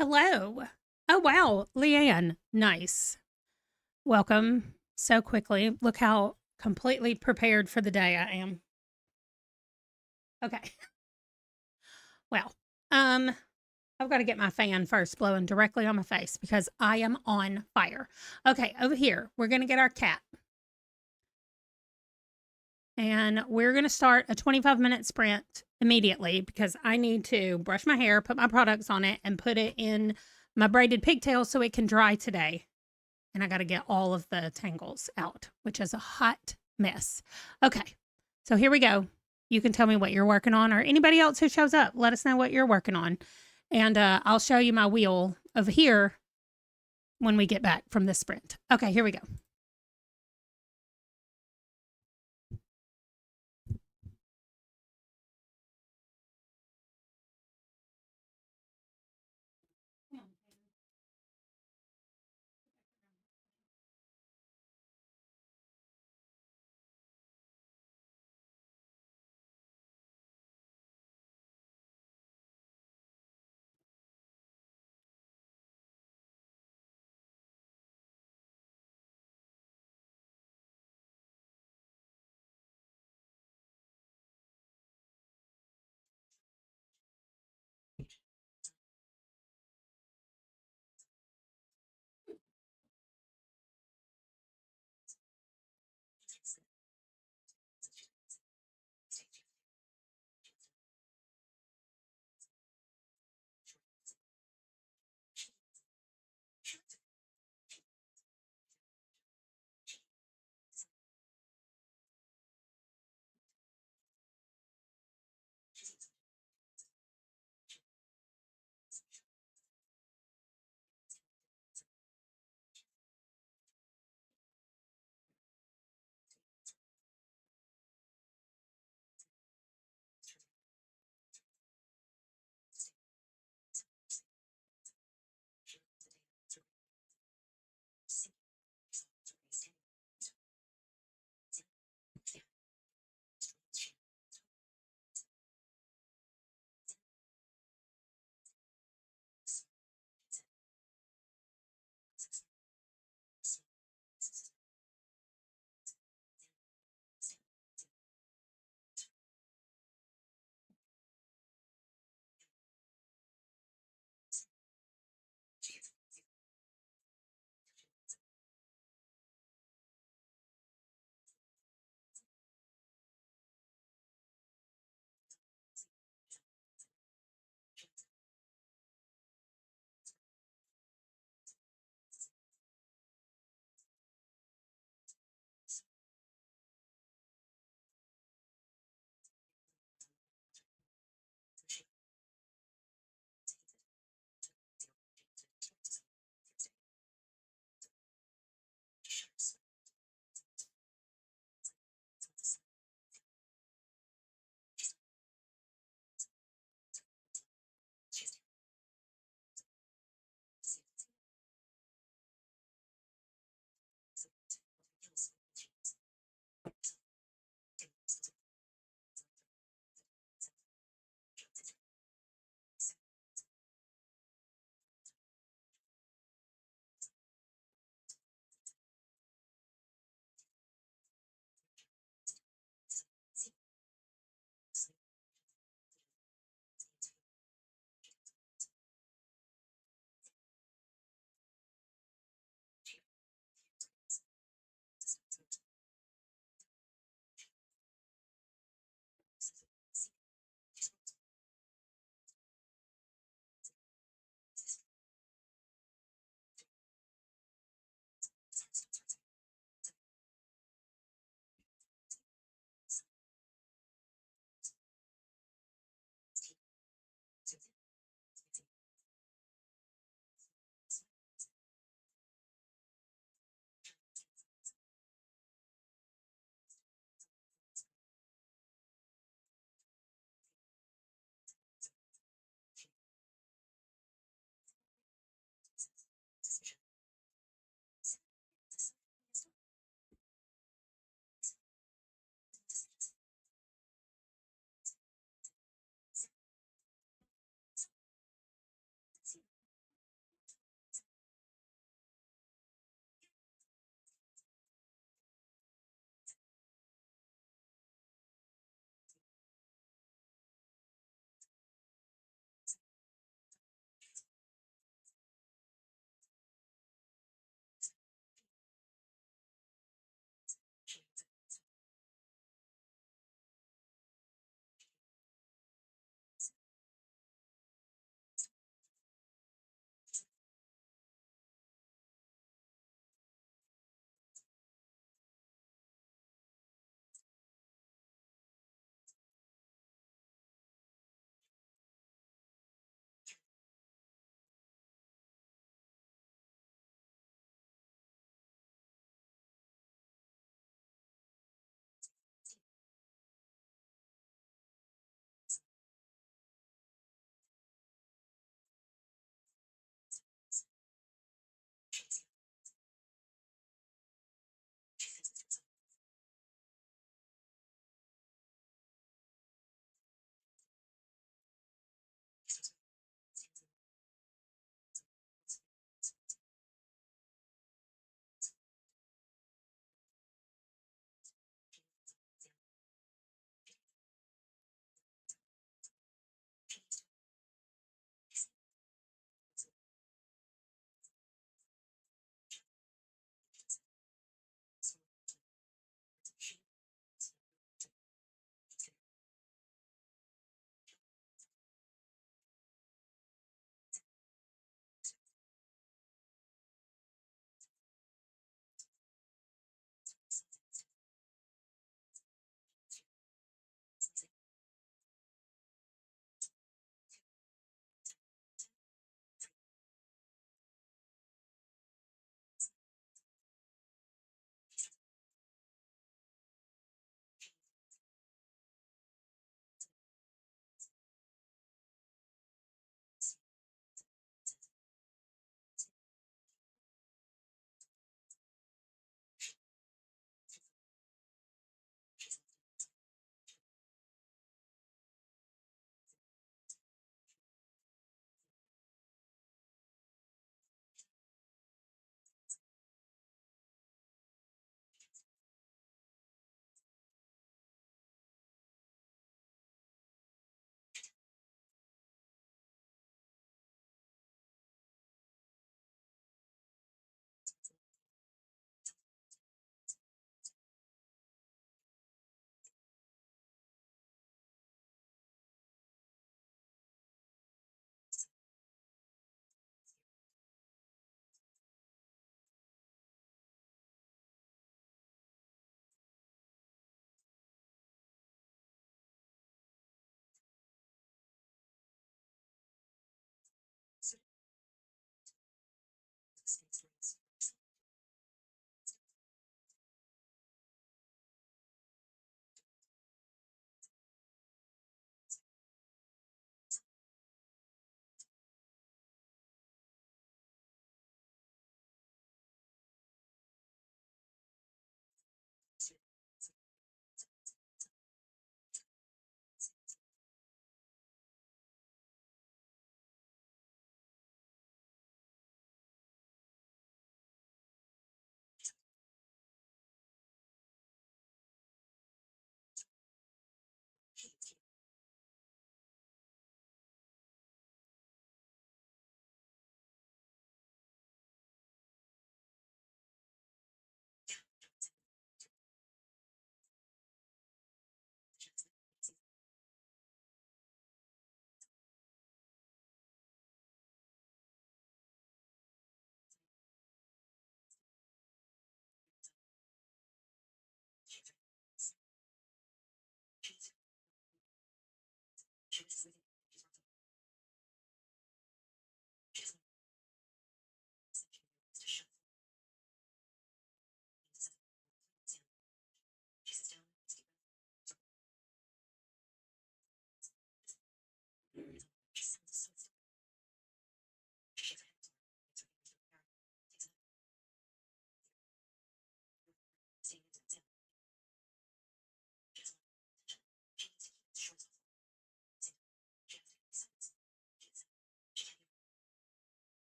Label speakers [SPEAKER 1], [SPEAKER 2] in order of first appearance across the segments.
[SPEAKER 1] Hello. Oh, wow. Leanne. Nice. Welcome so quickly. Look how completely prepared for the day I am. Okay. Well, um, I've got to get my fan first blowing directly on my face because I am on fire. Okay, over here, we're going to get our cat. And we're going to start a 25-minute sprint immediately because I need to brush my hair, put my products on it, and put it in my braided pigtail so it can dry today. And I got to get all of the tangles out, which is a hot mess. Okay, so here we go. You can tell me what you're working on, or anybody else who shows up, let us know what you're working on. And I'll show you my wheel over here when we get back from this sprint. Okay, here we go.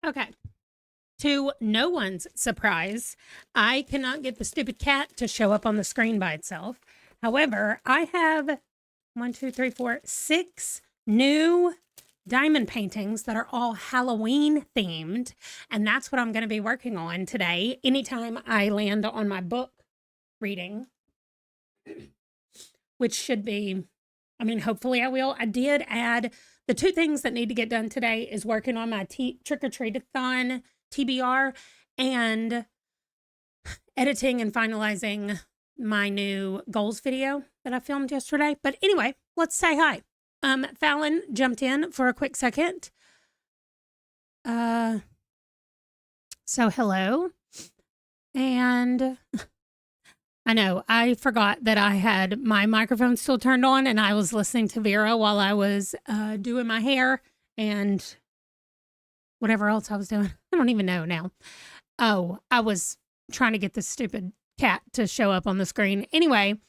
[SPEAKER 1] Okay. To no one's surprise, I cannot get the stupid cat to show up on the screen by itself. However, I have 6 new diamond paintings that are all Halloween themed. And that's what I'm going to be working on today. Anytime I land on my book reading, which should be, I mean, hopefully I will. I did add the 2 things that need to get done today is working on my trick-or-treat-a-thon TBR and editing and finalizing my new goals video that I filmed yesterday. But anyway, let's say hi. Fallon jumped in for a quick second. So hello. And I know I forgot that I had my microphone still turned on and I was listening to Vera while I was doing my hair and whatever else I was doing. I don't even know now. Oh, I was trying to get this stupid cat to show up on the screen. Anyway,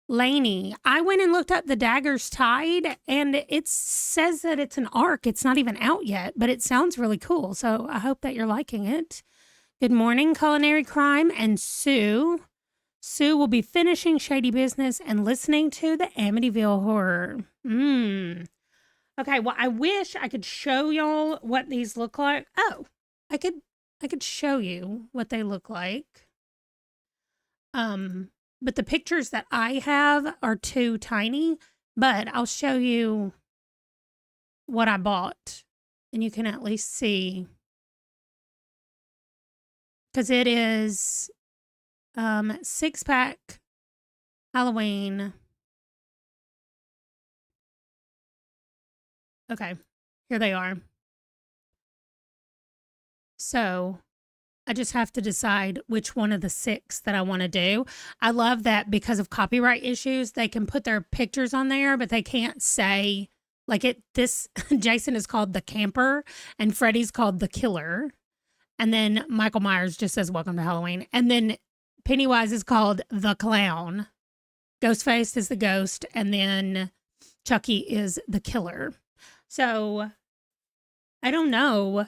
[SPEAKER 1] Lainey, I went and looked up the Dagger's Tide and it says that it's an arc. It's not even out yet, but it sounds really cool. So I hope that you're liking it. Good morning, Culinary Crime and Sue. Sue will be finishing Shady Business and listening to the Amityville Horror. Okay, well, I wish I could show y'all what these look like. Oh, I could show you what they look like. But the pictures that I have are too tiny, but I'll show you what I bought and you can at least see. Because it is 6-pack Halloween. Okay, here they are. So I just have to decide which one of the 6 that I want to do. I love that because of copyright issues, they can put their pictures on there, but they can't say like this Jason is called the camper and Freddy's called the killer. And then Michael Myers just says, welcome to Halloween. And then Pennywise is called the clown. Ghostface is the ghost. And then Chucky is the killer. So I don't know.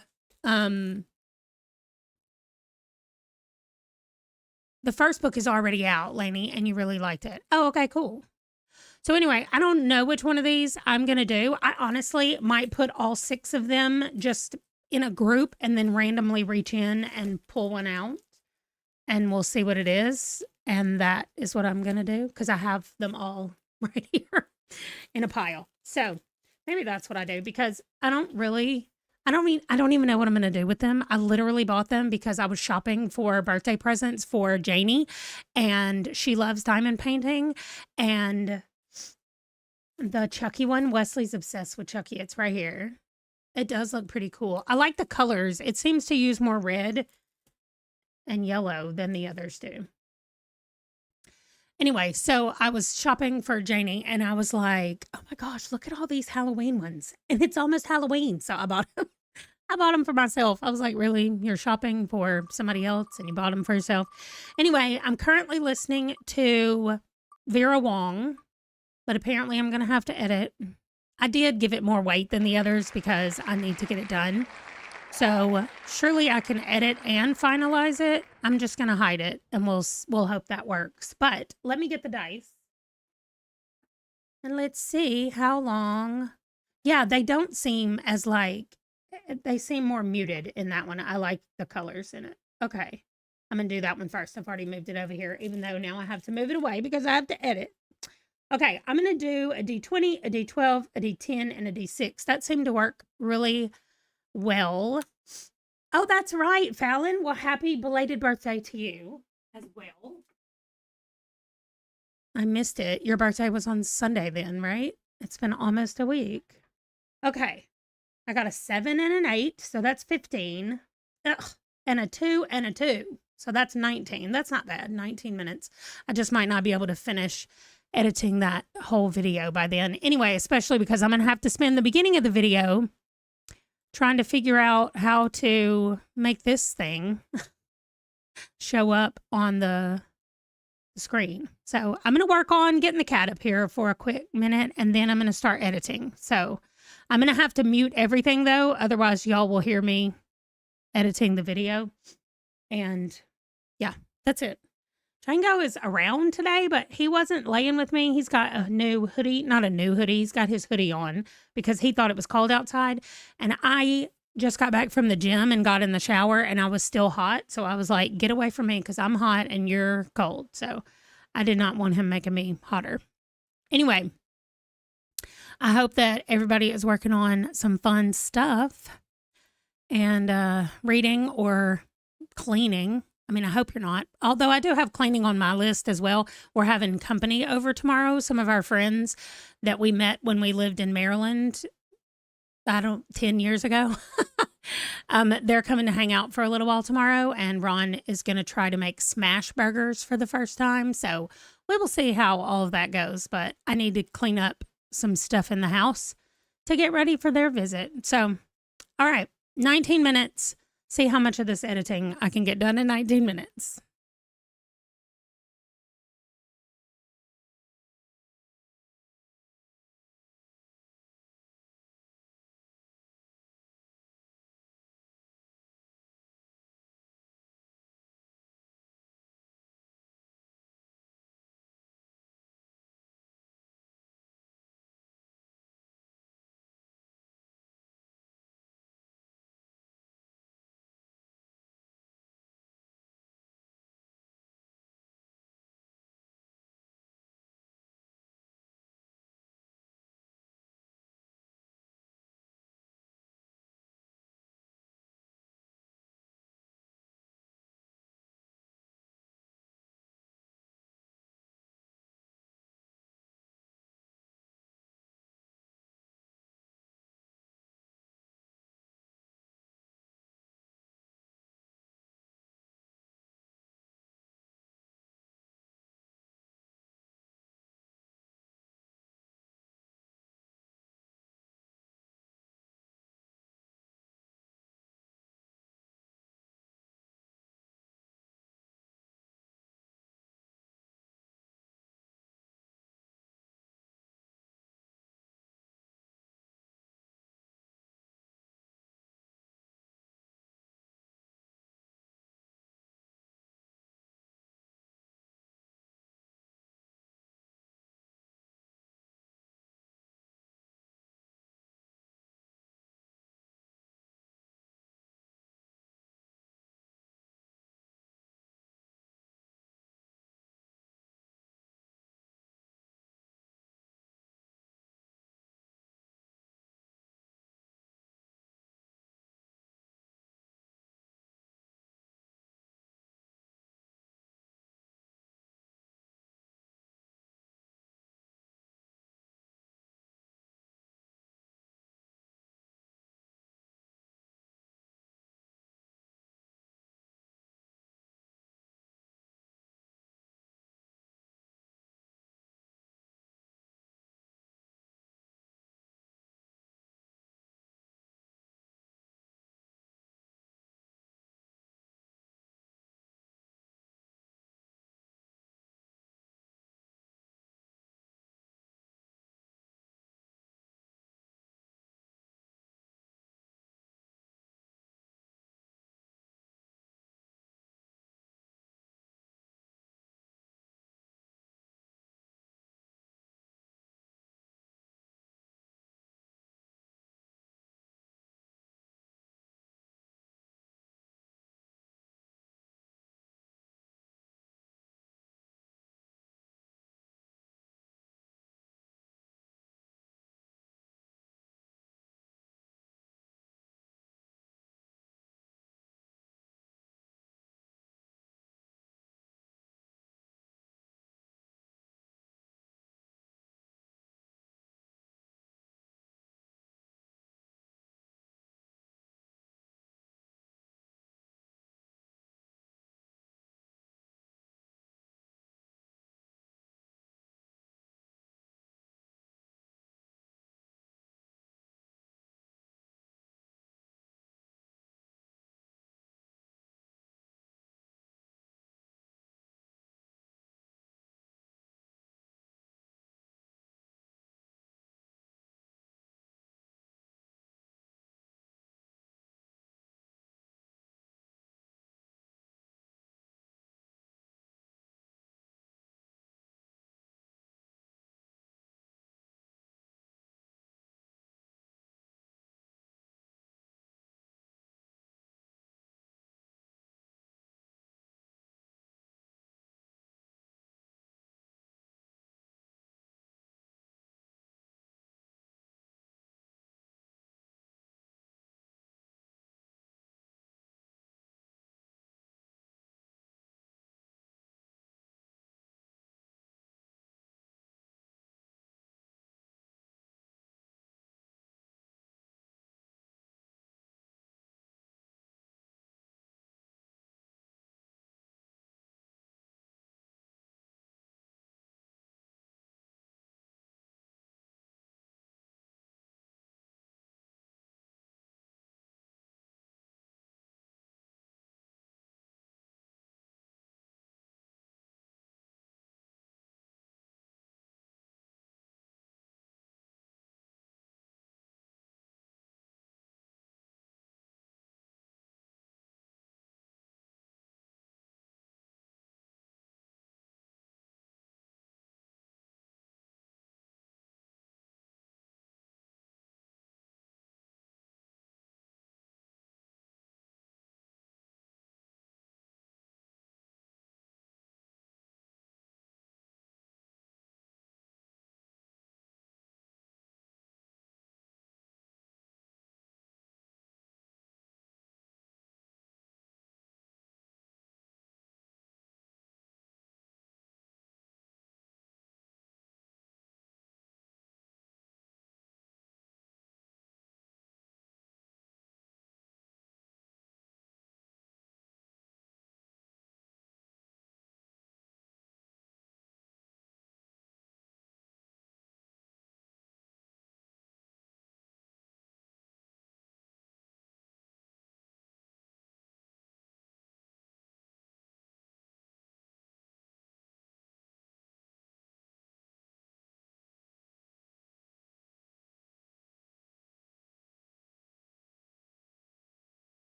[SPEAKER 1] The first book is already out, Lainey, and you really liked it. Oh, okay, cool. So anyway, I don't know which one of these I'm going to do. I honestly might put all 6 of them just in a group and then randomly reach in and pull one out. And we'll see what it is. And that is what I'm going to do because I have them all right here in a pile. So maybe that's what I do because I don't even know what I'm going to do with them. I literally bought them because I was shopping for birthday presents for Janie and she loves diamond painting. And the Chucky one, Wesley's obsessed with Chucky. It's right here. It does look pretty cool. I like the colors. It seems to use more red and yellow than the others do. Anyway, so I was shopping for Janie and I was like, oh my gosh, look at all these Halloween ones. And it's almost Halloween. So I bought them. I bought them for myself. I was like, really? You're shopping for somebody else and you bought them for yourself? Anyway, I'm currently listening to Vera Wong, but apparently I'm going to have to edit. I did give it more weight than the others because I need to get it done. So surely I can edit and finalize it. I'm just going to hide it and we'll hope that works. But let me get the dice. And let's see how long. Yeah, they don't seem as they seem more muted in that one. I like the colors in it. Okay. I'm going to do that one first. I've already moved it over here, even though now I have to move it away because I have to edit. Okay, I'm going to do a D20, a D12, a D10, and a D6. That seemed to work really well. Oh, that's right, Fallon. Well, happy belated birthday to you as well. I missed it. Your birthday was on Sunday then, right? It's been almost a week. Okay. I got a 7 and an 8, so that's 15. Ugh. And a 2 and a 2. So that's 19. That's not bad. 19 minutes. I just might not be able to finish editing that whole video by then. Anyway, especially because I'm going to have to spend the beginning of the video trying to figure out how to make this thing show up on the screen. So I'm going to work on getting the cat up here for a quick minute, and then I'm going to start editing. So I'm going to have to mute everything though. Otherwise y'all will hear me editing the video. And yeah, that's it. Django is around today, but he wasn't laying with me. He's got a new hoodie, not a new hoodie. He's got his hoodie on because he thought it was cold outside. And I just got back from the gym and got in the shower and I was still hot. So I was like, get away from me because I'm hot and you're cold. So I did not want him making me hotter. Anyway, I hope that everybody is working on some fun stuff and reading or cleaning. I mean, I hope you're not. Although I do have cleaning on my list as well. We're having company over tomorrow. Some of our friends that we met when we lived in Maryland, 10 years ago. They're coming to hang out for a little while tomorrow, and Ron is going to try to make smash burgers for the first time. So we will see how all of that goes, but I need to clean up some stuff in the house to get ready for their visit. So, all right, 19 minutes. See how much of this editing I can get done in 19 minutes.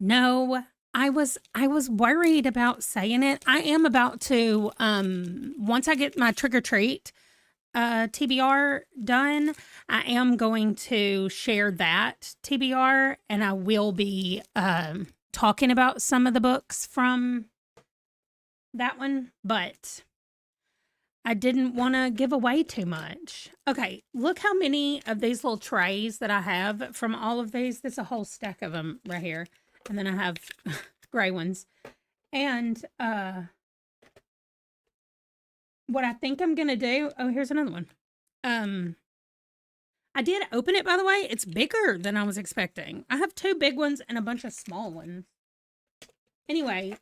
[SPEAKER 1] No, I was worried about saying it. I am about to once I get my trick or treat TBR done, I am going to share that TBR, and I will be talking about some of the books from that one, but I didn't want to give away too much. Okay, look how many of these little trays that I have from all of these. There's a whole stack of them right here. And then I have gray ones. And what I think I'm going to do... Oh, here's another one. I did open it, by the way. It's bigger than I was expecting. I have 2 big ones and a bunch of small ones. Anyway,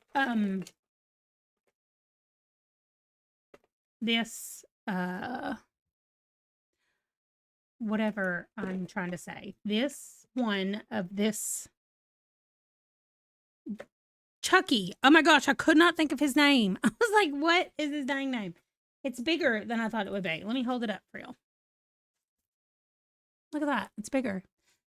[SPEAKER 1] this, whatever I'm trying to say, this one of this Chucky. Oh my gosh, I could not think of his name. I was like, what is his dang name? It's bigger than I thought it would be. Let me hold it up for you. Look at that. It's bigger.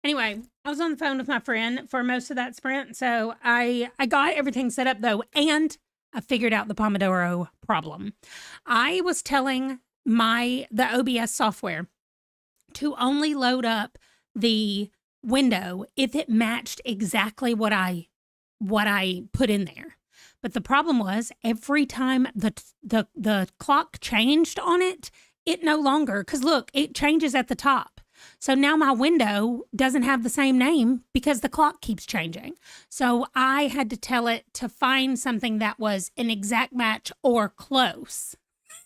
[SPEAKER 1] Anyway, I was on the phone with my friend for most of that sprint, so I got everything set up though, and I figured out the Pomodoro problem. I was telling the OBS software to only load up the window if it matched exactly what I put in there. But the problem was every time the clock changed on it, it no longer, because look, it changes at the top. So now my window doesn't have the same name because the clock keeps changing. So I had to tell it to find something that was an exact match or close.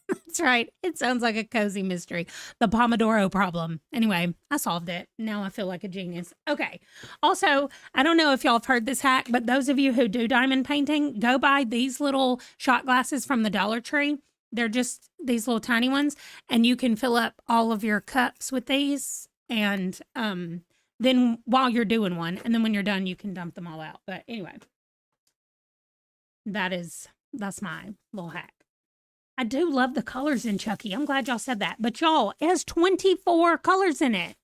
[SPEAKER 1] That's right. It sounds like a cozy mystery. The Pomodoro problem. Anyway, I solved it. Now I feel like a genius. Okay. Also, I don't know if y'all have heard this hack, but those of you who do diamond painting, go buy these little shot glasses from the Dollar Tree. They're just these little tiny ones, and you can fill up all of your cups with these. And then while you're doing one, and then when you're done, you can dump them all out. But anyway, that's my little hack. I do love the colors in Chucky. I'm glad y'all said that. But y'all, it has 24 colors in it.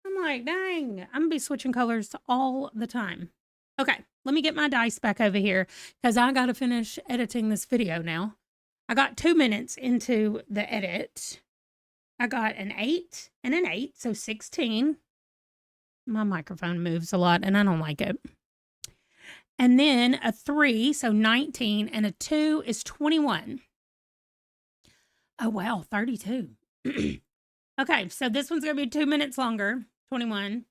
[SPEAKER 1] I'm like, dang, I'm going to be switching colors all the time. Okay, let me get my dice back over here because I got to finish editing this video now. I got 2 minutes into the edit. I got an 8 and an 8, so 16. My microphone moves a lot and I don't like it. And then a 3, so 19, and a 2 is 21. Oh, wow, 32. Okay, so this one's going to be 2 minutes longer, 21.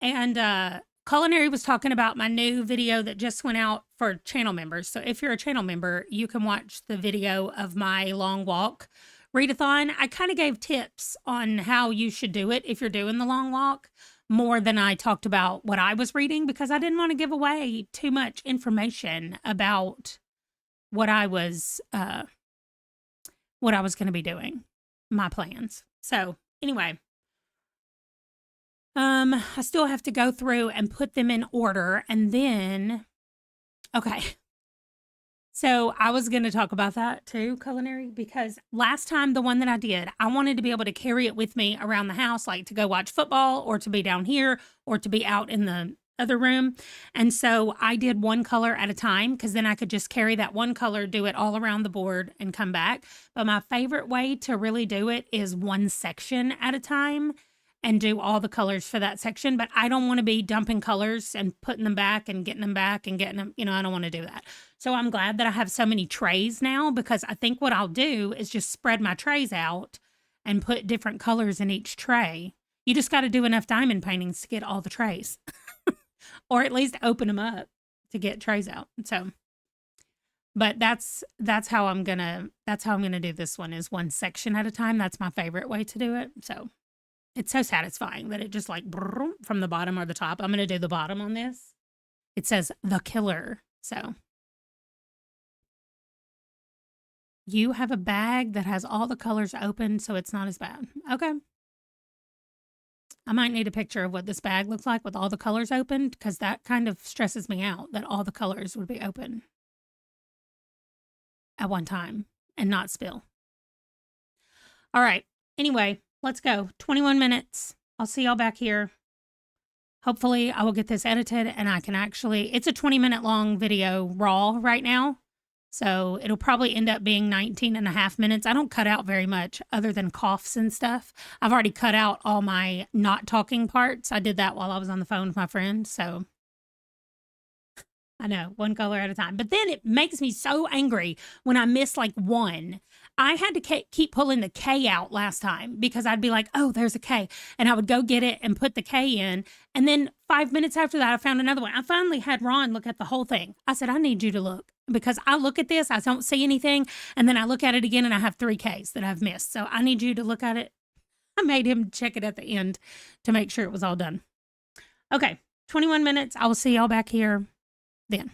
[SPEAKER 1] And Culinary was talking about my new video that just went out for channel members. So if you're a channel member, you can watch the video of my long walk readathon. I kind of gave tips on how you should do it if you're doing the long walk, more than I talked about what I was reading, because I didn't want to give away too much information about what I was going to be doing, my plans. So anyway, I still have to go through and put them in order, and then, okay. So I was going to talk about that too, Culinary, because last time, the one that I did, I wanted to be able to carry it with me around the house, like to go watch football or to be down here or to be out in the other room. And so I did one color at a time, because then I could just carry that one color, do it all around the board and come back. But my favorite way to really do it is one section at a time and do all the colors for that section. But I don't want to be dumping colors and putting them back and getting them back and getting them, I don't want to do that. So I'm glad that I have so many trays now, because I think what I'll do is just spread my trays out and put different colors in each tray. You just got to do enough diamond paintings to get all the trays. Or at least open them up to get trays out. So, but that's how I'm gonna do this one, is one section at a time. That's my favorite way to do it. So it's so satisfying that it just like from the bottom or the top. I'm gonna do the bottom on this. It says The Killer. So you have a bag that has all the colors open, so it's not as bad. Okay. I might need a picture of what this bag looks like with all the colors open, because that kind of stresses me out that all the colors would be open at one time and not spill. All right. Anyway, let's go. 21 minutes. I'll see y'all back here. hopefully I will get this edited and I can actually, it's a 20-minute long video raw right now. So it'll probably end up being 19 and a half minutes. I don't cut out very much other than coughs and stuff. I've already cut out all my not talking parts. I did that while I was on the phone with my friend. So I know, one color at a time. But then it makes me so angry when I miss like one. I had to keep pulling the K out last time because I'd be like, oh, there's a K. And I would go get it and put the K in. And then 5 minutes after that, I found another one. I finally had Ron look at the whole thing. I said, I need you to look because I look at this, I don't see anything. And then I look at it again and I have 3 Ks that I've missed. So I need you to look at it. I made him check it at the end to make sure it was all done. Okay, 21 minutes. I will see y'all back here then.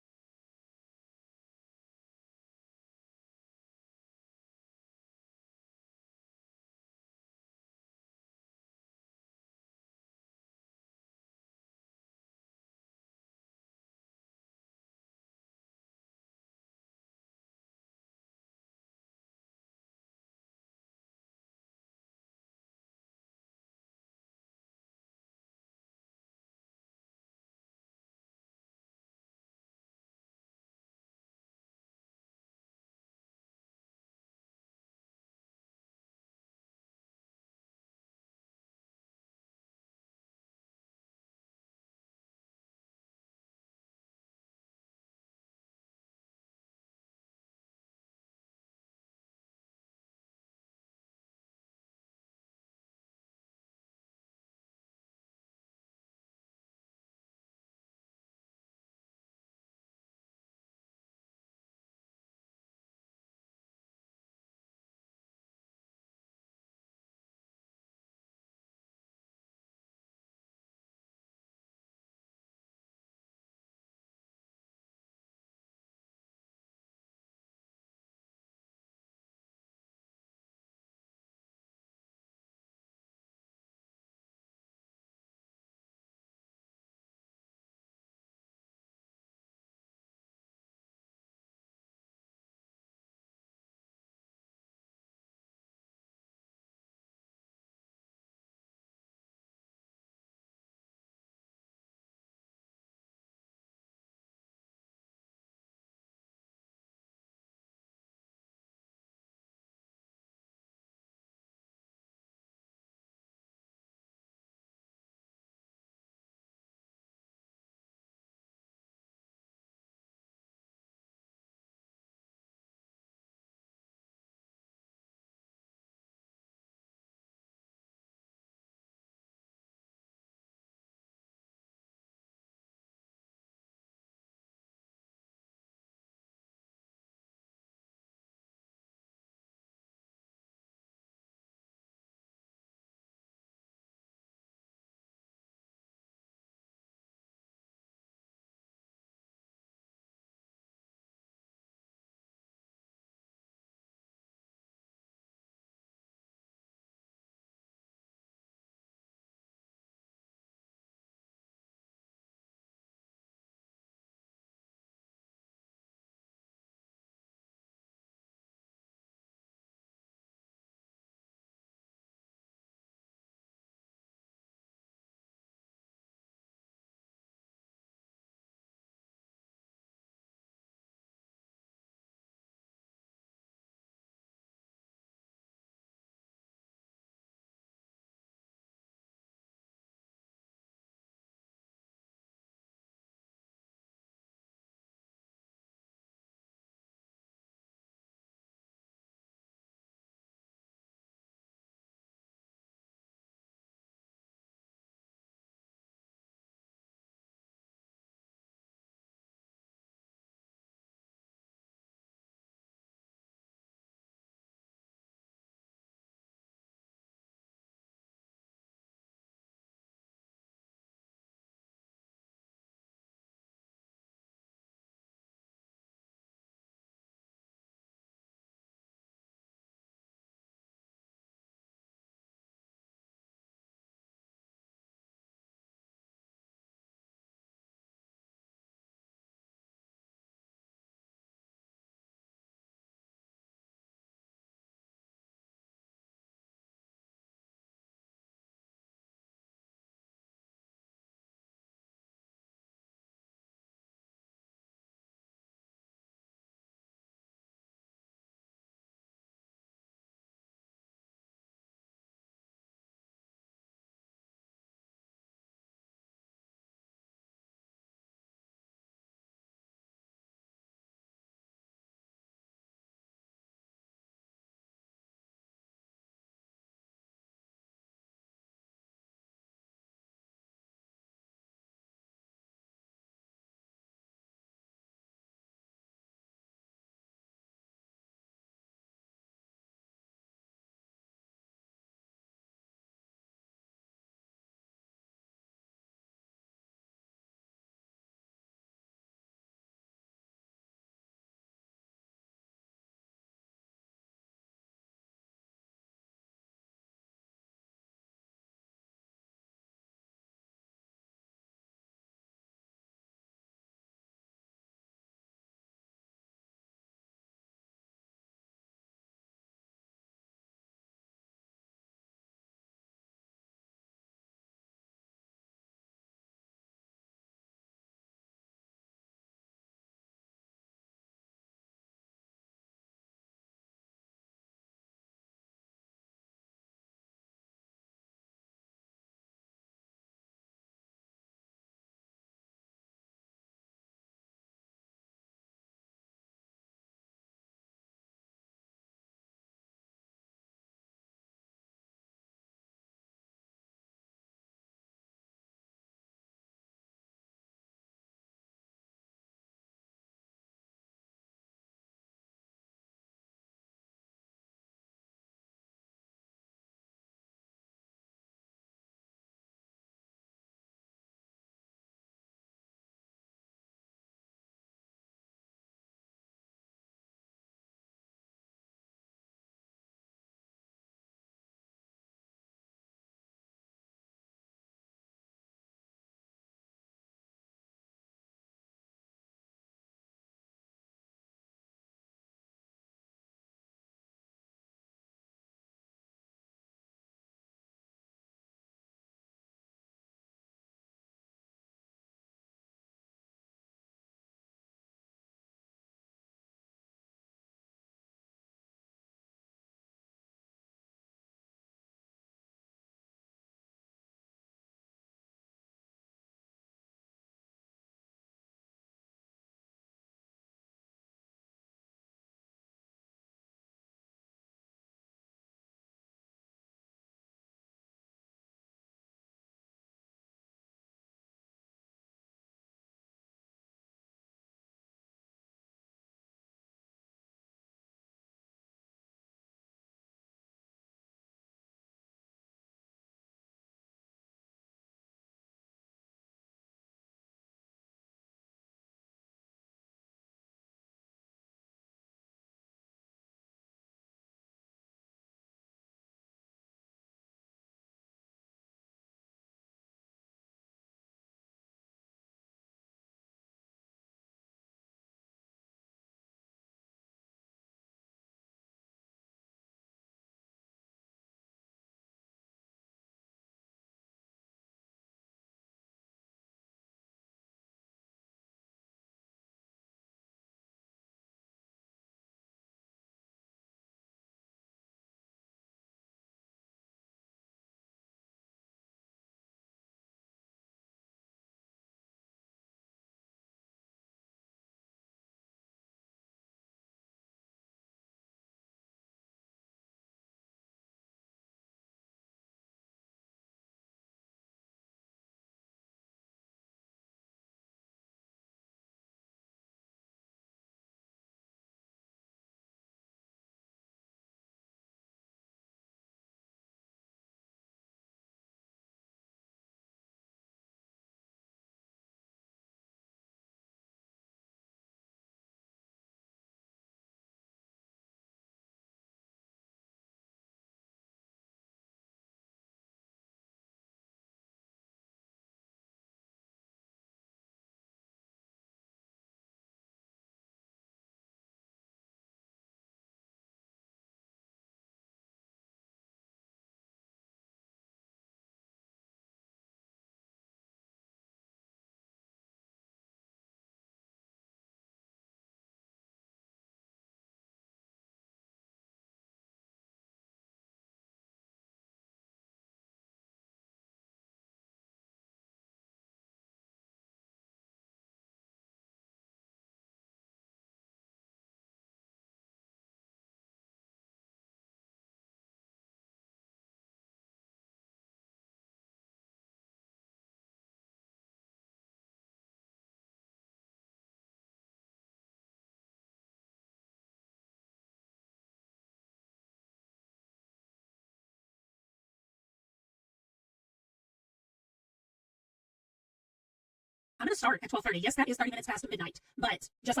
[SPEAKER 1] to start at 12:30. Yes, that is 30 minutes past midnight, but just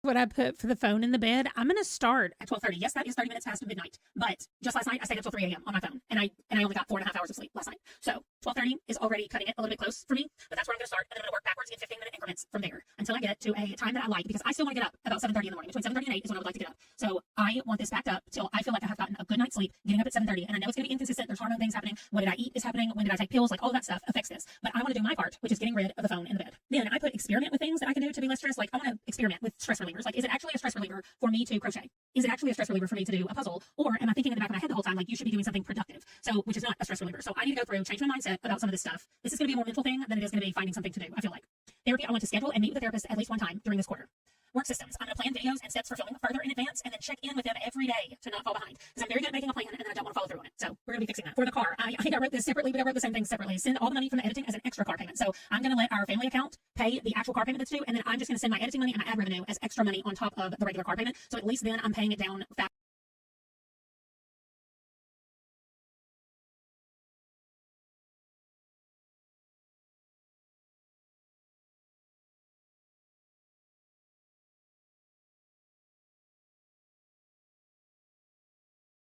[SPEAKER 1] what I put for the phone in the bed. I'm going to start at 12:30. Yes, that is 30 minutes past midnight. But just last night, I stayed up till 3 a.m. on my phone, and I only got 4.5 hours of sleep last night. So 12:30 is already cutting it a little bit close for me, but that's where I'm going to start, and I'm going to work backwards in 15-minute increments from there until I get to a time that I like, because I still want to get up about 7:30 in the morning. Between 7:30 and 8 is when I would like to get up. So I want this backed up till I feel like I have gotten a good night's sleep, getting up at 7:30, and I know it's going to be inconsistent. There's hormone things happening. What did I eat is happening. When did I take pills? Like all of that stuff affects this. But I want to do my part, which is getting rid of the phone in the bed. Then I put experiment with things that I can do to be less stressed. Like I want to experiment with stress relievers. Like, is it actually a stress reliever for me to crochet? Is it actually a stress reliever for me to do a puzzle? Or am I thinking in the back of my head the whole time, like, you should be doing something productive? So, which is not a stress reliever. So I need to go through, change my mindset about some of this stuff. This is going to be a more mental thing than it is going to be finding something to do, I feel like. Therapy, I want to schedule and meet with a therapist at least one time during this quarter. Work systems, I'm going to plan videos and steps for filming further in advance, and then check in with them every day to not fall behind, because I'm very good at making a plan and then I don't want to follow through on it. So we're going to be fixing that. For the car, I think I wrote this separately, but I wrote the same thing separately. Send all the money from the editing as an extra car payment. So I'm going to let our family account pay the actual car payment that's due, and then I'm just going to send my editing money and my ad revenue as extra money on top of the regular car payment. So at least then I'm paying it down fast.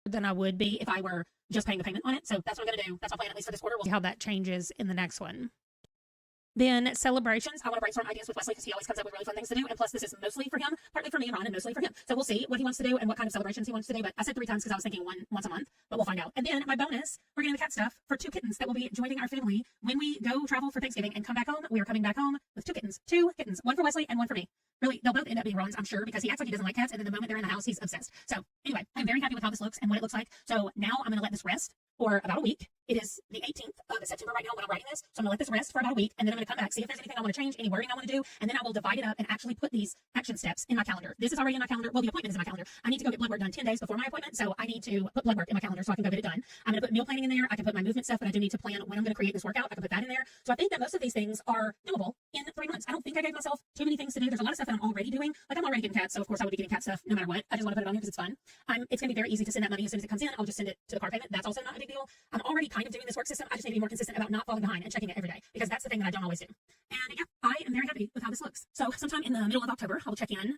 [SPEAKER 1] Than I would be if I were just paying the payment on it. So that's what I'm going to do. That's my plan, at least for this quarter. We'll see how that changes in the next one. Then celebrations. I want to brainstorm ideas with Wesley because he always comes up with really fun things to do. And plus, this is mostly for him, partly for me and Ron, and mostly for him. So we'll see what he wants to do and what kind of celebrations he wants to do. But I said 3 times because I was thinking once a month, but we'll find out. And then my bonus, we're getting the cat stuff for 2 kittens that will be joining our family when we go travel for Thanksgiving and come back home. We are coming back home with 2 kittens. 2 kittens. One for Wesley and one for me. Really, they'll both end up being Ron's, I'm sure, because he acts like he doesn't like cats, and then the moment they're in the house, he's obsessed. So anyway, I'm very happy with how this looks and what it looks like. So now I'm going to let this rest for about a week. It is the 18th of September right now when I'm writing this. So I'm going to let this rest for about a week, and then I'm going to come back, see if there's anything I want to change, any wording I want to do, and then I will divide it up and actually put these action steps in my calendar. This is already in my calendar. Well, the appointment is in my calendar. I need to go get blood work done 10 days before my appointment, so I need to put blood work in my calendar so I can go get it done. I'm going to put meal planning in there. I can put my movement stuff, but I do need to plan when I'm going to create this workout. I can put that in there. So I think that most of these things are doable in 3 months. I don't think I gave myself too many things to do. There's a lot of stuff that I'm already doing. Like, I'm already getting cats, so of course I would be getting cat stuff no matter what. I just want to put it on here because it's fun. It's going to be very easy to send that money as soon as it comes in. I'll just send it to the car payment. That's also not a big deal. I'm already kind of doing this work system. I just need to be more consistent about not falling behind and checking it every day, because that's the thing that I don't always do. And yeah, I am very happy with how this looks. So sometime in the middle of October, I'll check in.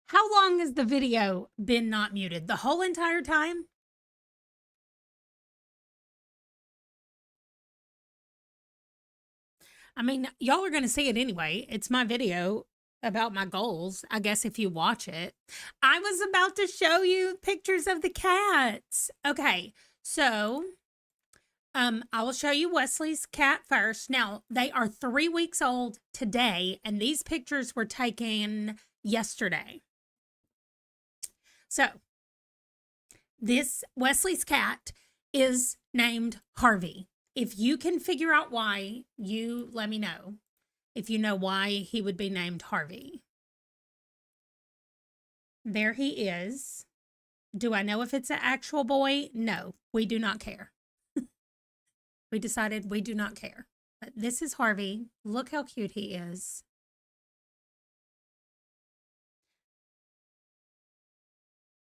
[SPEAKER 1] How long has the video been not muted? The whole entire time? I mean, y'all are going to see it anyway. It's my video about my goals, I guess, if you watch it. I was about to show you pictures of the cats. Okay, so I will show you Wesley's cat first. Now, they are 3 weeks old today, and these pictures were taken yesterday. So, this Wesley's cat is named Harvey. If you can figure out why, you let me know. If you know why he would be named Harvey. There he is. Do I know if it's an actual boy? No, we do not care. We decided we do not care. But this is Harvey. Look how cute he is.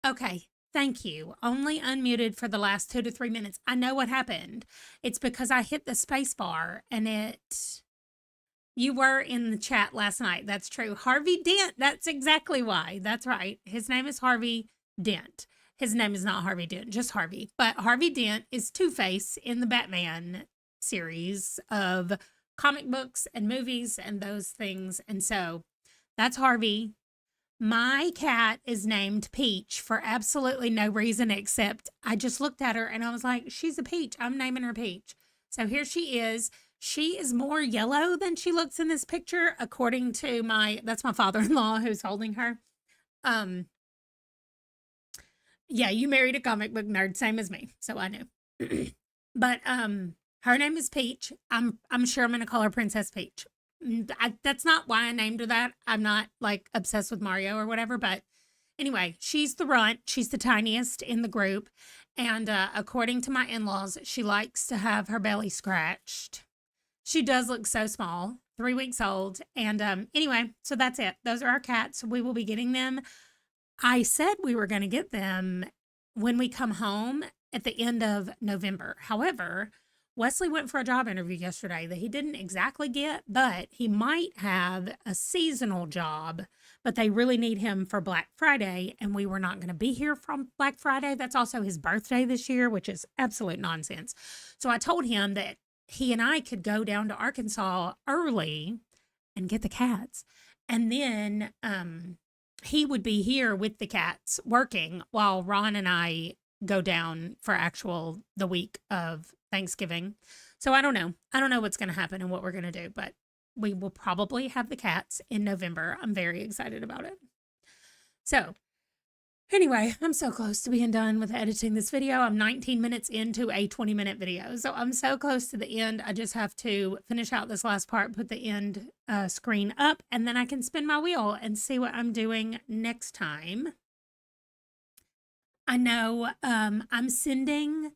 [SPEAKER 1] Okay, thank you. Only unmuted for the last 2 to 3 minutes. I know what happened. It's because I hit the space bar and it... You were in the chat last night. That's true. Harvey Dent. That's exactly why. That's right. His name is Harvey Dent. His name is not Harvey Dent, just Harvey. But Harvey Dent is Two-Face in the Batman series of comic books and movies and those things. And so that's Harvey. My cat is named Peach for absolutely no reason except I just looked at her and I was like, she's a peach. I'm naming her Peach. So here she is. She is more yellow than she looks in this picture, according to that's my father-in-law who's holding her. Yeah, you married a comic book nerd, same as me, so I knew. But her name is Peach. I'm sure I'm gonna call her Princess Peach. That's not why I named her that. I'm not like obsessed with Mario or whatever, but Anyway, she's the runt. She's the tiniest in the group. And according to my in laws, she likes to have her belly scratched. She does look so small, 3 weeks old. And anyway, so that's it. Those are our cats. We will be getting them. I said we were going to get them when we come home at the end of November. However, Wesley went for a job interview yesterday that he didn't exactly get, but he might have a seasonal job, but they really need him for Black Friday, and we were not going to be here from Black Friday. That's also his birthday this year, which is absolute nonsense. So I told him that he and I could go down to Arkansas early and get the cats. And then he would be here with the cats working while Ron and I go down for the week of Thanksgiving. So I don't know. I don't know what's going to happen and what we're going to do, but we will probably have the cats in November. I'm very excited about it. So anyway, I'm so close to being done with editing this video. I'm 19 minutes into a 20-minute video. So I'm so close to the end. I just have to finish out this last part, put the end screen up, and then I can spin my wheel and see what I'm doing next time. I know I'm sending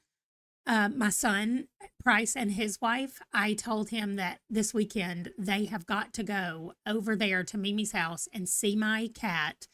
[SPEAKER 1] my son, Price, and his wife. I told him that this weekend they have got to go over there to Mimi's house and see my cat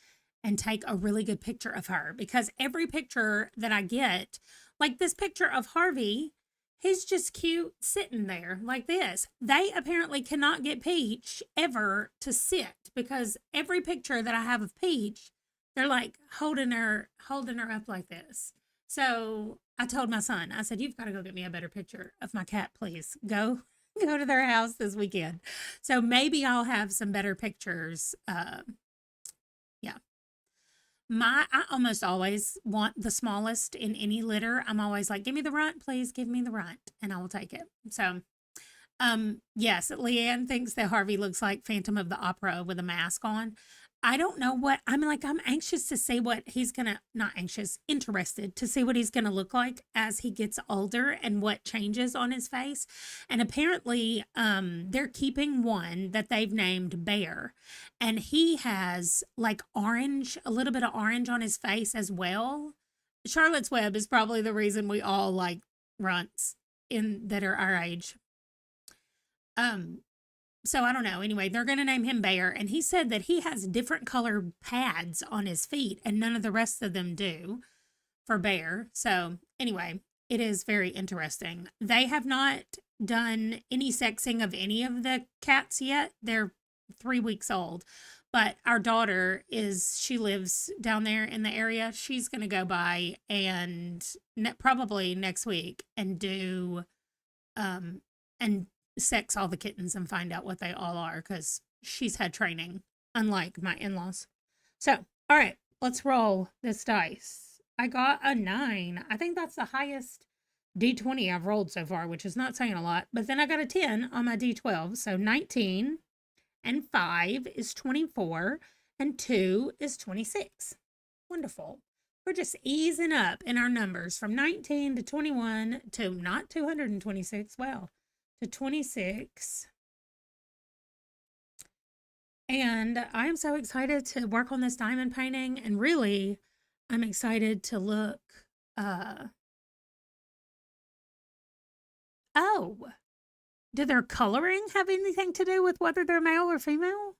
[SPEAKER 1] and take a really good picture of her, because every picture that I get, like this picture of Harvey, he's just cute sitting there like this. They apparently cannot get Peach ever to sit, because every picture that I have of Peach, they're like holding her up like this. So I told my son, I said, you've got to go get me a better picture of my cat, please. Go to their house this weekend. So maybe I'll have some better pictures. Yeah. I almost always want the smallest in any litter. I'm always like, give me the runt, please. Give me the runt, and I will take it. So, yes, Leanne thinks that Harvey looks like Phantom of the Opera with a mask on. I don't know what, I'm anxious to see what he's gonna, not anxious, interested to see what he's gonna look like as he gets older and what changes on his face. And apparently, they're keeping one that they've named Bear, and he has like orange, a little bit of orange on his face as well. Charlotte's Web is probably the reason we all like runts that are our age. So I don't know. Anyway, they're going to name him Bear, and he said that he has different colored pads on his feet, and none of the rest of them do for Bear. So anyway, it is very interesting. They have not done any sexing of any of the cats yet. They're 3 weeks old, but our daughter she lives down there in the area. She's going to go by and probably next week and do, and sex all the kittens and find out what they all are, because she's had training, unlike my in-laws. So, all right, let's roll this dice. I got a 9. I think that's the highest D20 I've rolled so far, which is not saying a lot. But then I got a 10 on my D12. So 19 and 5 is 24 and 2 is 26. Wonderful. We're just easing up in our numbers from 19 to 21 to not 226. Well, to 26. And I am so excited to work on this diamond painting, and really I'm excited to look oh, do their coloring have anything to do with whether they're male or female?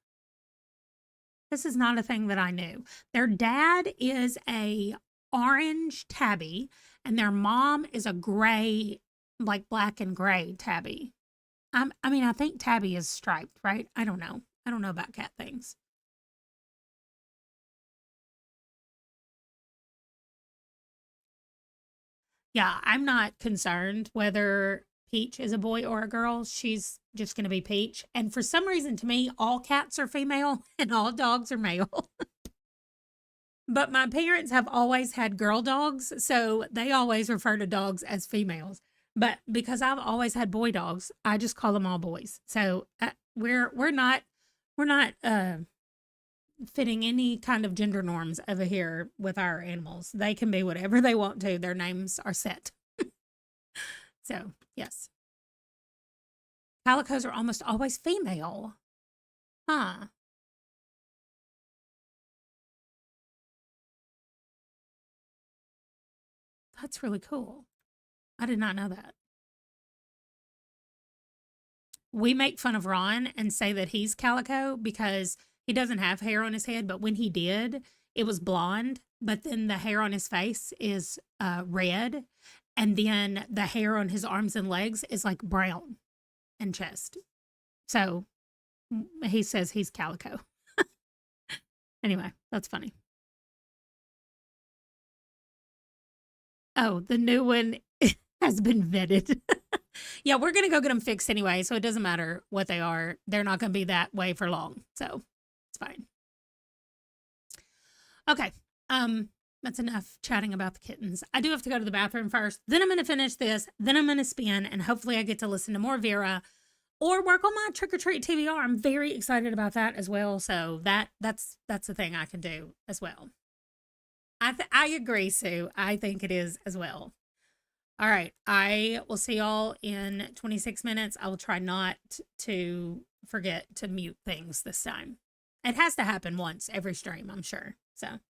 [SPEAKER 1] This is not a thing that I knew. Their dad is a orange tabby, and their mom is a gray, like black and gray tabby. I think tabby is striped, right? I don't know. I don't know about cat things. Yeah, I'm not concerned whether Peach is a boy or a girl. She's just going to be Peach. And for some reason, to me, all cats are female and all dogs are male. But my parents have always had girl dogs, so they always refer to dogs as females. But because I've always had boy dogs, I just call them all boys. So we're not fitting any kind of gender norms over here with our animals. They can be whatever they want to. Their names are set. So yes, calicos are almost always female. Huh. That's really cool. I did not know that. We make fun of Ron and say that he's Calico because he doesn't have hair on his head, but when he did, it was blonde, but then the hair on his face is red, and then the hair on his arms and legs is like brown and chest. So he says he's Calico. Anyway, that's funny. Oh, the new one has been vetted. Yeah, we're gonna go get them fixed anyway, so it doesn't matter what they are. They're not gonna be that way for long, so it's fine. Okay, that's enough chatting about the kittens. I do have to go to the bathroom first. Then I'm gonna finish this. Then I'm gonna spin, and hopefully I get to listen to more Vera or work on my trick or treat TBR. I'm very excited about that as well. So that's the thing I can do as well. I agree, Sue. I think it is as well. All right. I will see y'all in 26 minutes. I will try not to forget to mute things this time. It has to happen once every stream, I'm sure. So.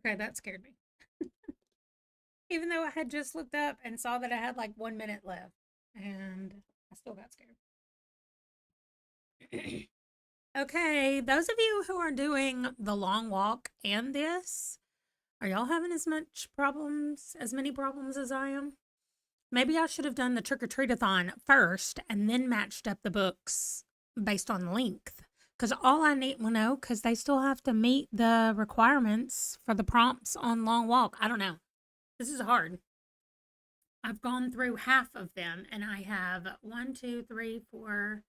[SPEAKER 1] Okay, that scared me. Even though I had just looked up and saw that I had like 1 minute left, and I still got scared. Okay, those of you who are doing the long walk and this, are y'all having as many problems as I am? Maybe I should have done the trick or treat-a-thon first and then matched up the books based on length. Because all I need, well, no, because they still have to meet the requirements for the prompts on long walk. I don't know. This is hard. I've gone through half of them and I have 1, 2, 3, 4,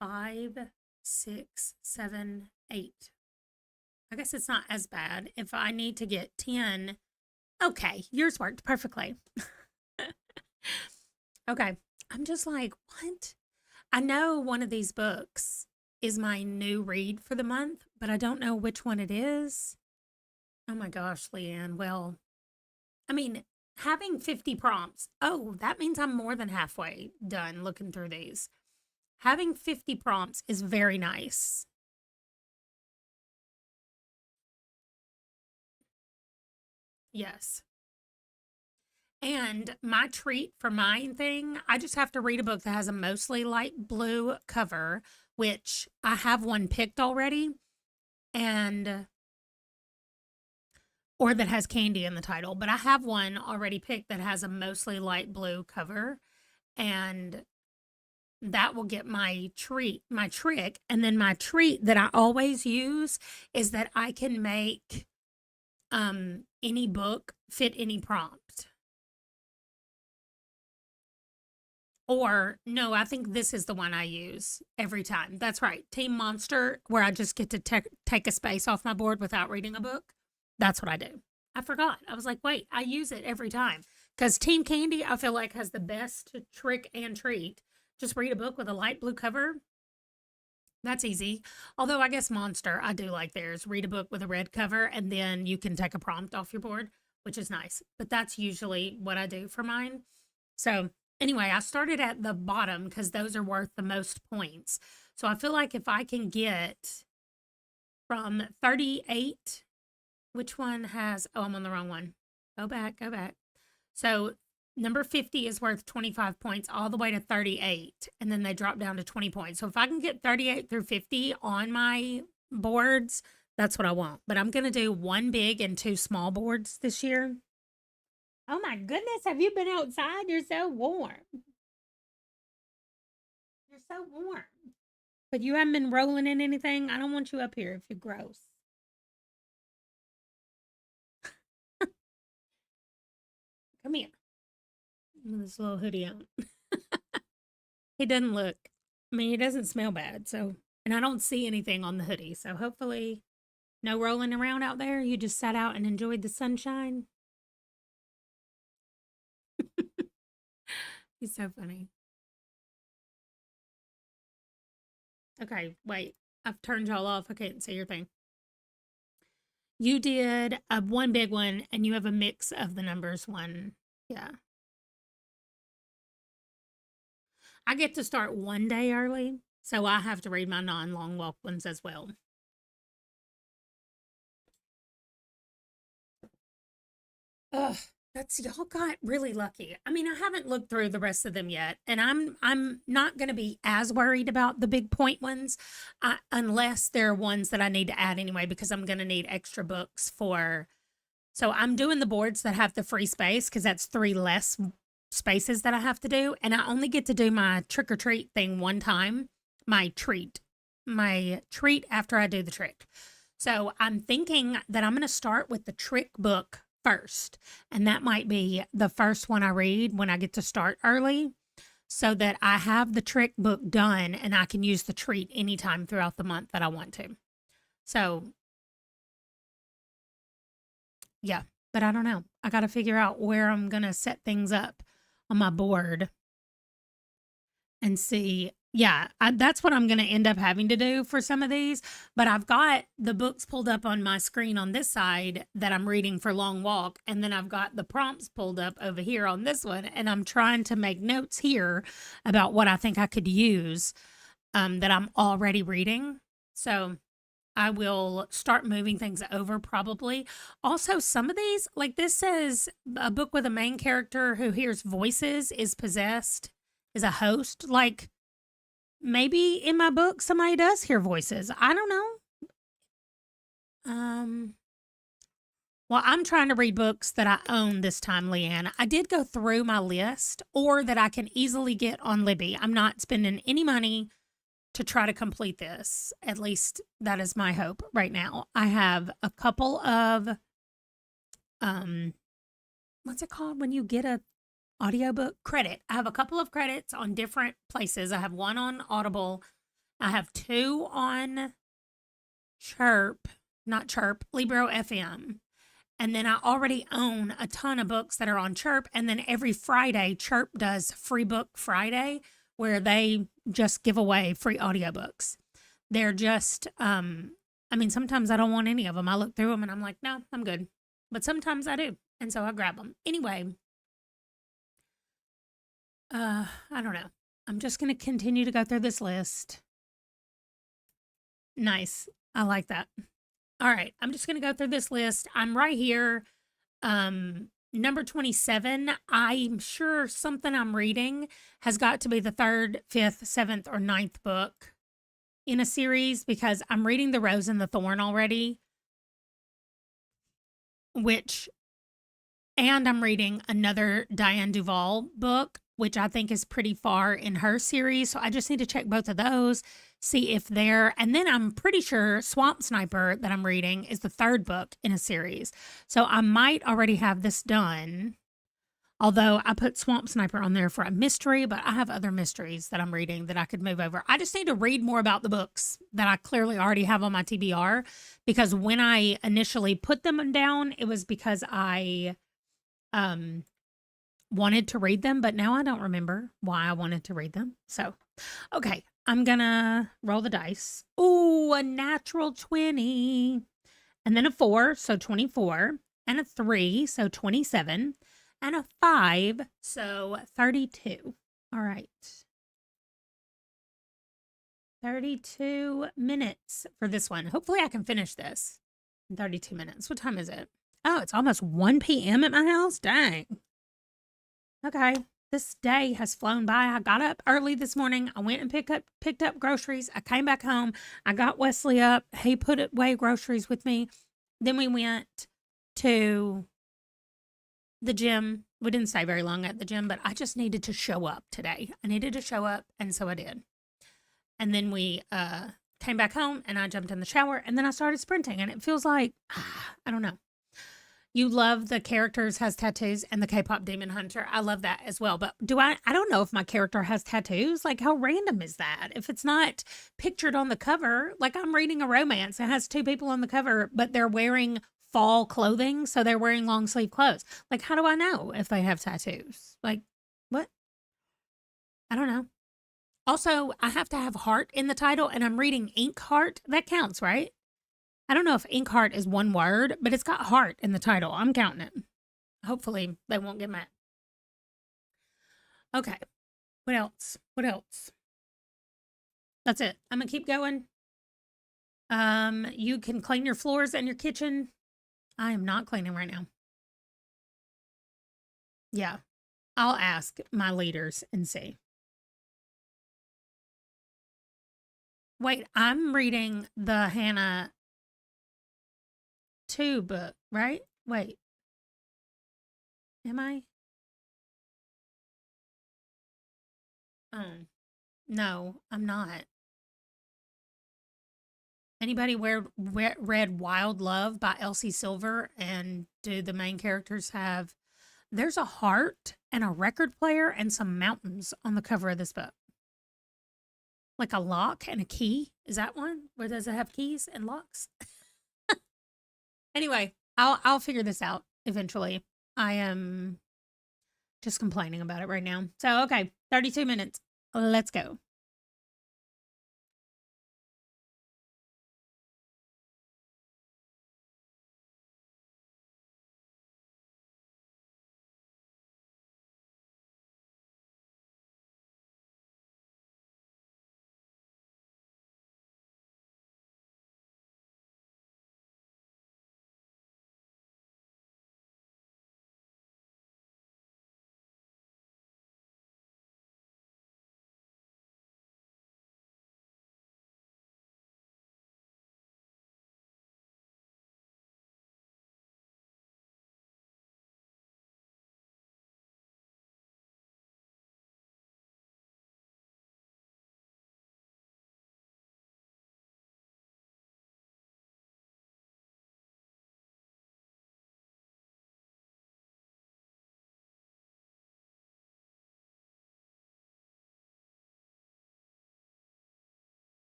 [SPEAKER 1] 5, 6, 7, 8. I guess it's not as bad. If I need to get 10, okay, yours worked perfectly. Okay, I'm just like, what? I know one of these books is my new read for the month, but I don't know which one it is. Oh my gosh, Leanne. Well, I mean, having 50 prompts, oh, that means I'm more than halfway done looking through these. Having 50 prompts is very nice. Yes. And my treat for mine thing, I just have to read a book that has a mostly light blue cover, which I have one picked already, and or that has candy in the title, but I have one already picked that has a mostly light blue cover, and that will get my trick. And then my treat that I always use is that I can make any book fit any prompt. Or no, I think this is the one I use every time. That's right. Team Monster, where I just get to take a space off my board without reading a book. That's what I do. I forgot. I was like, wait, I use it every time. Because Team Candy, I feel like, has the best trick and treat. Just read a book with a light blue cover. That's easy. Although I guess Monster, I do like theirs. Read a book with a red cover, and then you can take a prompt off your board, which is nice. But that's usually what I do for mine. So anyway, I started at the bottom because those are worth the most points. So I feel like if I can get from 38, which one has, oh, I'm on the wrong one. Go back. So number 50 is worth 25 points all the way to 38, and then they drop down to 20 points. So if I can get 38 through 50 on my boards, that's what I want. But I'm going to do 1 big and 2 small boards this year. Oh my goodness, have you been outside? You're so warm. You're so warm. But you haven't been rolling in anything? I don't want you up here if you're gross. Come here. With this little hoodie on. He doesn't look, I mean, he doesn't smell bad, so, and I don't see anything on the hoodie, so hopefully no rolling around out there. You just sat out and enjoyed the sunshine. He's so funny. Okay, wait. I've turned y'all off. I can't see your thing. You did a 1 big one, and you have a mix of the numbers 1. Yeah. I get to start 1 day early, so I have to read my non-long walk ones as well. Ugh, y'all got really lucky. I mean, I haven't looked through the rest of them yet, and I'm not going to be as worried about the big point ones, unless they're ones that I need to add anyway, because I'm going to need extra books for. So I'm doing the boards that have the free space because that's 3 less spaces that I have to do, and I only get to do my trick or treat thing 1 time. My treat after I do the trick. So I'm thinking that I'm going to start with the trick book first, and that might be the first one I read when I get to start early, so that I have the trick book done and I can use the treat anytime throughout the month that I want to. So yeah, but I don't know. I got to figure out where I'm going to set things up on my board and see. Yeah, that's what I'm going to end up having to do for some of these. But I've got the books pulled up on my screen on this side that I'm reading for long walk. And then I've got the prompts pulled up over here on this one. And I'm trying to make notes here about what I think I could use that I'm already reading. So I will start moving things over probably. Also, some of these, like this says a book with a main character who hears voices, is possessed, is a host. Like maybe in my book somebody does hear voices. I don't know. Well, I'm trying to read books that I own this time, Leanne. I did go through my list or that I can easily get on Libby. I'm not spending any money to try to complete this. At least that is my hope right now. I have a couple of what's it called when you get a audiobook credit? I have a couple of credits on different places. I have one on Audible. I have two on Chirp, not Chirp, Libro FM. And then I already own a ton of books that are on Chirp. And then every Friday, Chirp does Free Book Friday, where they just give away free audiobooks. They're just, sometimes I don't want any of them. I look through them and I'm like, no, I'm good. But sometimes I do. And so I grab them. Anyway, I don't know. I'm just going to continue to go through this list. Nice. I like that. All right. I'm just going to go through this list. I'm right here. Number 27, I'm sure something I'm reading has got to be the 3rd, 5th, 7th, or 9th book in a series because I'm reading The Rose and the Thorn already, and I'm reading another Diane Duvall book, which I think is pretty far in her series. So I just need to check both of those, see if they're, and then I'm pretty sure Swamp Sniper that I'm reading is the 3rd book in a series. So I might already have this done. Although I put Swamp Sniper on there for a mystery, but I have other mysteries that I'm reading that I could move over. I just need to read more about the books that I clearly already have on my TBR, because when I initially put them down, it was because I wanted to read them, but now I don't remember why I wanted to read them. So, okay, I'm gonna roll the dice. Ooh, a natural 20. And then a 4, so 24. And a 3, so 27. And a 5, so 32. All right. 32 minutes for this one. Hopefully I can finish this in 32 minutes. What time is it? Oh, it's almost 1 p.m. at my house? Dang. Okay. This day has flown by. I got up early this morning. I went and picked up groceries. I came back home. I got Wesley up. He put away groceries with me. Then we went to the gym. We didn't stay very long at the gym, but I just needed to show up today. I needed to show up, and so I did. And then we came back home, and I jumped in the shower, and then I started sprinting, and it feels like, I don't know. You love the characters has tattoos and the K-pop Demon Hunter. I love that as well. But I don't know if my character has tattoos. Like, how random is that? If it's not pictured on the cover, like I'm reading a romance. It has 2 people on the cover, but they're wearing fall clothing. So they're wearing long sleeve clothes. Like, how do I know if they have tattoos? Like, what? I don't know. Also, I have to have heart in the title, and I'm reading Ink Heart. That counts, right? I don't know if Ink Heart is one word, but it's got heart in the title. I'm counting it. Hopefully they won't get mad. Okay. What else? What else? That's it. I'm going to keep going. You can clean your floors and your kitchen. I am not cleaning right now. Yeah. I'll ask my leaders and see. Wait, I'm reading the Hannah 2 book, right? Wait. Am I? Oh, no, I'm not. Anybody read Wild Love by Elsie Silver? And do the main characters have, there's a heart and a record player and some mountains on the cover of this book. Like a lock and a key. Is that one? Where does it have keys and locks? Anyway, I'll figure this out eventually. I am just complaining about it right now. So, okay, 32 minutes. Let's go.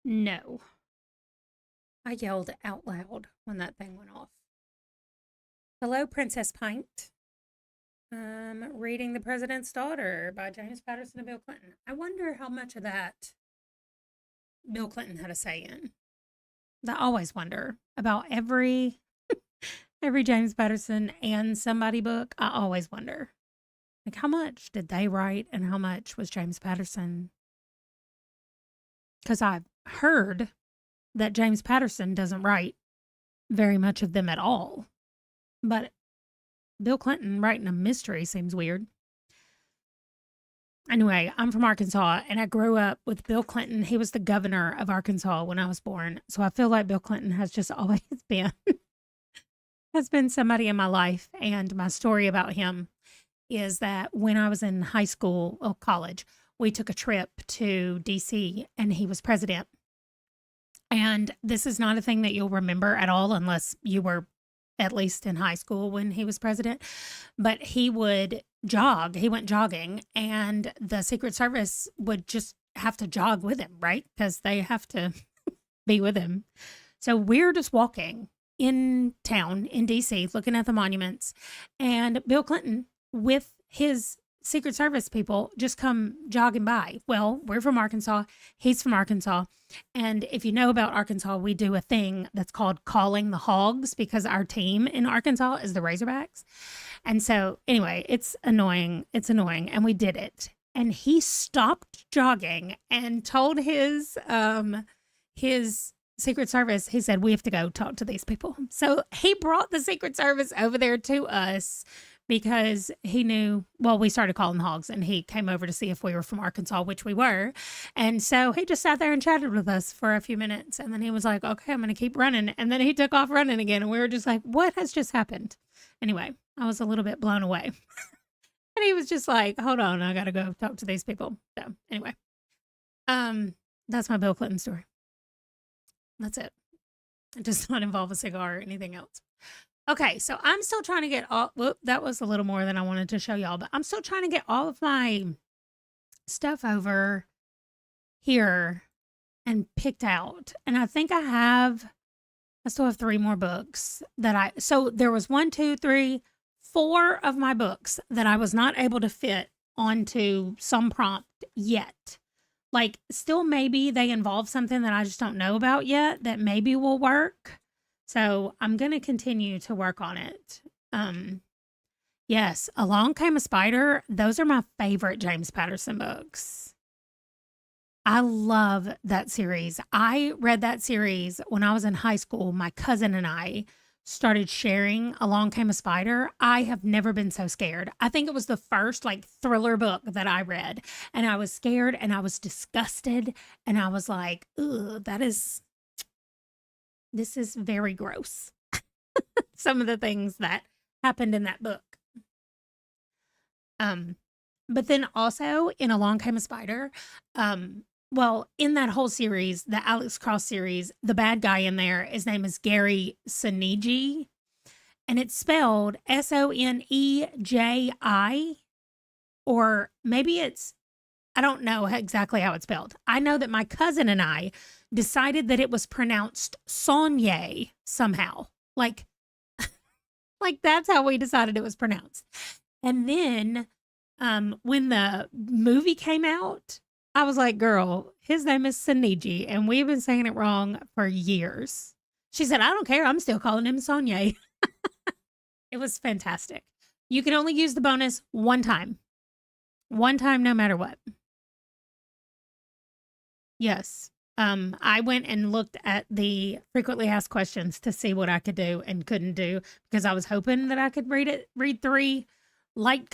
[SPEAKER 1] No. I yelled out loud when that thing went off. Hello, Princess Pint. Reading The President's Daughter by James Patterson and Bill Clinton. I wonder how much of that Bill Clinton had a say in. I always wonder about every James Patterson and somebody book. I always wonder, like, how much did they write and how much was James Patterson? Because I've heard that James Patterson doesn't write very much of them at all. But Bill Clinton writing a mystery seems weird. Anyway, I'm from Arkansas, and I grew up with Bill Clinton. He was the governor of Arkansas when I was born. So I feel like Bill Clinton has just always been somebody in my life. And my story about him is that when I was in high school or college, we took a trip to DC and he was president. And this is not a thing that you'll remember at all unless you were at least in high school when he was president. But he would jog. He went jogging, and the Secret Service would just have to jog with him, right? Because they have to be with him. So we're just walking in town in DC, looking at the monuments, and Bill Clinton with his Secret Service people just come jogging by. Well, we're from Arkansas. He's from Arkansas. And if you know about Arkansas, we do a thing that's called calling the hogs because our team in Arkansas is the Razorbacks. And so anyway, it's annoying. It's annoying. And we did it. And he stopped jogging and told his Secret Service, he said, we have to go talk to these people. So he brought the Secret Service over there to us because he knew, well, we started calling hogs and he came over to see if we were from Arkansas, which we were. And so he just sat there and chatted with us for a few minutes. And then he was like, okay, I'm going to keep running. And then he took off running again. And we were just like, what has just happened? Anyway, I was a little bit blown away. And he was just like, hold on, I got to go talk to these people. So anyway, that's my Bill Clinton story. That's it. It does not involve a cigar or anything else. Okay, so I'm still trying to get all, whoop, that was a little more than I wanted to show y'all, but I'm still trying to get all of my stuff over here and picked out. And I think I still have 3 more books so there was 1, 2, 3, 4 of my books that I was not able to fit onto some prompt yet. Like, still maybe they involve something that I just don't know about yet that maybe will work. So I'm going to continue to work on it. Yes, Along Came a Spider. Those are my favorite James Patterson books. I love that series. I read that series when I was in high school. My cousin and I started sharing Along Came a Spider. I have never been so scared. I think it was the first thriller book that I read, and I was scared and I was disgusted and I was like, ugh, this is very gross. Some of the things that happened in that book. But then also in Along Came a Spider, well, in that whole series, the Alex Cross series, the bad guy in there, his name is Gary Sonneji, and it's spelled Sonneji, or maybe I don't know exactly how it's spelled. I know that my cousin and I decided that it was pronounced Sonye somehow. Like that's how we decided it was pronounced. And then when the movie came out, I was like, girl, his name is Sonneji, and we've been saying it wrong for years. She said, I don't care. I'm still calling him Sonye. It was fantastic. You can only use the bonus one time. One time, no matter what. Yes. I went and looked at the frequently asked questions to see what I could do and couldn't do because I was hoping that I could read 3 light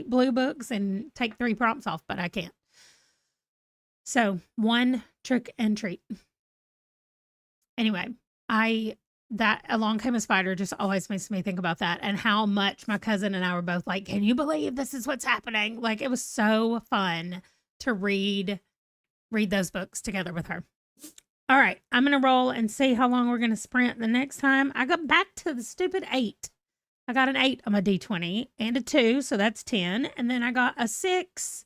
[SPEAKER 1] blue books and take 3 prompts off, but I can't. So 1 trick and treat. Anyway, that Along Came a Spider just always makes me think about that and how much my cousin and I were both like, can you believe this is what's happening? Like, it was so fun to read those books together with her. All right, I'm going to roll and see how long we're going to sprint the next time. I got back to the stupid 8. I got an 8 on my D20 and a 2, so that's 10. And then I got a 6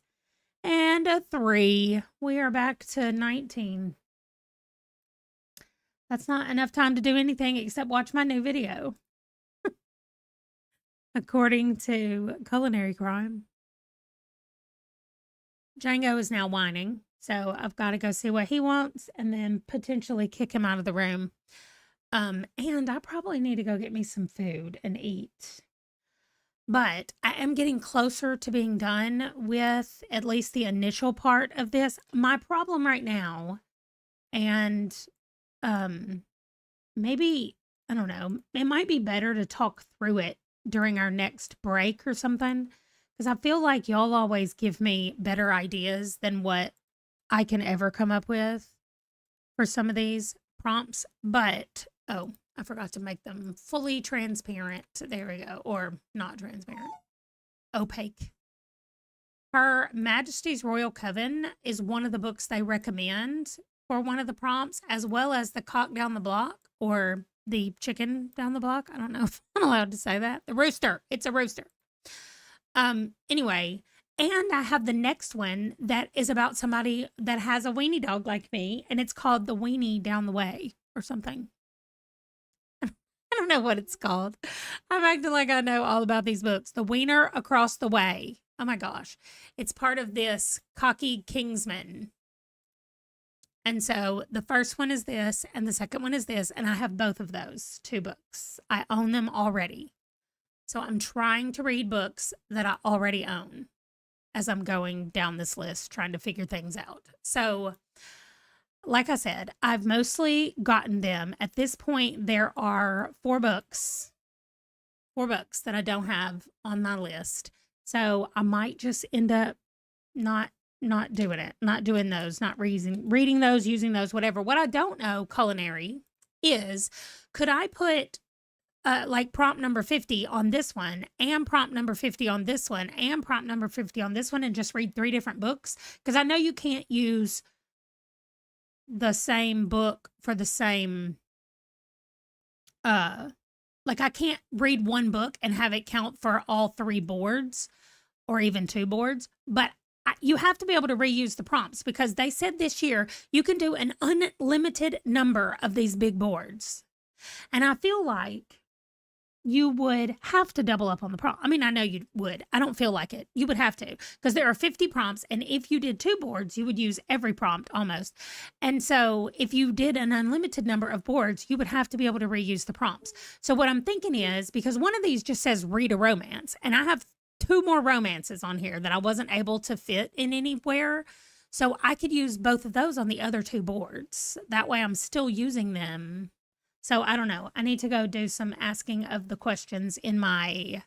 [SPEAKER 1] and a 3. We are back to 19. That's not enough time to do anything except watch my new video, according to Culinary Crime. Django is now whining, so I've got to go see what he wants and then potentially kick him out of the room. And I probably need to go get me some food and eat. But I am getting closer to being done with at least the initial part of this. My problem right now, and maybe, I don't know, it might be better to talk through it during our next break or something, because I feel like y'all always give me better ideas than what I can ever come up with for some of these prompts. But, oh, I forgot to make them fully transparent. There we go. Or not transparent. Opaque. Her Majesty's Royal Coven is one of the books they recommend for one of the prompts, as well as The Cock Down the Block or The Chicken Down the Block. I don't know if I'm allowed to say that. The Rooster. It's a rooster. Anyway, and I have the next one that is about somebody that has a weenie dog like me, and it's called The Weenie Down the Way or something. I don't know what it's called. I'm acting like I know all about these books. The Wiener Across the Way. Oh my gosh. It's part of this Cocky Kingsman. And so the first one is this, and the second one is this, and I have both of those 2 books. I own them already. So I'm trying to read books that I already own as I'm going down this list, trying to figure things out. So, like I said, I've mostly gotten them. At this point, there are 4 books that I don't have on my list. So I might just end up not doing it, not doing those, not reading those, using those, whatever. What I don't know, culinary, is could I put like prompt number 50 on this one and prompt number 50 on this one and prompt number 50 on this one and just read 3 different books? Because I know you can't use the same book for the same, like I can't read one book and have it count for all 3 boards or even 2 boards, but you have to be able to reuse the prompts because they said this year you can do an unlimited number of these big boards. And I feel like you would have to double up on the prompt. I mean, I know you would. I don't feel like it. You would have to because there are 50 prompts. And if you did 2 boards, you would use every prompt almost. And so if you did an unlimited number of boards, you would have to be able to reuse the prompts. So what I'm thinking is, because one of these just says read a romance, and I have 2 more romances on here that I wasn't able to fit in anywhere. So I could use both of those on the other 2 boards. That way I'm still using them. So I don't know. I need to go do some asking of the questions in my,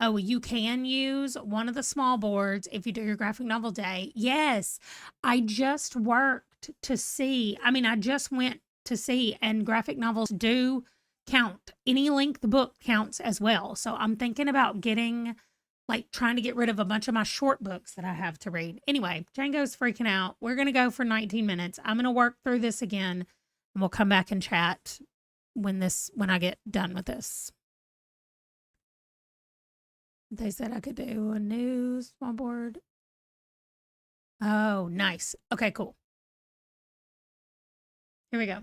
[SPEAKER 1] oh, you can use one of the small boards if you do your graphic novel day. Yes, I just worked to see. I mean, I just went to see, and graphic novels do count. Any length book counts as well. So I'm thinking about getting, like, trying to get rid of a bunch of my short books that I have to read. Anyway, Django's freaking out. We're going to go for 19 minutes. I'm going to work through this again. And we'll come back and chat when I get done with this. They said I could do a new small board. Oh, nice. Okay, cool. Here we go.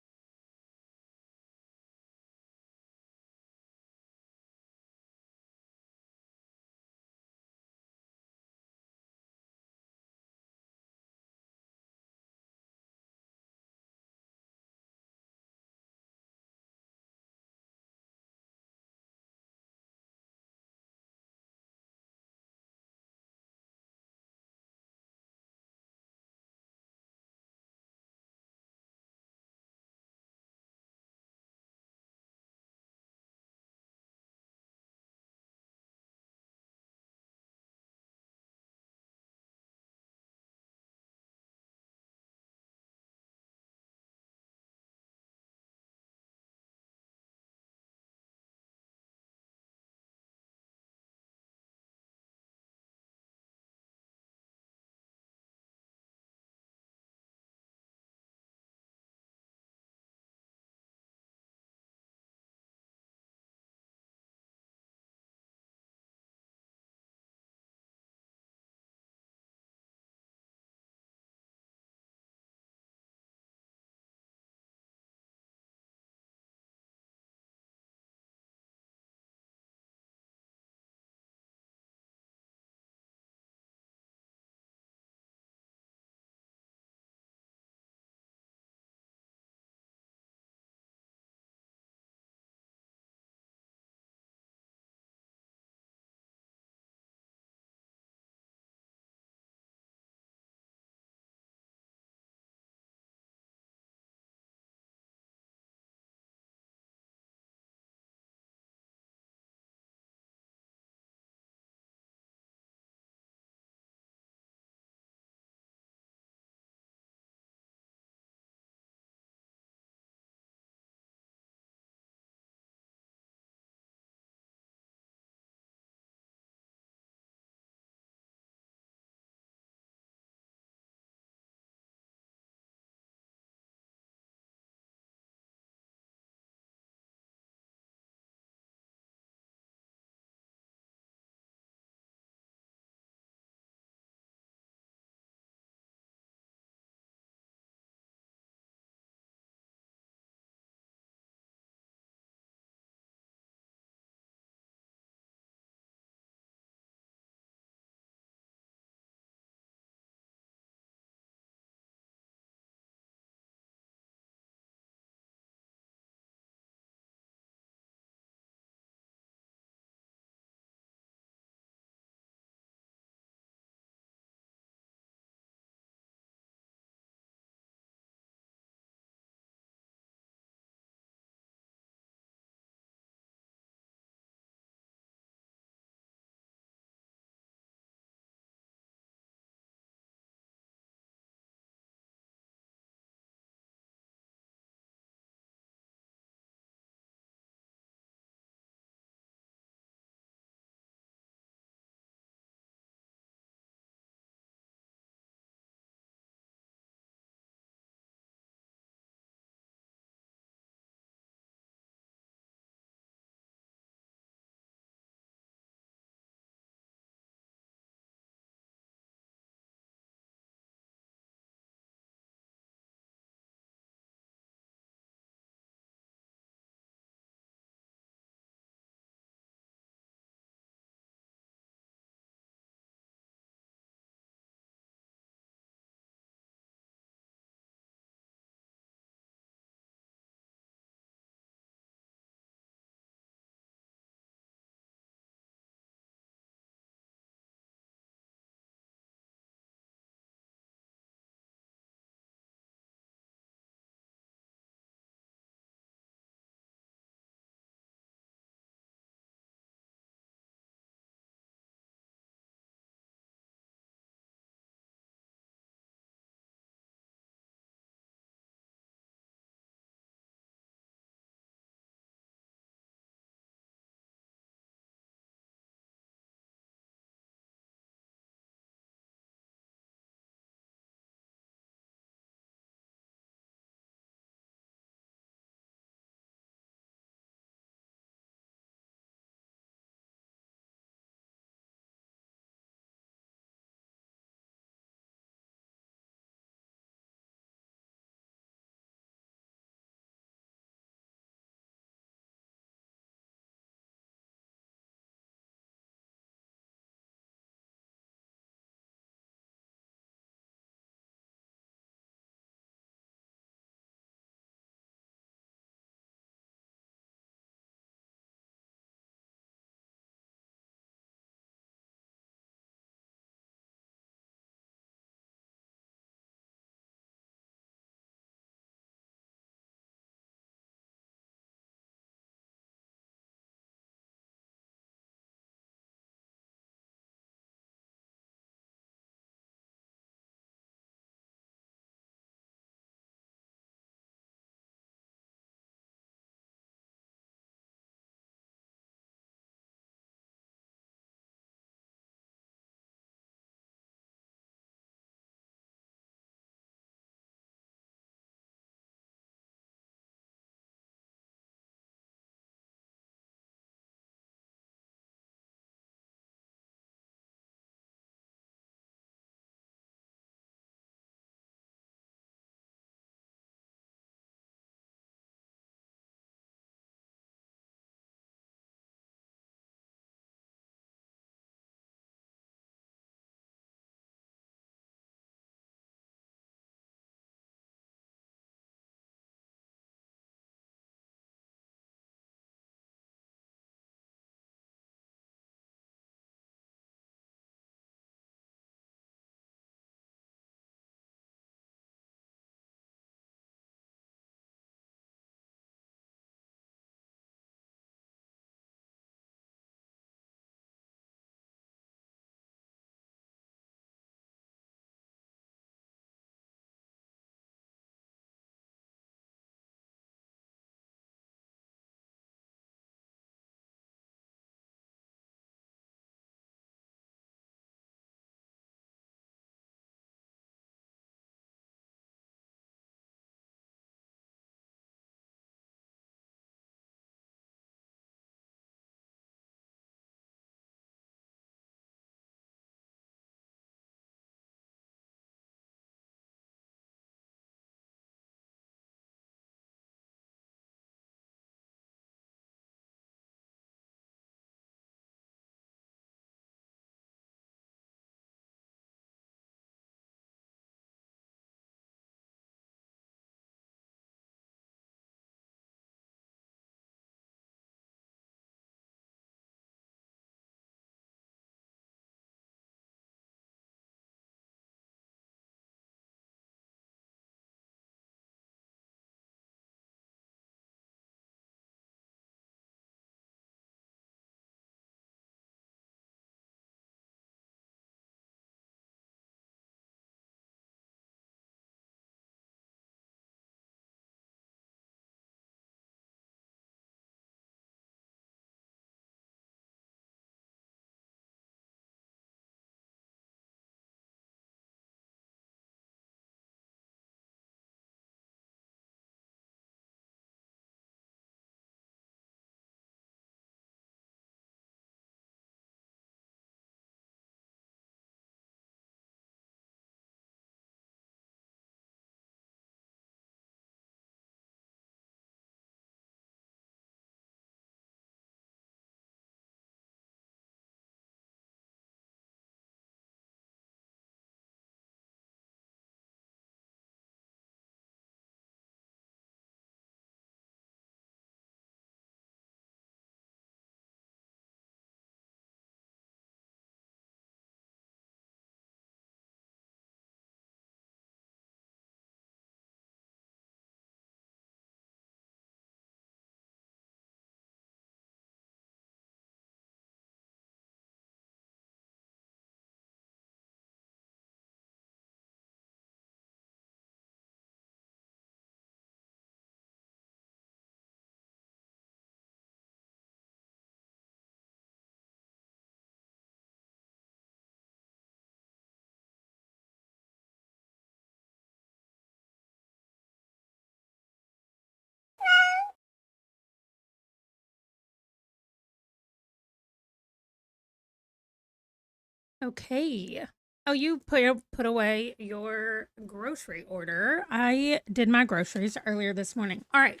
[SPEAKER 1] Okay. Oh, you put away your grocery order. I did my groceries earlier this morning. All right.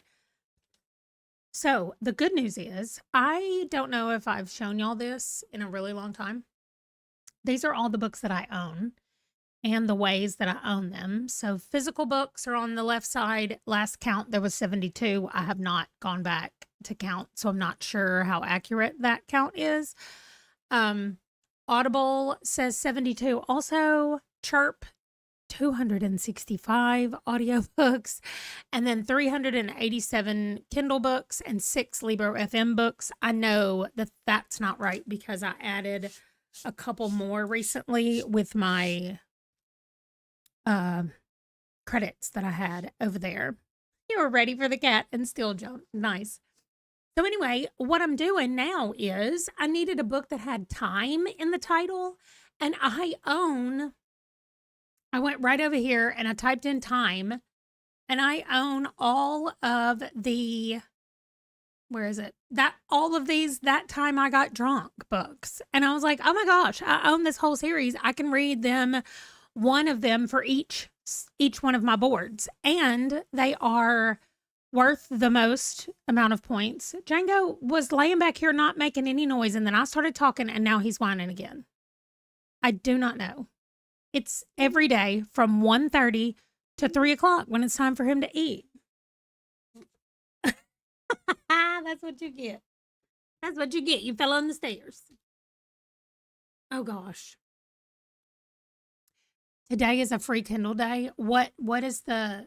[SPEAKER 1] So the good news is, I don't know if I've shown y'all this in a really long time. These are all the books that I own and the ways that I own them. So physical books are on the left side. Last count, there was 72. I have not gone back to count, so I'm not sure how accurate that count is. Audible says 72. Also, Chirp, 265 audiobooks, and then 387 Kindle books and 6 Libro FM books. I know that that's not right because I added a couple more recently with my credits that I had over there. You were ready for the cat and still jumped. Nice. So anyway, what I'm doing now is I needed a book that had time in the title, and I went right over here and I typed in time, and I own all of the, where is it? All of these That Time I Got Drunk books. And I was like, oh my gosh, I own this whole series. I can read them, one of them for each one of my boards, and they are worth the most amount of points. Django was laying back here not making any noise, and then I started talking, and now he's whining again. I do not know. It's every day from 1:30 to 3 o'clock when it's time for him to eat. That's what you get. That's what you get. You fell on the stairs. Oh gosh. Today is a free Kindle day. What's the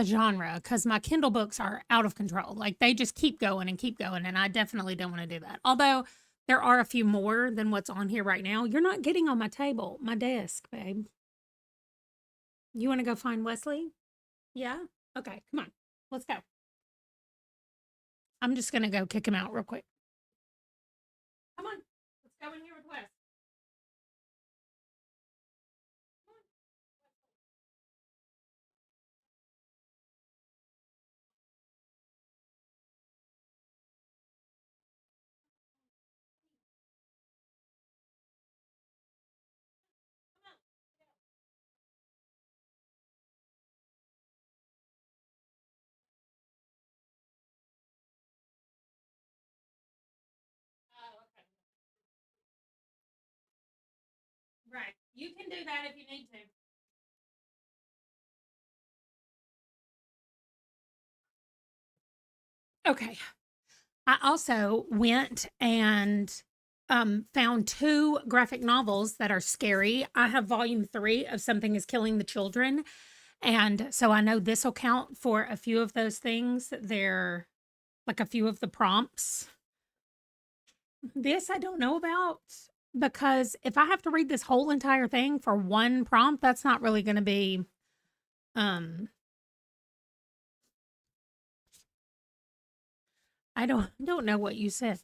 [SPEAKER 1] genre? Because my Kindle books are out of control. Like, they just keep going and keep going, and I definitely don't want to do that. Although there are a few more than what's on here right now. You're not getting on my table, my desk, babe. You want to go find Wesley? Yeah? Okay, come on. Let's go. I'm just going to go kick him out real quick. Come on. Let's go in here with Wes. Oh, okay. Right. You can do that if you need to. Okay. I also went and found 2 graphic novels that are scary. I have volume 3 of Something is Killing the Children. And so I know this will count for a few of those things. They're like a few of the prompts. This I don't know about, because if I have to read this whole entire thing for one prompt, that's not really going to be um I don't know what you said.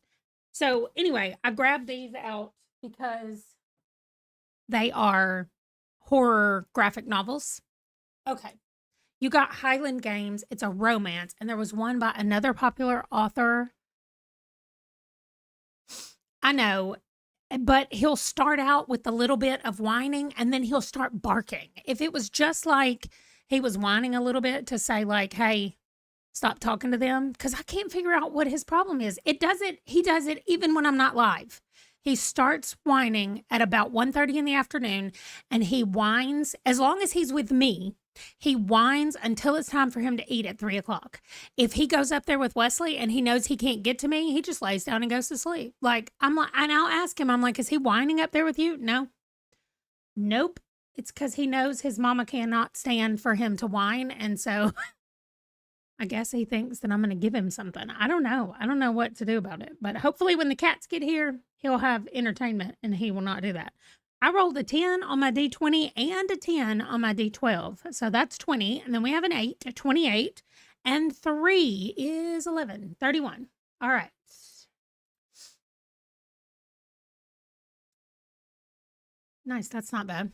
[SPEAKER 1] So anyway, I grabbed these out because they are horror graphic novels. Okay. You got Highland Games. It's a romance, and there was one by another popular author. I know, but he'll start out with a little bit of whining, and then he'll start barking. If it was just like he was whining a little bit to say, like, hey, stop talking to them, because I can't figure out what his problem is. He does it even when I'm not live. He starts whining at about 1:30 in the afternoon, and he whines as long as he's with me. He whines until it's time for him to eat at 3 o'clock. If he goes up there with Wesley and he knows he can't get to me, he just lays down and goes to sleep. Like, I'm like, and I'll ask him, I'm like, is he whining up there with you? No. Nope. It's because he knows his mama cannot stand for him to whine. And so I guess he thinks that I'm going to give him something. I don't know. I don't know what to do about it. But hopefully when the cats get here, he'll have entertainment and he will not do that. I rolled a 10 on my D20 and a 10 on my D12. So that's 20. And then we have an 8, a 28. And 3 is 11, 31. All right. Nice. That's not bad.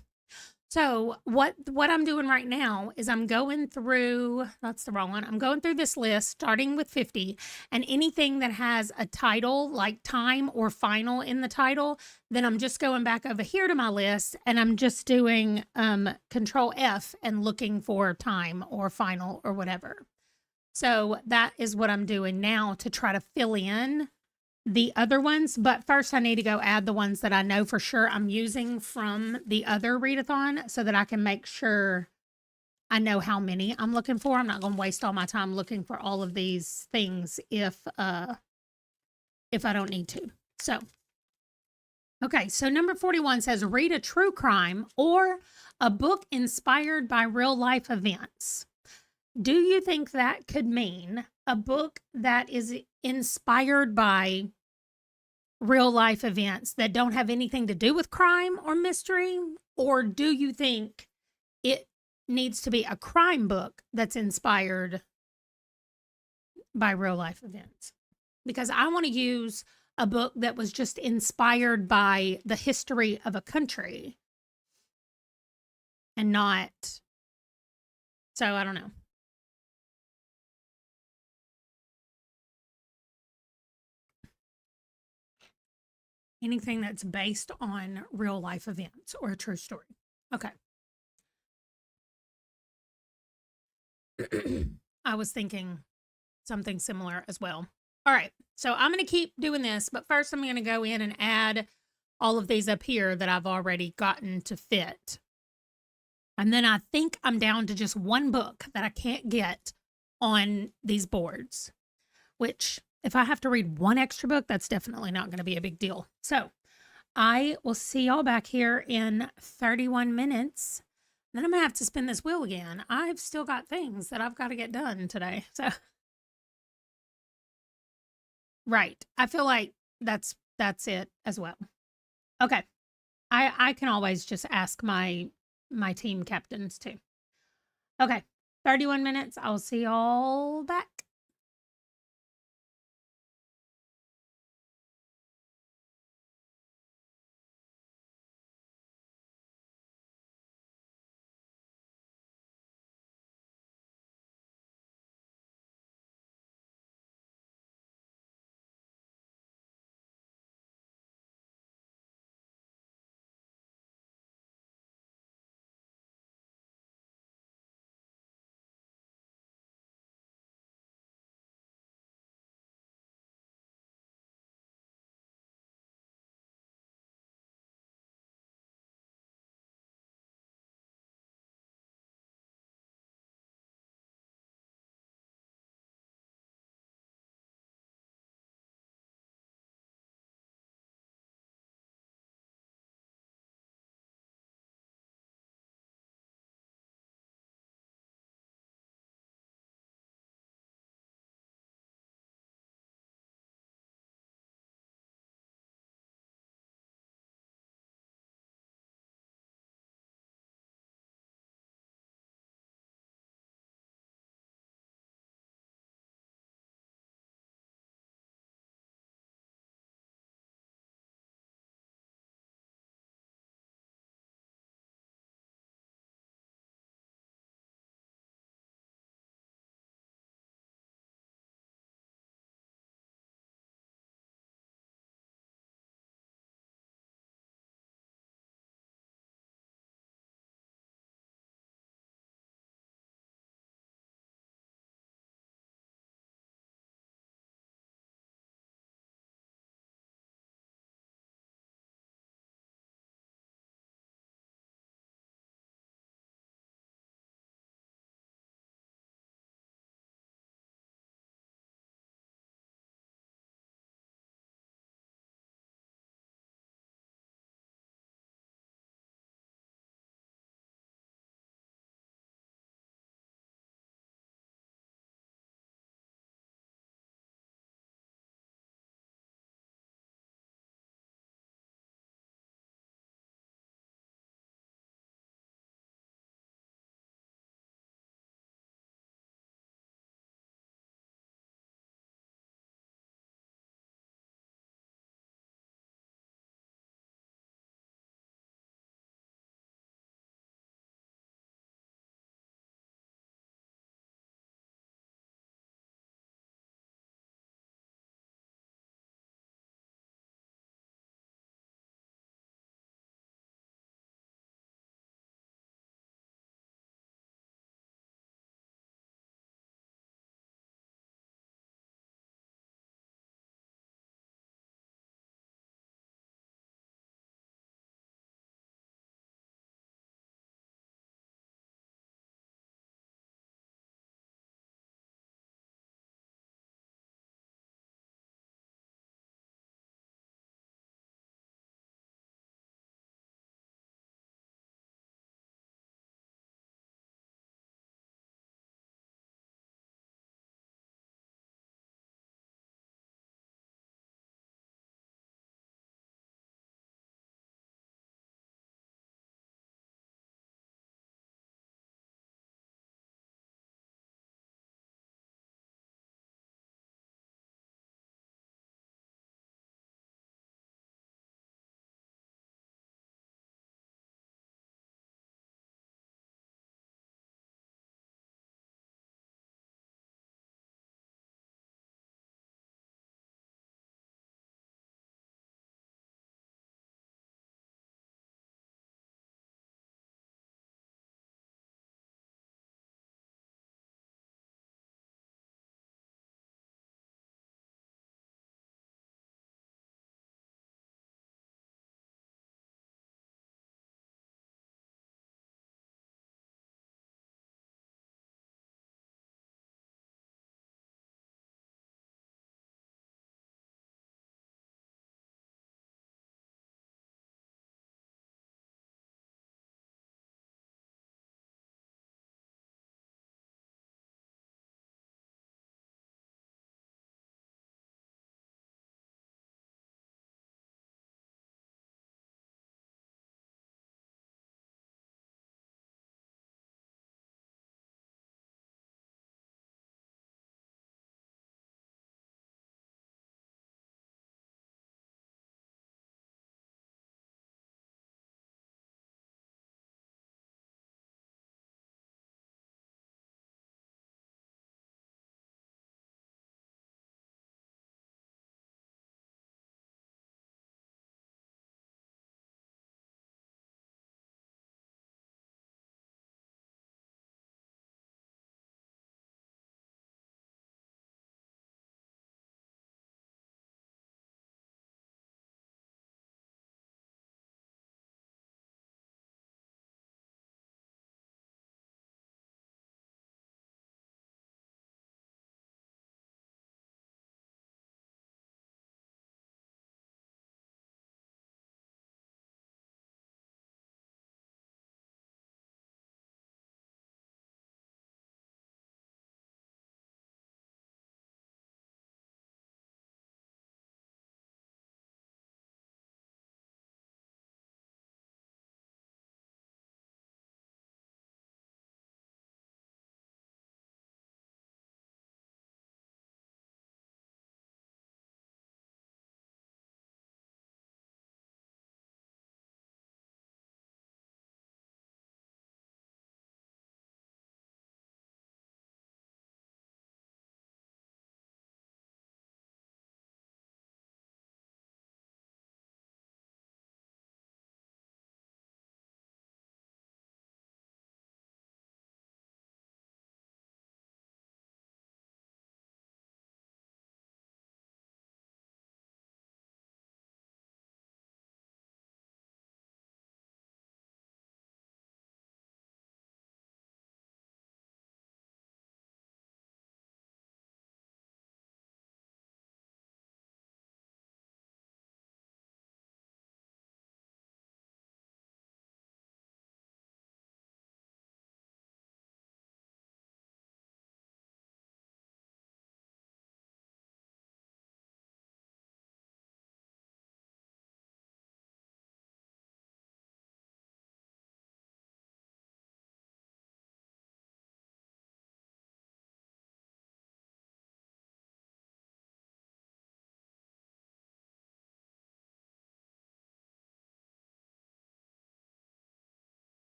[SPEAKER 1] So what I'm doing right now is I'm going through, that's the wrong one. I'm going through this list starting with 50, and anything that has a title like time or final in the title, then I'm just going back over here to my list and I'm just doing control F and looking for time or final or whatever. So that is what I'm doing now to try to fill in the other ones, but first I need to go add the ones that I know for sure I'm using from the other readathon so that I can make sure I know how many I'm looking for. I'm not going to waste all my time looking for all of these things if I don't need to. So, okay, so number 41 says read a true crime or a book inspired by real life events. Do you think that could mean a book that is inspired by real life events that don't have anything to do with crime or mystery? Or do you think it needs to be a crime book that's inspired by real life events? Because I want to use a book that was just inspired by the history of a country and not. So I don't know. Anything that's based on real life events or a true story. Okay. I was thinking something similar as well. All right. So I'm going to keep doing this, but first I'm going to go in and add all of these up here that I've already gotten to fit. And then I think I'm down to just one book that I can't get on these boards, which if I have to read one extra book, that's definitely not going to be a big deal. So I will see y'all back here in 31 minutes. Then I'm going to have to spin this wheel again. I've still got things that I've got to get done today. So, right. I feel like that's it as well. Okay. I can always just ask my team captains too. Okay. 31 minutes. I'll see y'all back.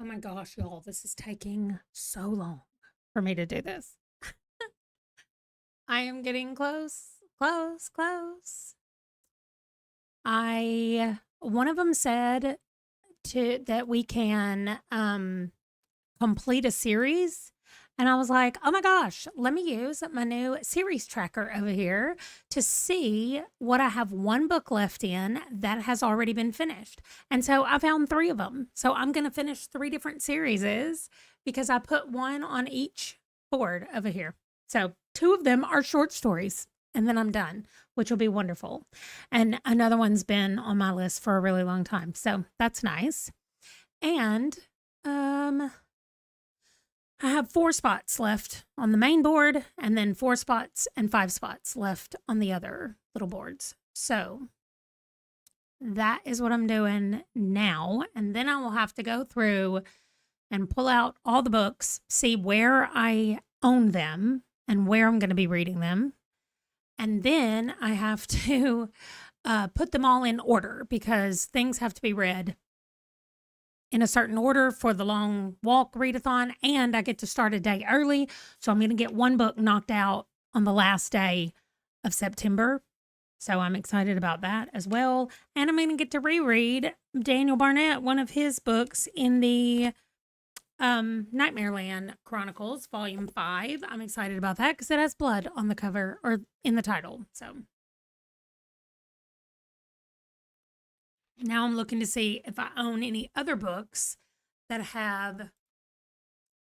[SPEAKER 1] Oh my gosh, y'all, this is taking so long for me to do this. I am getting close, close, close. One of them said that we can complete a series. And I was like, oh my gosh, let me use my new series tracker over here to see what I have one book left in that has already been finished. And so I found 3 of them. So I'm going to finish 3 different series because I put one on each board over here. So 2 of them are short stories and then I'm done, which will be wonderful. And another one's been on my list for a really long time. So that's nice. And I have 4 spots left on the main board and then 4 spots and 5 spots left on the other little boards. So that is what I'm doing now. And then I will have to go through and pull out all the books, see where I own them and where I'm going to be reading them. And then I have to put them all in order because things have to be read in a certain order for the long walk readathon, and I get to start a day early. So I'm going to get one book knocked out on the last day of September. So I'm excited about that as well. And I'm going to get to reread Daniel Barnett, one of his books in the Nightmareland Chronicles, Volume 5. I'm excited about that because it has blood on the cover or in the title. So now I'm looking to see if I own any other books that have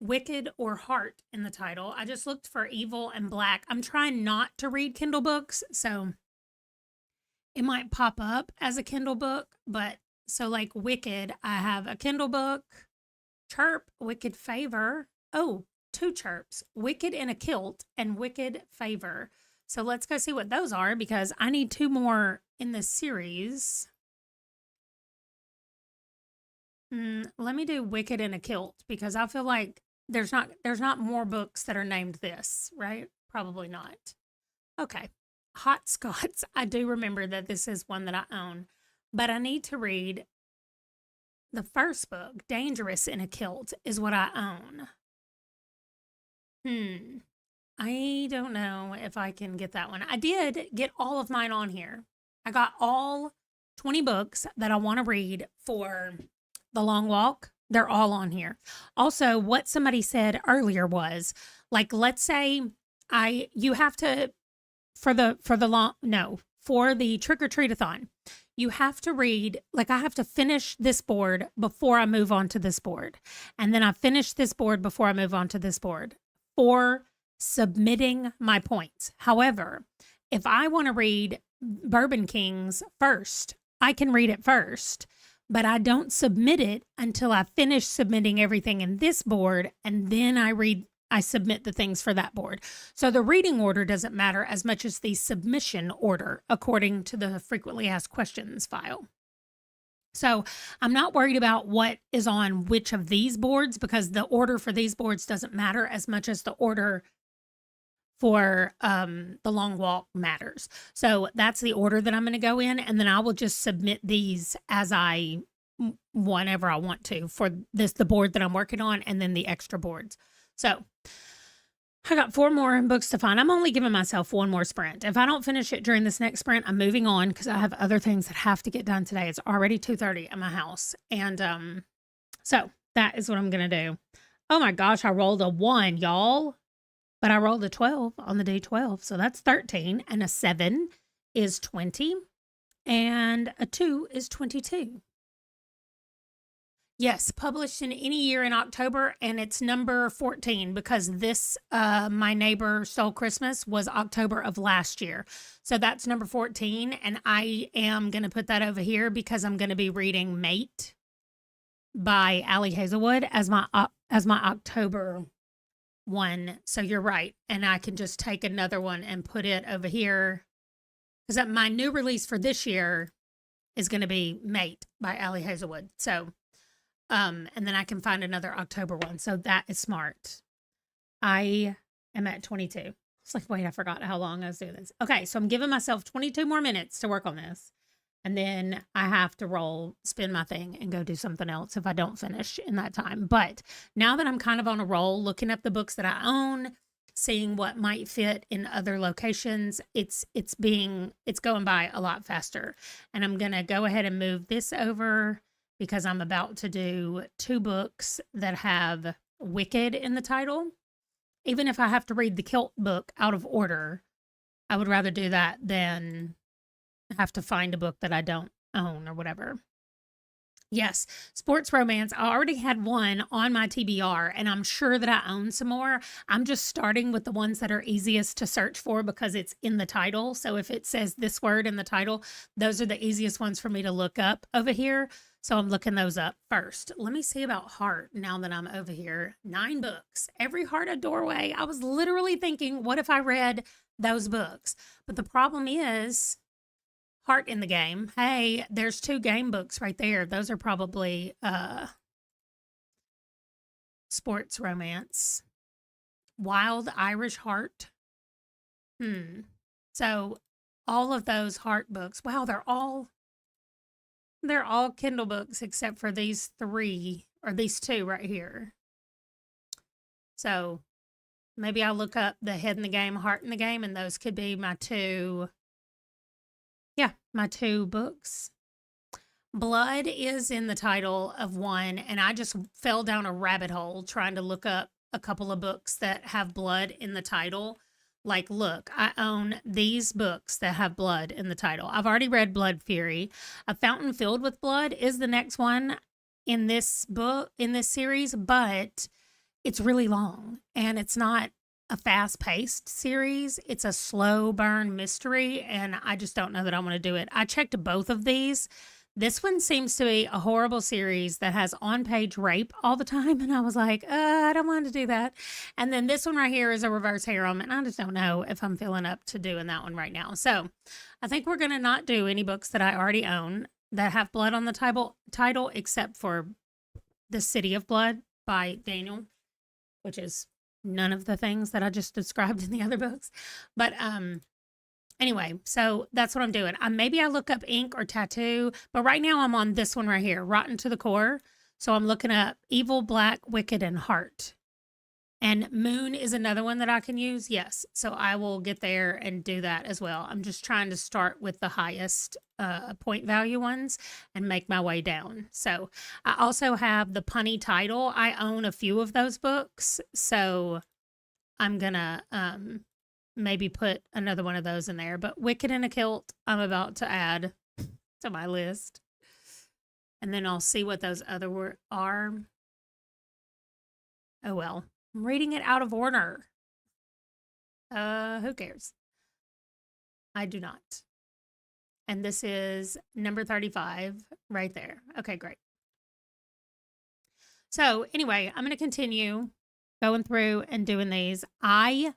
[SPEAKER 1] Wicked or Heart in the title. I just looked for Evil and Black. I'm trying not to read Kindle books, so it might pop up as a Kindle book, but so like Wicked, I have a Kindle book, Chirp, Wicked Favor. Oh, 2 Chirps, Wicked in a Kilt and Wicked Favor. So let's go see what those are because I need 2 more in this series. Let me do Wicked in a Kilt because I feel like there's not more books that are named this, right? Probably not. Okay. Hot Scots. I do remember that this is one that I own, but I need to read the first book, Dangerous in a Kilt, is what I own. I don't know if I can get that one. I did get all of mine on here. I got all 20 books that I want to read for the long walk. They're all on here. Also, what somebody said earlier was like, let's say you have to for the trick or treat-a-thon, you have to read, like I have to finish this board before I move on to this board. And then I finish this board before I move on to this board for submitting my points. However, if I want to read Bourbon Kings first, I can read it first, but I don't submit it until I finish submitting everything in this board, and then I submit the things for that board. So the reading order doesn't matter as much as the submission order, according to the frequently asked questions file. So I'm not worried about what is on which of these boards because the order for these boards doesn't matter as much as the order for the long walk matters. So that's the order that I'm going to go in, and then I will just submit these as whenever I want to for the board that I'm working on, and then the extra boards. So I got 4 more books to find. I'm only giving myself 1 more sprint. If I don't finish it during this next sprint, I'm moving on because I have other things that have to get done today. It's already 2:30 at my house. And so that is what I'm going to do. Oh my gosh, I rolled a 1, y'all. But I rolled a 12 on the D12. So that's 13. And a 7 is 20. And a 2 is 22. Yes, published in any year in October, and it's number 14 because this, My Neighbor Stole Christmas, was October of last year. So that's number 14, and I am going to put that over here because I'm going to be reading Mate by Ali Hazelwood as my October one. So you're right, and I can just take another one and put it over here because my new release for this year is going to be Mate by Ali Hazelwood. So and then I can find another October one. So that is smart. I am at 22. It's like, wait, I forgot how long I was doing this. Okay, so I'm giving myself 22 more minutes to work on this. And then I have to roll, spin my thing, and go do something else if I don't finish in that time. But now that I'm kind of on a roll, looking up the books that I own, seeing what might fit in other locations, it's going by a lot faster. And I'm gonna go ahead and move this over because I'm about to do 2 books that have Wicked in the title. Even if I have to read the Kilt book out of order, I would rather do that than have to find a book that I don't own or whatever. Yes, sports romance. I already had one on my TBR, and I'm sure that I own some more. I'm just starting with the ones that are easiest to search for because it's in the title. So if it says this word in the title, those are the easiest ones for me to look up over here. So I'm looking those up first. Let me see about Heart now that I'm over here. 9 books. Every Heart a Doorway. I was literally thinking, what if I read those books? But the problem is, Heart in the Game. Hey, there's 2 game books right there. Those are probably sports romance. Wild Irish Heart. So all of those Heart books. Wow, they're all Kindle books except for these 3 or these 2 right here. So maybe I'll look up the Head in the Game, Heart in the Game, and those could be my 2 books. Blood is in the title of one, and I just fell down a rabbit hole trying to look up a couple of books that have blood in the title. Like, look, I own these books that have blood in the title. I've already read Blood Fury. A Fountain Filled with Blood is the next one in this series, but it's really long, and it's not a fast-paced series. It's a slow burn mystery, and I just don't know that I want to do it. I checked both of these. This one seems to be a horrible series that has on-page rape all the time, and I was like, I don't want to do that. And then this one right here is a reverse harem, and I just don't know if I'm feeling up to doing that one right now. So I think we're going to not do any books that I already own that have blood on the title, except for The City of Blood by Daniel, which is none of the things that I just described in the other books. But anyway, so that's what I'm doing. Maybe I look up ink or tattoo, but right now I'm on this one right here, Rotten to the Core. So I'm looking up Evil, Black, Wicked, and Heart. And Moon is another one that I can use. Yes. So I will get there and do that as well. I'm just trying to start with the highest point value ones and make my way down. So I also have the punny title. I own a few of those books. So I'm going to maybe put another one of those in there. But Wicked in a Kilt, I'm about to add to my list. And then I'll see what those other are. Oh, well. I'm reading it out of order. Who cares? I do not. And this is number 35 right there. Okay, great. So anyway, I'm going to continue going through and doing these. I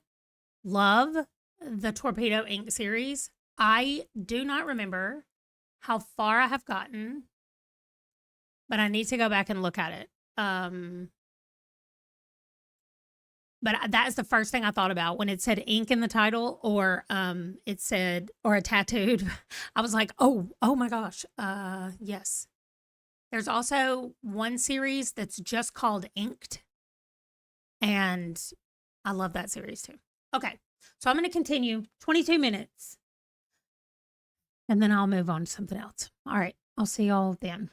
[SPEAKER 1] love the Torpedo Ink series. I do not remember how far I have gotten, but I need to go back and look at it. But that is the first thing I thought about when it said ink in the title, or it said, or a tattooed. I was like, oh my gosh. Yes. There's also one series that's just called Inked, and I love that series too. Okay. So I'm going to continue 22 minutes, and then I'll move on to something else. All right. I'll see y'all then.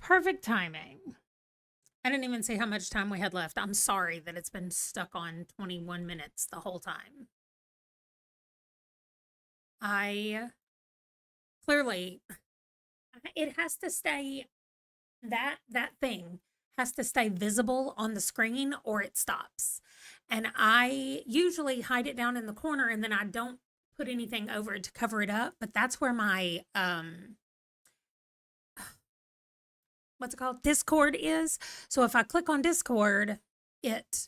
[SPEAKER 1] Perfect timing. I didn't even see how much time we had left. I'm sorry that it's been stuck on 21 minutes the whole time. I clearly, it has to stay, that thing has to stay visible on the screen or it stops. And I usually hide it down in the corner and then I don't put anything over it to cover it up, but that's where my what's it called? Discord is. So if I click on Discord, it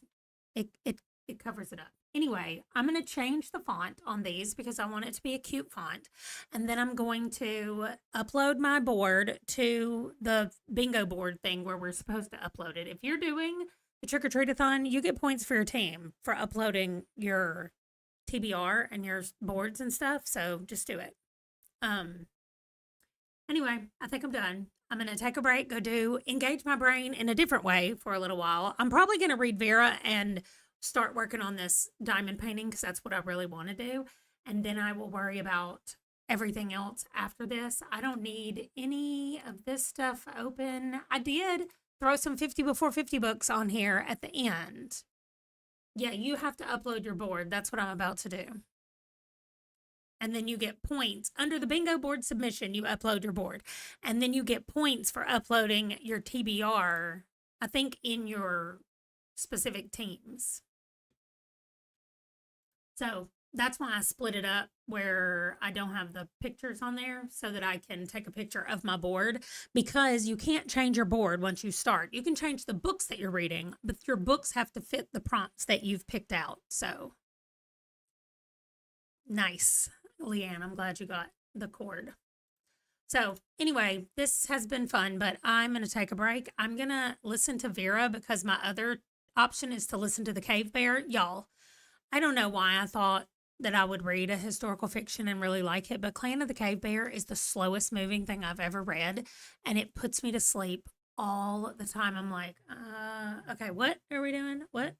[SPEAKER 1] it it it covers it up. Anyway, I'm going to change the font on these because I want it to be a cute font. And then I'm going to upload my board to the bingo board thing where we're supposed to upload it. If you're doing the Trick or Treat-a-thon, you get points for your team for uploading your TBR and your boards and stuff. So just do it. Anyway, I think I'm done. I'm going to take a break, engage my brain in a different way for a little while. I'm probably going to read Vera and start working on this diamond painting because that's what I really want to do. And then I will worry about everything else after this. I don't need any of this stuff open. I did throw some 50 before 50 books on here at the end. Yeah, you have to upload your board. That's what I'm about to do. And then you get points. Under the bingo board submission, you upload your board. And then you get points for uploading your TBR, I think, in your specific teams. So that's why I split it up where I don't have the pictures on there so that I can take a picture of my board, because you can't change your board once you start. You can change the books that you're reading, but your books have to fit the prompts that you've picked out. So nice. Leanne, I'm glad you got the cord. So anyway, this has been fun, but I'm going to take a break. I'm going to listen to Vera because my other option is to listen to the Cave Bear. Y'all, I don't know why I thought that I would read a historical fiction and really like it, but Clan of the Cave Bear is the slowest moving thing I've ever read, and it puts me to sleep all the time. I'm like, okay, what are we doing? What?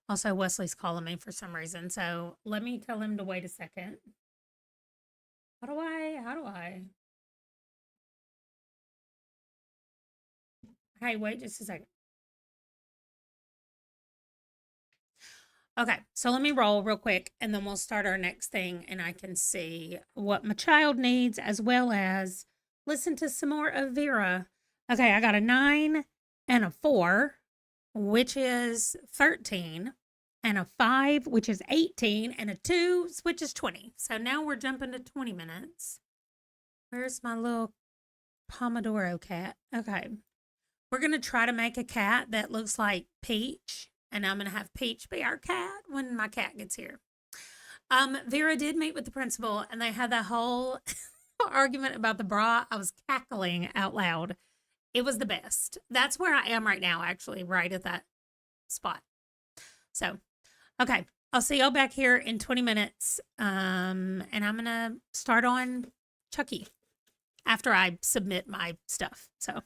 [SPEAKER 1] Also, Wesley's calling me for some reason, so let me tell him to wait a second. How do I? Hey, wait just a second. Okay, so let me roll real quick and then we'll start our next thing and I can see what my child needs as well as listen to some more of Vera. Okay, I got a 9 and a 4, which is 13, and a 5, which is 18, and a 2, which is 20. So now we're jumping to 20 minutes. Where's my little Pomodoro cat? Okay. We're going to try to make a cat that looks like Peach, and I'm going to have Peach be our cat when my cat gets here. Vera did meet with the principal, and they had that whole argument about the bra. I was cackling out loud. It was the best. That's where I am right now, actually, right at that spot. So, okay, I'll see y'all back here in 20 minutes, and I'm going to start on Chucky after I submit my stuff. So.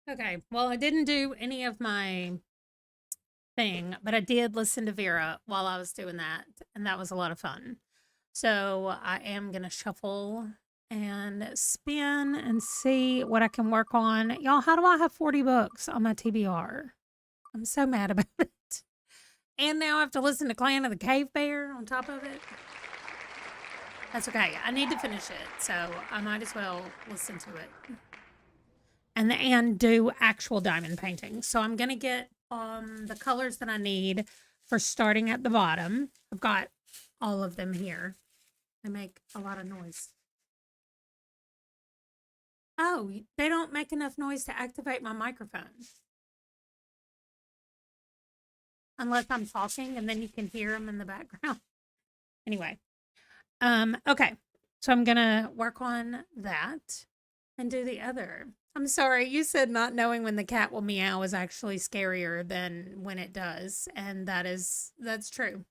[SPEAKER 1] Okay. Well, I didn't do any of my thing, but I did listen to Vera while I was doing that, and that was a lot of fun. So I am gonna shuffle and spin and see what I can work on. Y'all, how do I have 40 books on my TBR? I'm so mad about it. And now I have to listen to Clan of the Cave Bear on top of it. That's okay. I need to finish it, so I might as well listen to it. And do actual diamond painting. So I'm gonna get the colors that I need for starting at the bottom. I've got all of them here. They make a lot of noise. Oh, they don't make enough noise to activate my microphone. Unless I'm talking and then you can hear them in the background. Anyway. Okay. So I'm gonna work on that and do the other. I'm sorry, you said not knowing when the cat will meow is actually scarier than when it does, and that's true.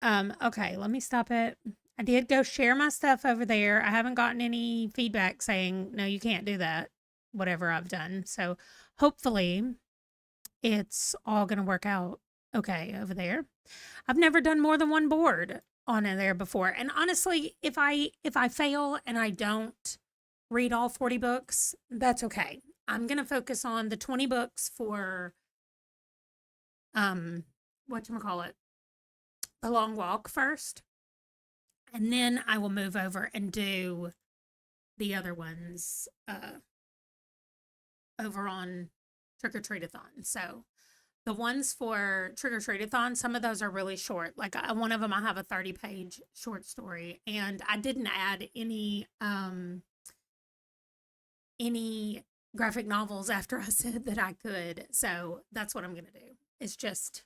[SPEAKER 1] Okay, let me stop it. I did go share my stuff over there. I haven't gotten any feedback saying, no, you can't do that, whatever I've done. So hopefully it's all going to work out okay over there. I've never done more than one board on there before. And honestly, if I fail and I don't read all 40 books, that's okay. I'm going to focus on the 20 books for whatchamacallit, The Long Walk first. And then I will move over and do the other ones over on Trick or Treat-a-thon. So the ones for Trick or Treat-a-thon, some of those are really short. Like one of them, I have a 30-page short story, and I didn't add any graphic novels after I said that I could. So that's what I'm gonna do. It's just,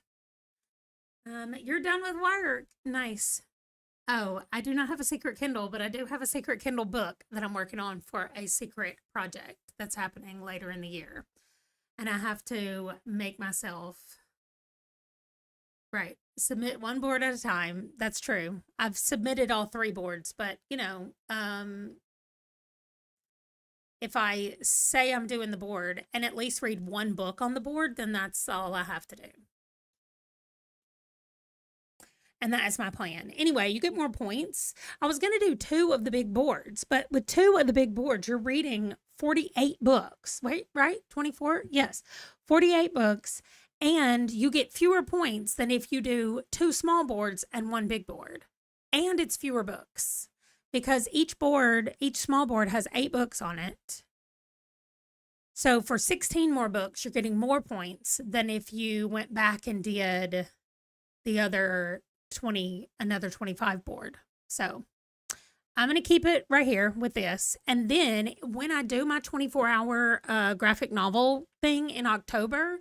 [SPEAKER 1] you're done with work. Nice. Oh, I do not have a secret Kindle, but I do have a secret Kindle book that I'm working on for a secret project that's happening later in the year. And I have to make myself, right, submit one board at a time. That's true. I've submitted all 3 boards, but if I say I'm doing the board and at least read one book on the board, then that's all I have to do. And that is my plan. Anyway, you get more points. I was going to do 2 of the big boards, but with 2 of the big boards, you're reading 48 books. Wait, right? 24? Yes. 48 books. And you get fewer points than if you do 2 small boards and 1 big board. And it's fewer books because each small board has 8 books on it. So for 16 more books, you're getting more points than if you went back and did the other another 25 board. So I'm going to keep it right here with this. And then when I do my 24-hour graphic novel thing in October,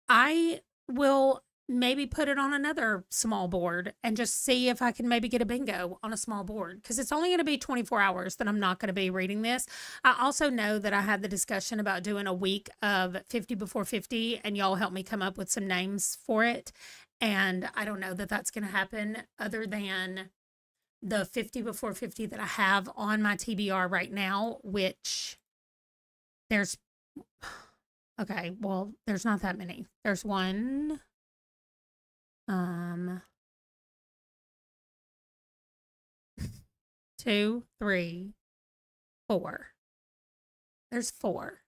[SPEAKER 1] I will maybe put it on another small board and just see if I can maybe get a bingo on a small board, because it's only going to be 24 hours that I'm not going to be reading this. I also know that I had the discussion about doing a week of 50 before 50, and y'all helped me come up with some names for it. And I don't know that that's going to happen other than the 50 before 50 that I have on my TBR right now, which there's, okay, well, there's not that many. There's 1, 2, 3, 4. There's 4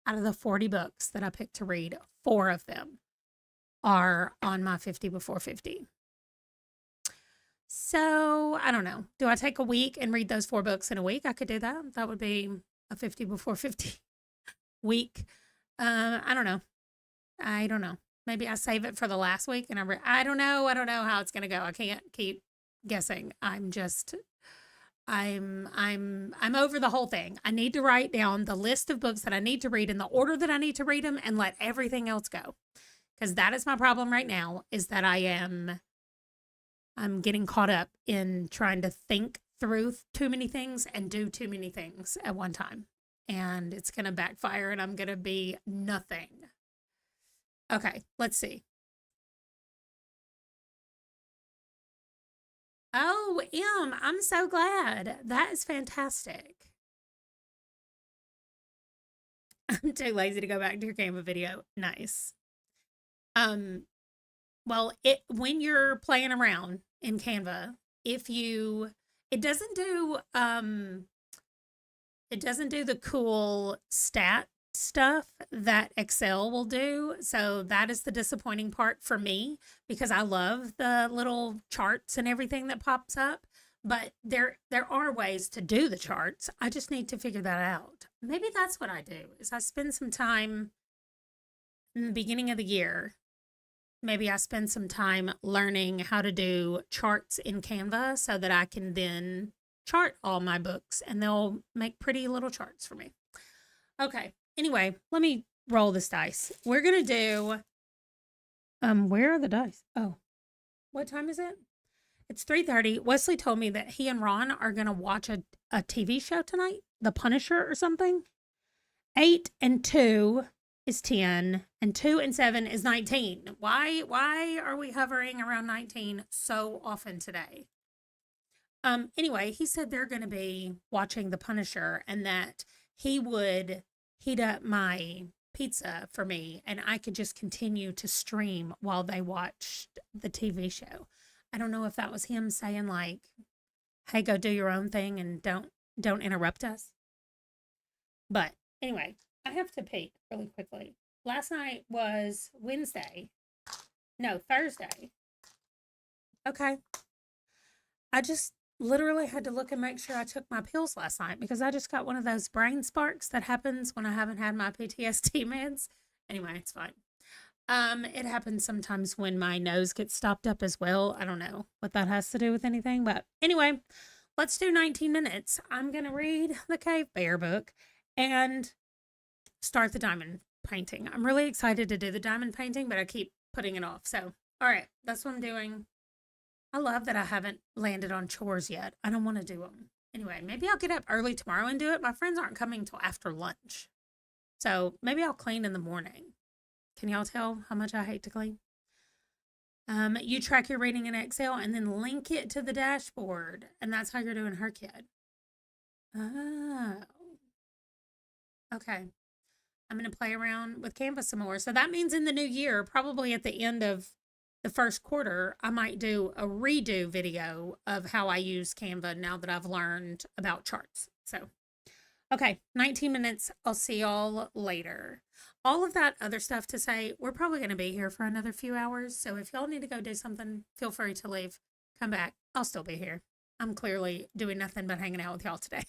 [SPEAKER 1] out of the 40 books that I picked to read. 4 of them are on my 50 before 50. So I don't know. Do I take a week and read those 4 books in a week? I could do that. That would be a 50 before 50 week. I don't know. Maybe I save it for the last week and I don't know. I don't know how it's going to go. I can't keep guessing. I'm over the whole thing. I need to write down the list of books that I need to read in the order that I need to read them and let everything else go. Because that is my problem right now, is that I'm getting caught up in trying to think through too many things and do too many things at one time. And it's going to backfire and I'm going to be nothing. Okay, let's see. Oh, I'm so glad. That is fantastic. I'm too lazy to go back to your Canva video. Nice. Um, well, it when you're playing around in Canva, if you it doesn't do it doesn't do the cool stat stuff that Excel will do. So that is the disappointing part for me because I love the little charts and everything that pops up. But there are ways to do the charts. I just need to figure that out. Maybe that's what I do is I spend some time in the beginning of the year. Maybe I spend some time learning how to do charts in Canva so that I can then chart all my books and they'll make pretty little charts for me. Okay. Anyway, let me roll this dice. We're going to do where are the dice? Oh. What time is it? It's 3:30. Wesley told me that he and Ron are going to watch a TV show tonight, The Punisher or something. 8 and 2 is 10 and 2 and 7 is 19. Why are we hovering around 19 so often today? Anyway, he said they're going to be watching The Punisher and that he would heat up my pizza for me and I could just continue to stream while they watched the TV show. I don't know if that was him saying like, "Hey, go do your own thing and don't interrupt us." But anyway, I have to pee really quickly. Last night was Wednesday. No, Thursday. Okay. I just literally had to look and make sure I took my pills last night because I just got one of those brain sparks that happens when I haven't had my PTSD meds. Anyway, it's fine. It happens sometimes when my nose gets stopped up as well. I don't know what that has to do with anything, but anyway, let's do 19 minutes. I'm going to read the Cave Bear book and start the diamond painting. I'm really excited to do the diamond painting, but I keep putting it off. So, all right, that's what I'm doing. I love that I haven't landed on chores yet. I don't want to do them. Anyway, maybe I'll get up early tomorrow and do it. My friends aren't coming till after lunch. So maybe I'll clean in the morning. Can y'all tell how much I hate to clean? You track your reading in Excel and then link it to the dashboard. And that's how you're doing her kid. Oh. Okay. I'm going to play around with Canva some more. So that means in the new year, probably at the end of the first quarter, I might do a redo video of how I use Canva now that I've learned about charts. So, okay, 19 minutes. I'll see y'all later. All of that other stuff to say, we're probably going to be here for another few hours. So if y'all need to go do something, feel free to leave. Come back. I'll still be here. I'm clearly doing nothing but hanging out with y'all today.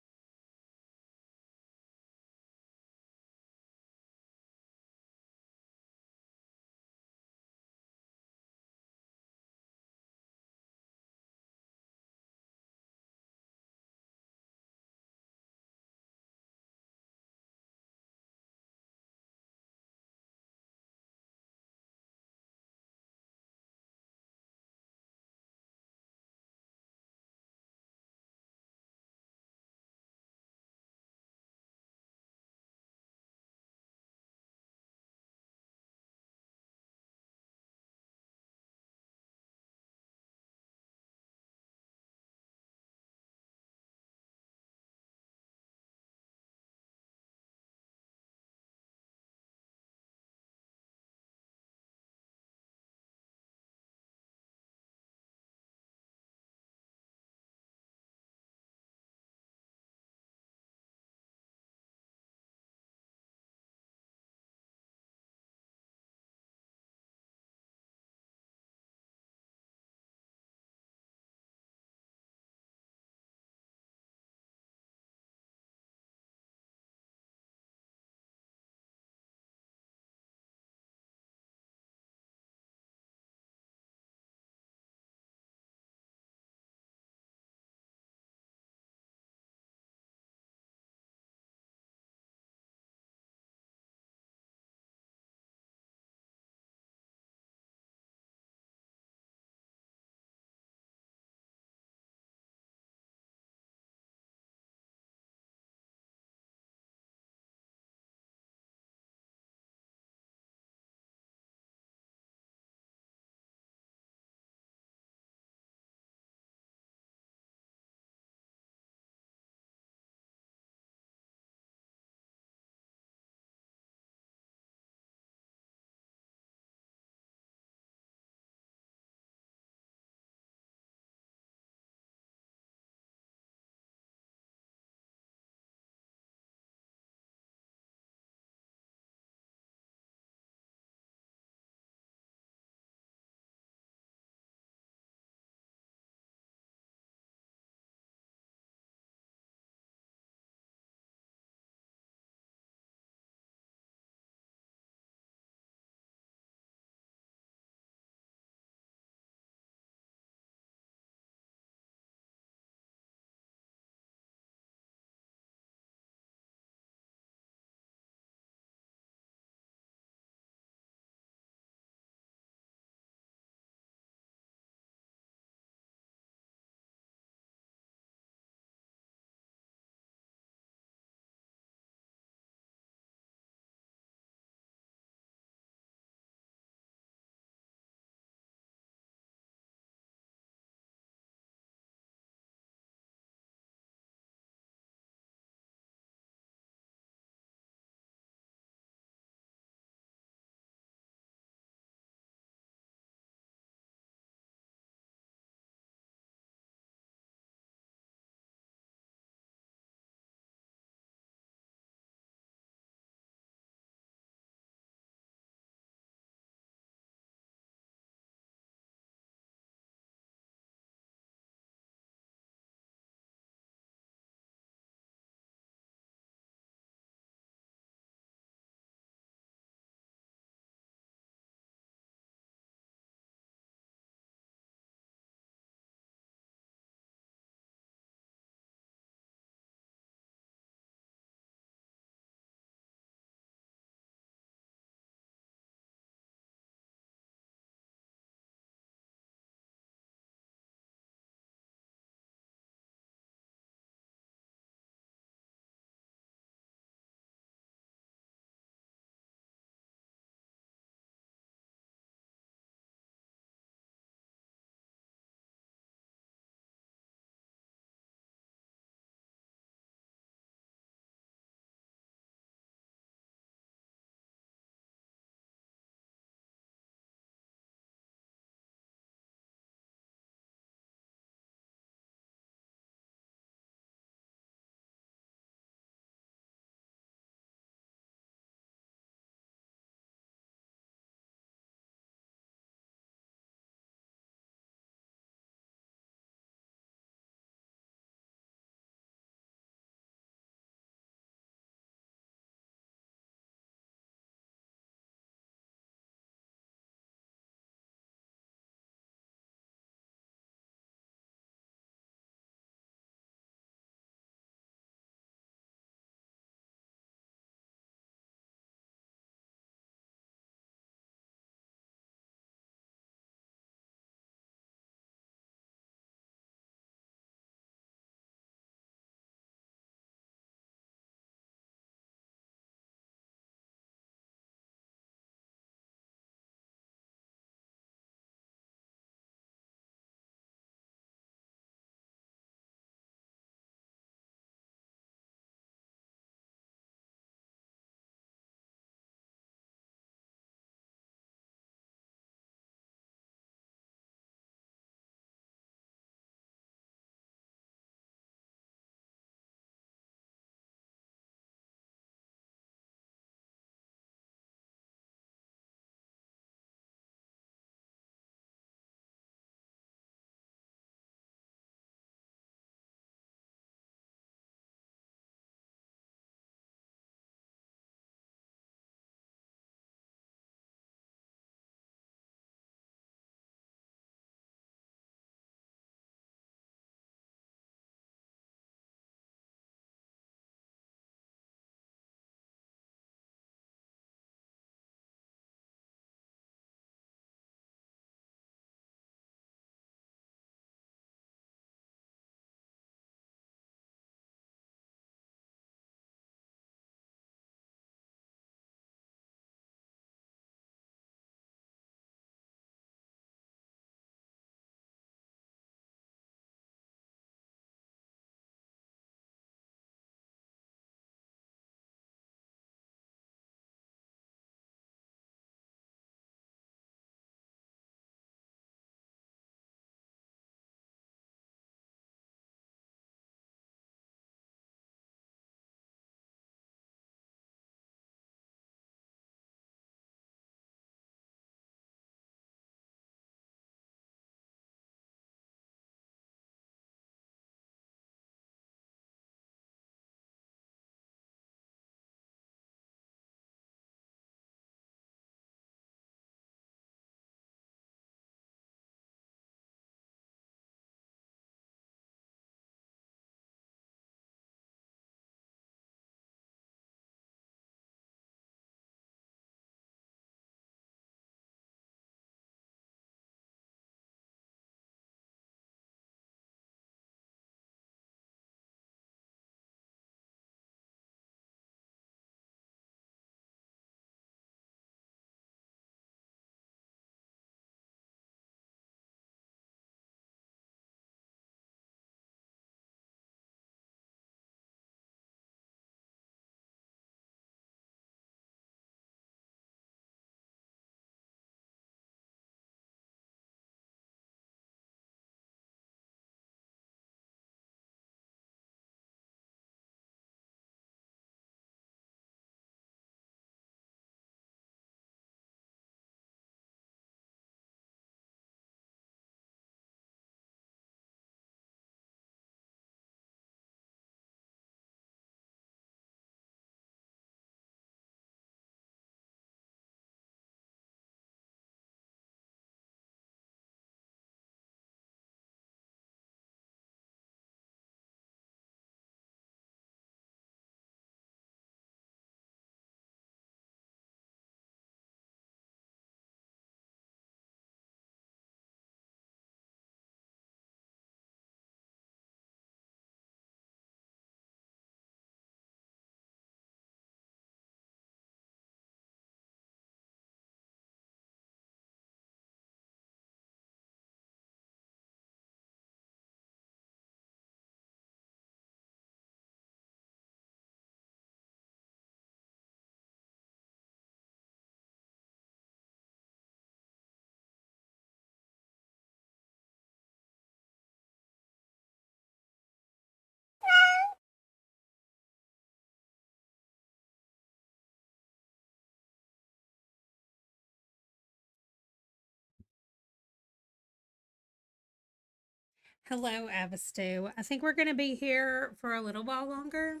[SPEAKER 1] Hello, Avastu. I think we're going to be here for a little while longer.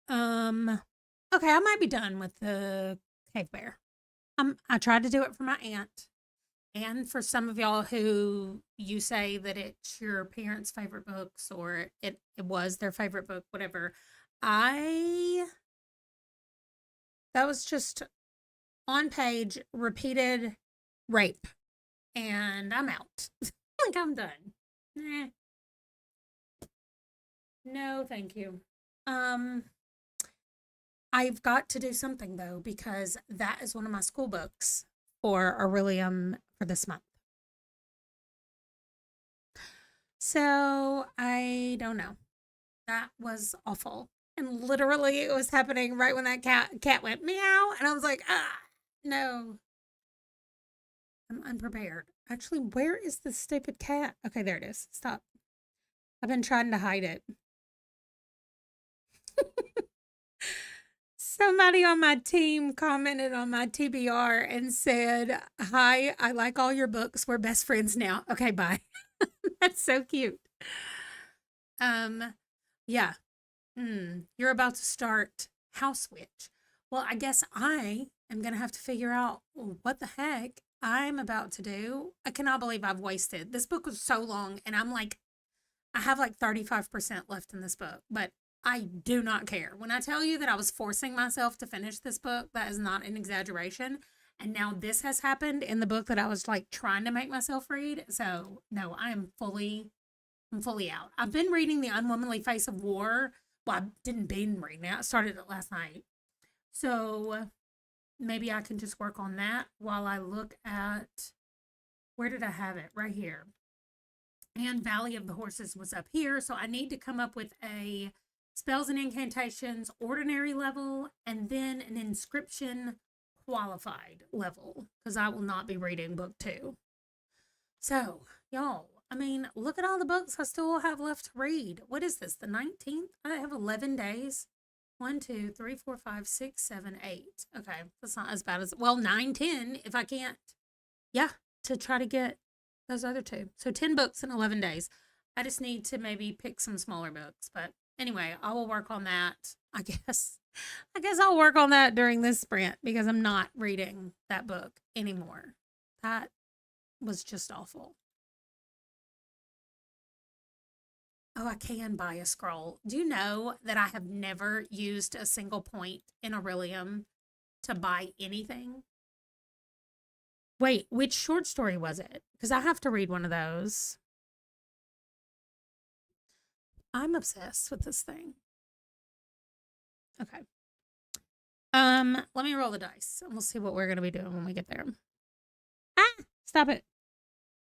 [SPEAKER 1] Okay, I might be done with the cave bear. I tried to do it for my aunt, and for some of y'all who you say that it's your parents' favorite books or it was their favorite book, whatever. I that was just on page repeated rape, and I'm out. Like I'm done. Eh, no, thank you. Um, I've got to do something though because that is one of my school books for Aurelium for this month. So I don't know. That was awful. And literally it was happening right when that cat went meow and I was like, ah, no. I'm unprepared. Actually, where is this stupid cat? Okay, there it is. Stop. I've been trying to hide it. Somebody on my team commented on my TBR and said, "Hi, I like all your books. We're best friends now." Okay, bye. That's so cute. Um, yeah. You're about to start House Witch. Well, I guess I am gonna have to figure out what the heck I'm about to do. I cannot believe I've wasted. This book was so long, and I have like 35% left in this book, but I do not care. When I tell you that I was forcing myself to finish this book, that is not an exaggeration. And now this has happened in the book that I was like trying to make myself read. So no, I'm fully out. I've been reading The Unwomanly Face of War. Well, I didn't binge reading it. I started it last night. So maybe I can just work on that while I look at, where did I have it? Right here. And Valley of the Horses was up here. So I need to come up with a spells and incantations ordinary level and then an inscription qualified level because I will not be reading book 2. So, y'all, I mean, look at all the books I still have left to read. What is this? The 19th? I have 11 days. 1, 2, 3, 4, 5, 6, 7, 8. Okay, that's not as bad as, well, 9, 10 if I can't. Yeah, to try to get those other 2. So 10 books in 11 days. I just need to maybe pick some smaller books. But anyway, I will work on that. I guess I'll work on that during this sprint because I'm not reading that book anymore. That was just awful. Oh, I can buy a scroll. Do you know that I have never used a single point in Aurelium to buy anything? Wait, which short story was it? Because I have to read one of those. I'm obsessed with this thing. Okay. Let me roll the dice and we'll see what we're gonna be doing when we get there. Ah, stop it.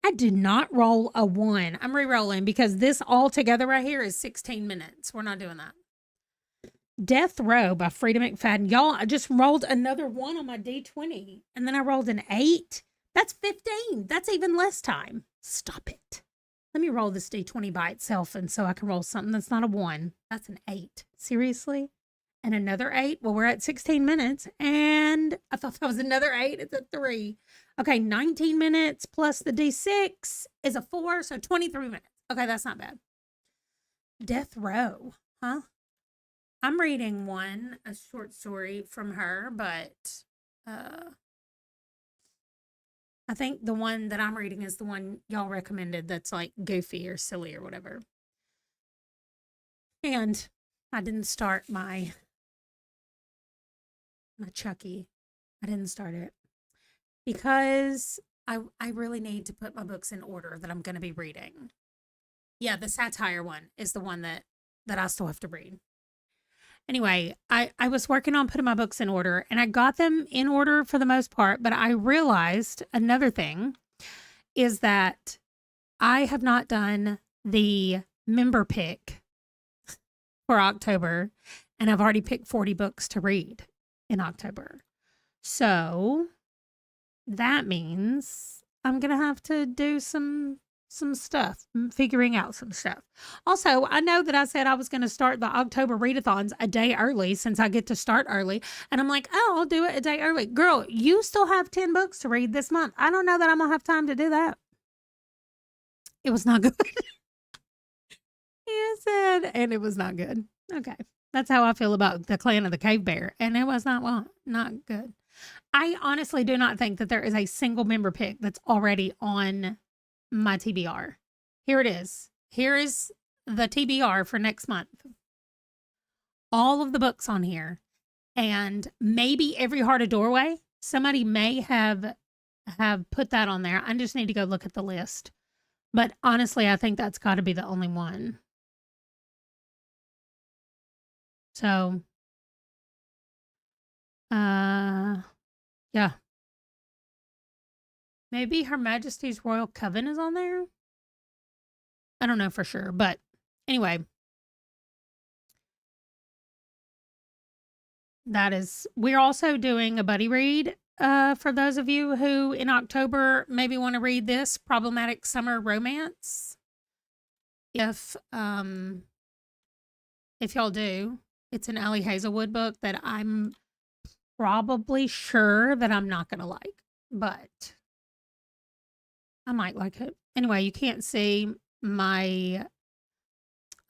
[SPEAKER 1] I did not roll a 1. I'm re-rolling because this all together right here is 16 minutes. We're not doing that. Death Row by Frida McFadden. Y'all, I just rolled another 1 on my D20 and then I rolled an 8. That's 15. That's even less time. Stop it. Let me roll this D20 by itself and so I can roll something that's not a 1. That's an 8. Seriously? And another 8? Well, we're at 16 minutes and I thought that was another 8. It's a 3. Okay, 19 minutes plus the D6 is a 4, so 23 minutes. Okay, that's not bad. Death Row, huh? I'm reading a short story from her, but I think the one that I'm reading is the one y'all recommended that's like goofy or silly or whatever. And I didn't start my Chucky. I didn't start it because I really need to put my books in order that I'm going to be reading. Yeah, the satire one is the one that I still have to read. Anyway, I was working on putting my books in order and I got them in order for the most part, but I realized another thing is that I have not done the member pick for October and I've already picked 40 books to read in October. So that means I'm going to have to do some stuff, figuring out some stuff. Also, I know that I said I was going to start the October readathons a day early since I get to start early. And I'm like, oh, I'll do it a day early. Girl, you still have 10 books to read this month. I don't know that I'm going to have time to do that. it was not good. He said, and it was not good. Okay. That's how I feel about the Clan of the Cave Bear. And it was not good. I honestly do not think that there is a single member pick that's already on my TBR. Here it is. Here is the TBR for next month. All of the books on here. And maybe Every Heart a Doorway. Somebody may have put that on there. I just need to go look at the list. But honestly, I think that's got to be the only one. So, yeah. Maybe Her Majesty's Royal Coven is on there. I don't know for sure, but anyway. We're also doing a buddy read for those of you who in October maybe want to read this Problematic Summer Romance. If y'all do, it's an Ali Hazelwood book that I'm probably sure that I'm not going to like, but I might like it. Anyway, you can't see I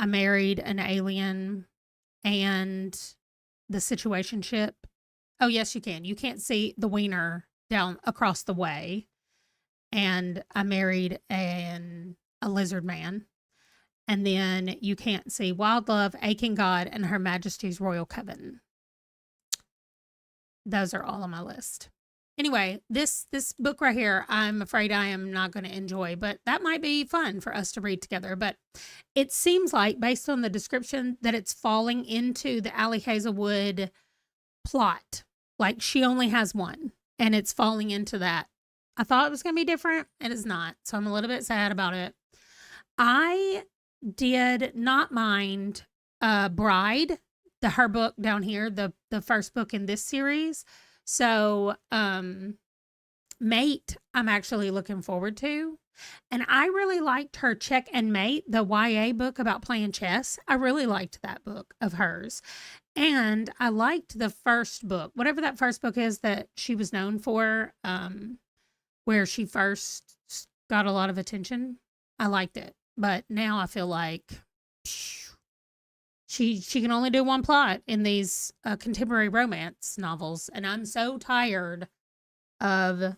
[SPEAKER 1] married an alien and the situationship. Oh, yes, you can. You can't see the wiener down across the way. And I married a lizard man. And then you can't see Wild Love, Aching God, and Her Majesty's Royal Coven. Those are all on my list. Anyway, this book right here, I'm afraid I am not going to enjoy, but that might be fun for us to read together. But it seems like, based on the description, that it's falling into the Ali Hazelwood plot. Like, she only has one, and it's falling into that. I thought it was going to be different. It is not. So I'm a little bit sad about it. I did not mind Bride, her book down here, the first book in this series. So, Mate, I'm actually looking forward to. And I really liked her Check and Mate, the YA book about playing chess. I really liked that book of hers. And I liked the first book, whatever that first book is that she was known for, where she first got a lot of attention. I liked it. But now I feel like she can only do one plot in these contemporary romance novels. And I'm so tired of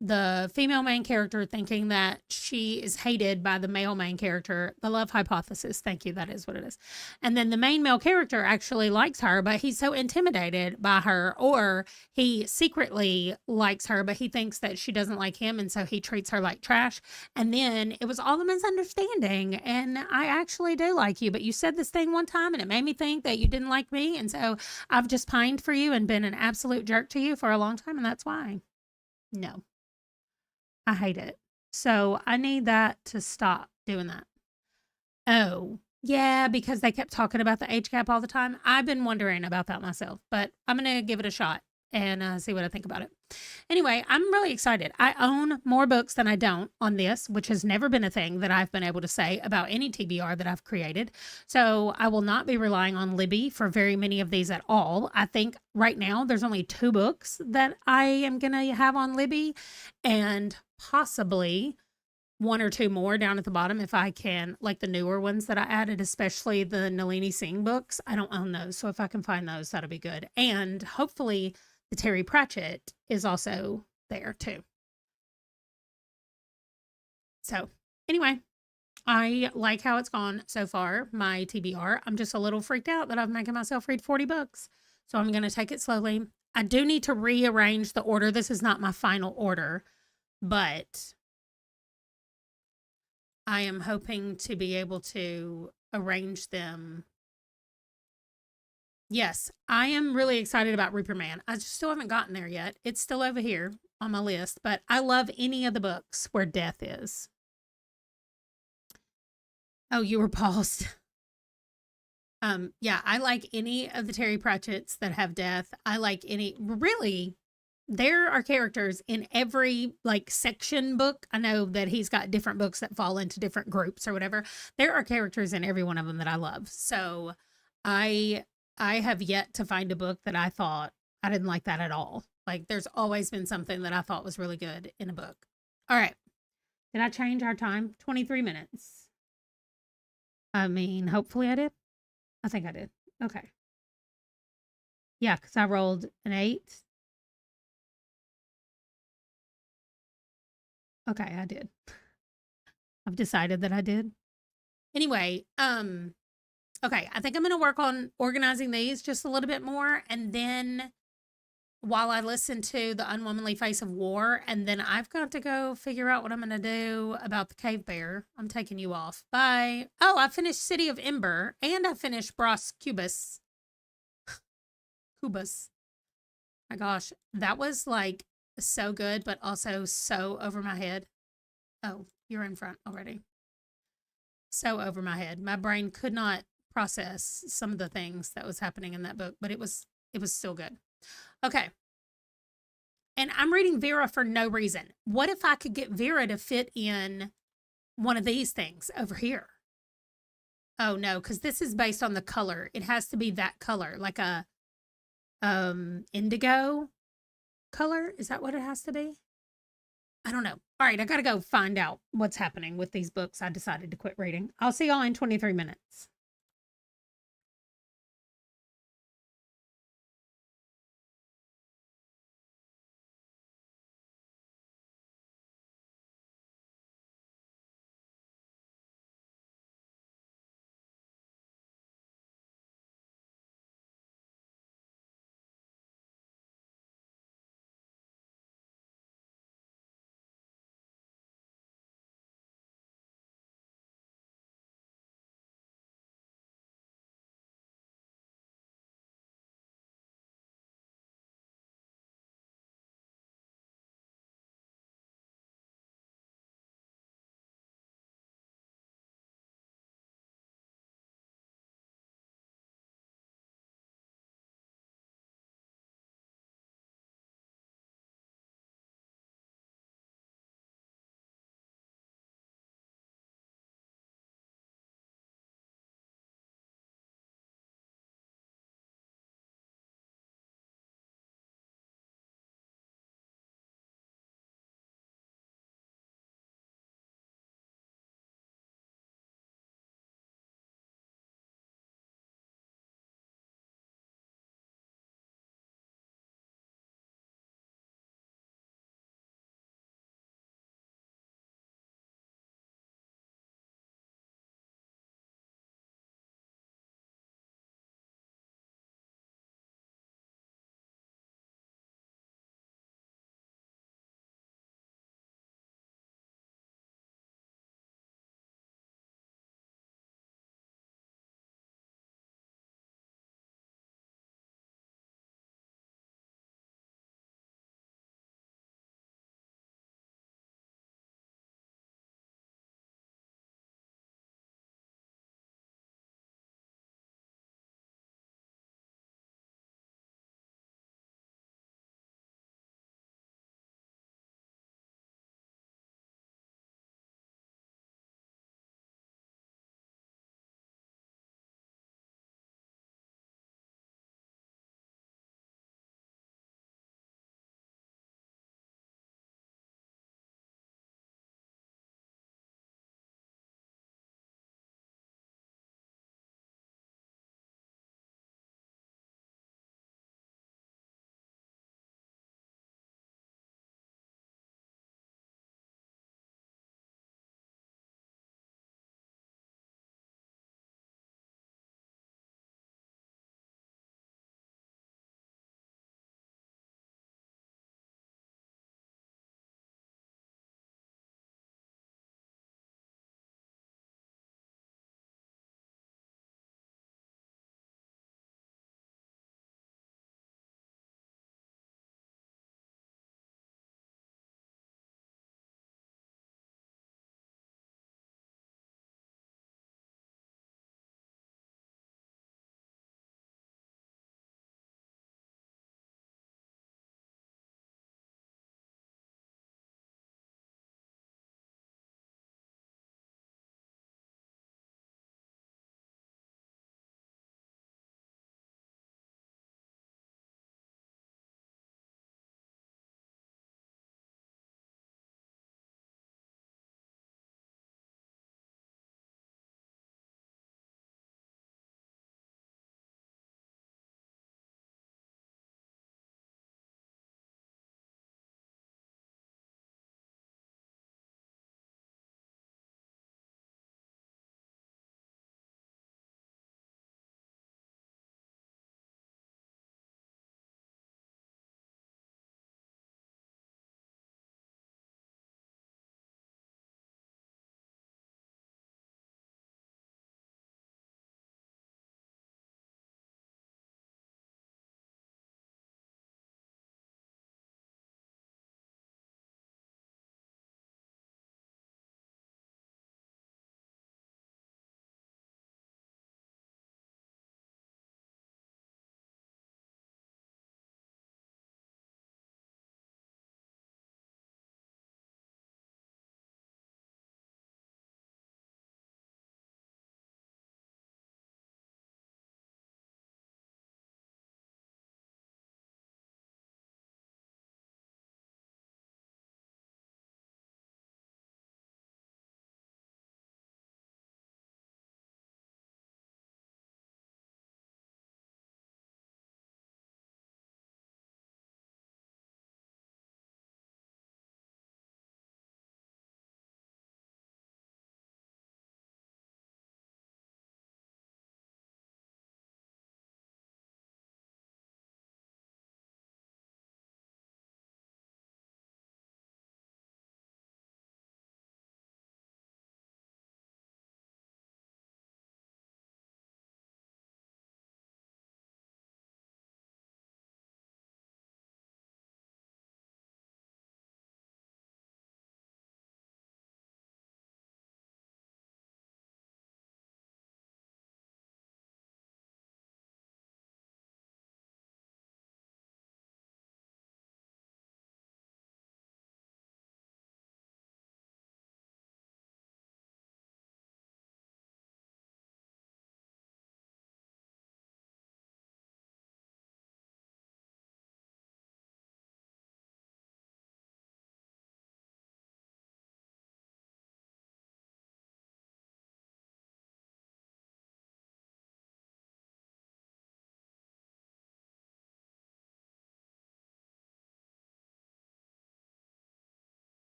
[SPEAKER 1] the female main character thinking that she is hated by the male main character. The love hypothesis. Thank you. That is what it is. And then the main male character actually likes her, but he's so intimidated by her, or he secretly likes her, but he thinks that she doesn't like him. And so he treats her like trash. And then it was all a misunderstanding. And I actually do like you, but you said this thing one time and it made me think that you didn't like me. And so I've just pined for you and been an absolute jerk to you for a long time. And that's why. No. I hate it. So I need that to stop doing that. Oh, yeah, because they kept talking about the age gap all the time. I've been wondering about that myself, but I'm going to give it a shot and see what I think about it. Anyway, I'm really excited. I own more books than I don't on this, which has never been a thing that I've been able to say about any TBR that I've created. So I will not be relying on Libby for very many of these at all. I think right now there's only 2 books that I am going to have on Libby, and possibly 1 or 2 more down at the bottom if I can, like the newer ones that I added, especially the Nalini Singh books. I don't own those, so if I can find those, that'll be good. And hopefully the Terry Pratchett is also there too. So anyway, I like how it's gone so far, my TBR. I'm just a little freaked out that I'm making myself read 40 books. So I'm going to take it slowly. I do need to rearrange the order. This is not my final order, but I am hoping to be able to arrange them. Yes, I am really excited about Reaper Man. I just still haven't gotten there yet. It's still over here on my list, but I love any of the books where death is. Oh, you were paused. Yeah, I like any of the Terry Pratchett's that have death. I like really, there are characters in every like section book. I know that he's got different books that fall into different groups or whatever. There are characters in every one of them that I love. So I have yet to find a book that I thought I didn't like that at all. Like, there's always been something that I thought was really good in a book. All right. Did I change our time? 23 minutes. I mean, hopefully I did. I think I did. Okay. Yeah, because I rolled an 8. Okay, I did. I've decided that I did. Anyway, okay, I think I'm gonna work on organizing these just a little bit more, and then while I listen to The Unwomanly Face of War, and then I've got to go figure out what I'm gonna do about the cave bear. I'm taking you off. Bye. Oh, I finished City of Ember, and I finished Bros Cubus. Cubus. My gosh, that was like so good, but also so over my head. Oh, you're in front already. So over my head. My brain could not process some of the things that was happening in that book, but it was still good. Okay. And I'm reading Vera for no reason. What if I could get Vera to fit in one of these things over here? Oh no, because this is based on the color. It has to be that color, like a indigo color. Is that what it has to be? I don't know. All right, I gotta go find out what's happening with these books. I decided to quit reading. I'll see y'all in 23 minutes.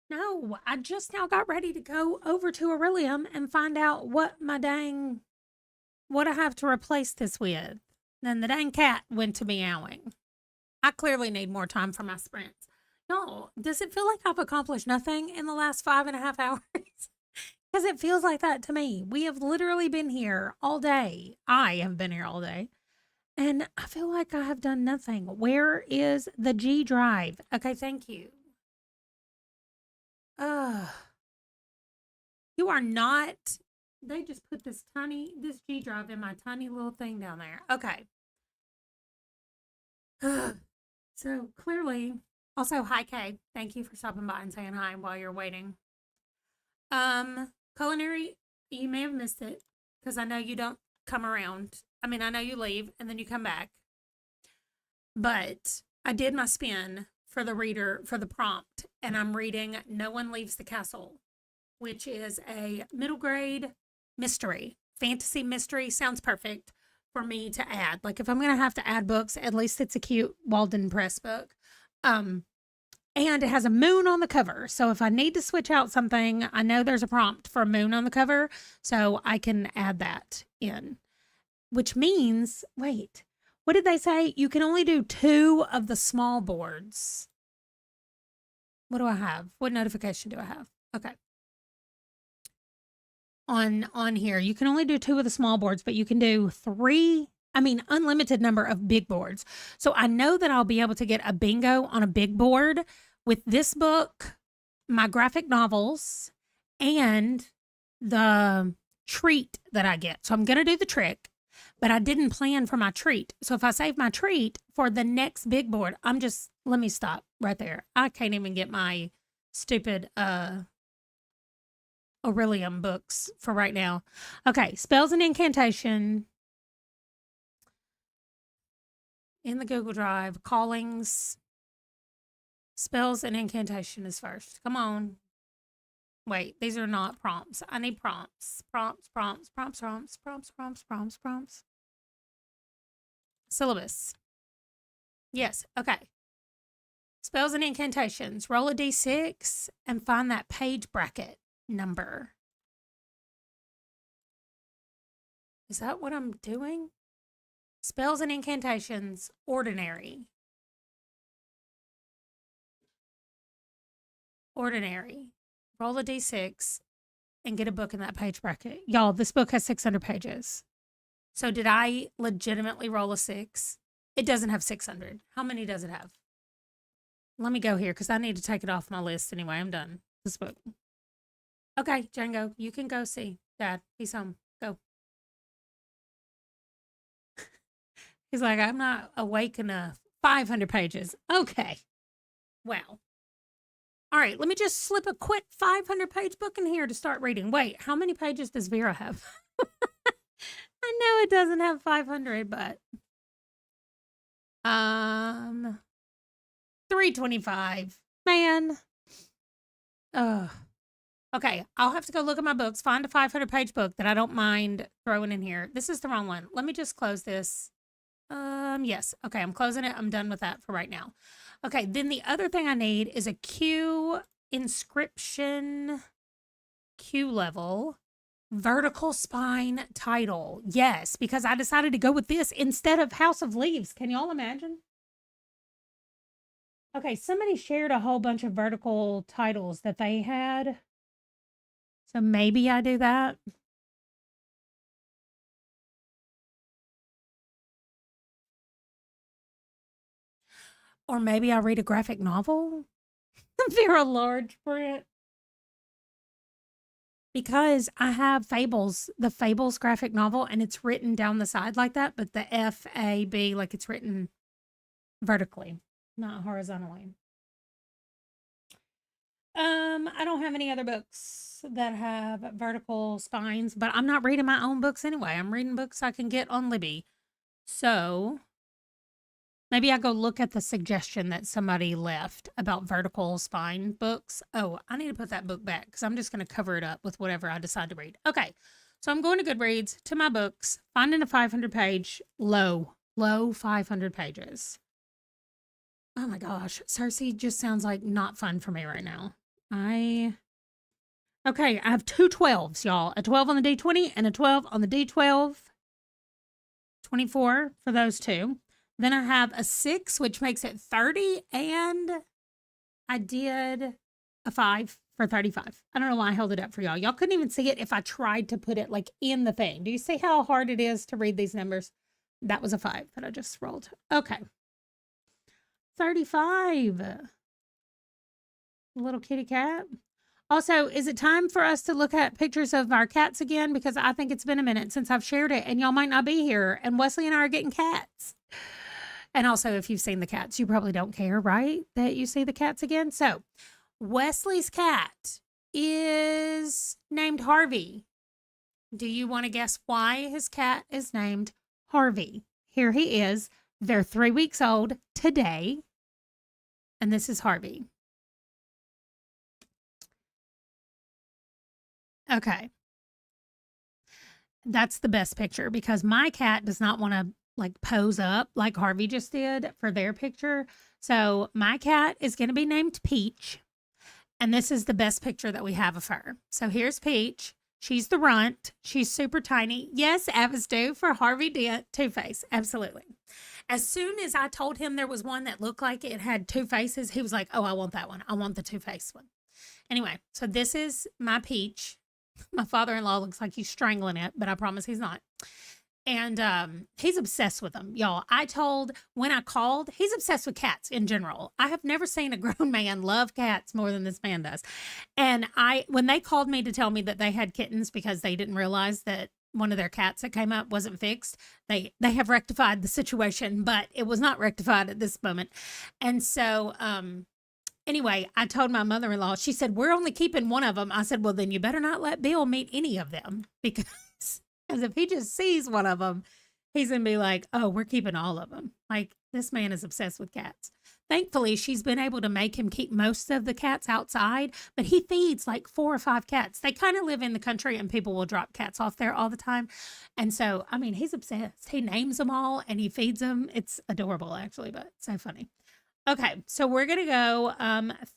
[SPEAKER 1] No, I just now got ready to go over to Aurelium and find out what I have to replace this with. Then the dang cat went to meowing. I clearly need more time for my sprints. No, does it feel like I've accomplished nothing in the last 5.5 hours? Because it feels like that to me. We have literally been here all day. I have been here all day. And I feel like I have done nothing. Where is the G drive? Okay, thank you. You are not. They just put this G drive in my tiny little thing down there. Okay. So clearly, also, hi, Kay. Thank you for stopping by and saying hi while you're waiting. Culinary, you may have missed it because I know you don't come around. I mean, I know you leave and then you come back. But I did my spin for the reader for the prompt, and I'm reading No One Leaves the Castle, which is a middle grade mystery, fantasy mystery. Sounds perfect for me to add. Like if I'm going to have to add books, at least it's a cute Walden Press book. And it has a moon on the cover. So if I need to switch out something, I know there's a prompt for a moon on the cover, so I can add that in. Which means, wait, what did they say? You can only do 2 of the small boards. What do I have? What notification do I have? Okay. On here, you can only do 2 of the small boards, but you can do 3, unlimited number of big boards. So I know that I'll be able to get a bingo on a big board with this book, my graphic novels, and the treat that I get. So I'm going to do the trick, but I didn't plan for my treat. So if I save my treat for the next big board, let me stop right there. I can't even get my stupid Aurelium books for right now. Okay, spells and incantation in the Google Drive. Callings, spells and incantation is first. Come on. Wait, these are not prompts. I need prompts. Prompts. Syllabus. Yes, okay. Spells and incantations. Roll a d6 and find that page bracket number. Is that what I'm doing? Spells and incantations, ordinary. Ordinary. Roll a d6 and get a book in that page bracket. Y'all, this book has 600 pages. So did I legitimately roll a 6? It doesn't have 600. How many does it have? Let me go here because I need to take it off my list anyway. I'm done. This book. Okay, Django, you can go see Dad. He's home. Go. He's like, I'm not awake enough. 500 pages. Okay. Well. All right, let me just slip a quick 500-page book in here to start reading. Wait, how many pages does Vera have? I know it doesn't have 500, but 325. Man. Okay, I'll have to go look at my books, find a 500-page book that I don't mind throwing in here. This is the wrong one. Let me just close this. Yes. Okay, I'm closing it. I'm done with that for right now. Okay, then the other thing I need is a Q inscription, Q level, vertical spine title. Yes, because I decided to go with this instead of House of Leaves. Can y'all imagine? Okay, somebody shared a whole bunch of vertical titles that they had. So maybe I do that. Or maybe I read a graphic novel. Vera large print. Because I have Fables, the Fables graphic novel, and it's written down the side like that, but the F-A-B, like it's written vertically, not horizontally. I don't have any other books that have vertical spines, but I'm not reading my own books anyway. I'm reading books I can get on Libby. So maybe I go look at the suggestion that somebody left about vertical spine books. Oh, I need to put that book back because I'm just going to cover it up with whatever I decide to read. Okay, so I'm going to Goodreads, to my books, finding a 500-page, low 500 pages. Oh my gosh, Cersei just sounds like not fun for me right now. Okay, I have two 12s, y'all. A 12 on the D20 and a 12 on the D12. 24 for those two. Then I have a 6, which makes it 30, and I did a 5 for 35. I don't know why I held it up for y'all. Y'all couldn't even see it if I tried to put it like in the thing. Do you see how hard it is to read these numbers? That was a 5 that I just rolled. Okay. 35. Little kitty cat. Also, is it time for us to look at pictures of our cats again? Because I think it's been a minute since I've shared it, and y'all might not be here, and Wesley and I are getting cats. And also, if you've seen the cats, you probably don't care, right? That you see the cats again. So, Wesley's cat is named Harvey. Do you want to guess why his cat is named Harvey? Here he is. They're 3 weeks old today. And this is Harvey. Okay. That's the best picture because my cat does not want to like pose up like Harvey just did for their picture. So my cat is going to be named Peach. And this is the best picture that we have of her. So here's Peach. She's the runt. She's super tiny. Yes, Avis do for Harvey Dent Two-Face. Absolutely. As soon as I told him there was one that looked like it had two faces, he was like, oh, I want that one. I want the two-face one. Anyway, so this is my Peach. My father-in-law looks like he's strangling it, but I promise he's not. And he's obsessed with them, y'all. When I called, he's obsessed with cats in general. I have never seen a grown man love cats more than this man does. And when they called me to tell me that they had kittens because they didn't realize that one of their cats that came up wasn't fixed, they have rectified the situation, but it was not rectified at this moment. And so, anyway, I told my mother-in-law, she said, we're only keeping one of them. I said, well, then you better not let Bill meet any of them because if he just sees one of them, he's going to be like, oh, we're keeping all of them. Like, this man is obsessed with cats. Thankfully, she's been able to make him keep most of the cats outside, but he feeds like 4 or 5 cats. They kind of live in the country and people will drop cats off there all the time. And so, I mean, he's obsessed. He names them all and he feeds them. It's adorable, actually, but so funny. Okay, so we're going to go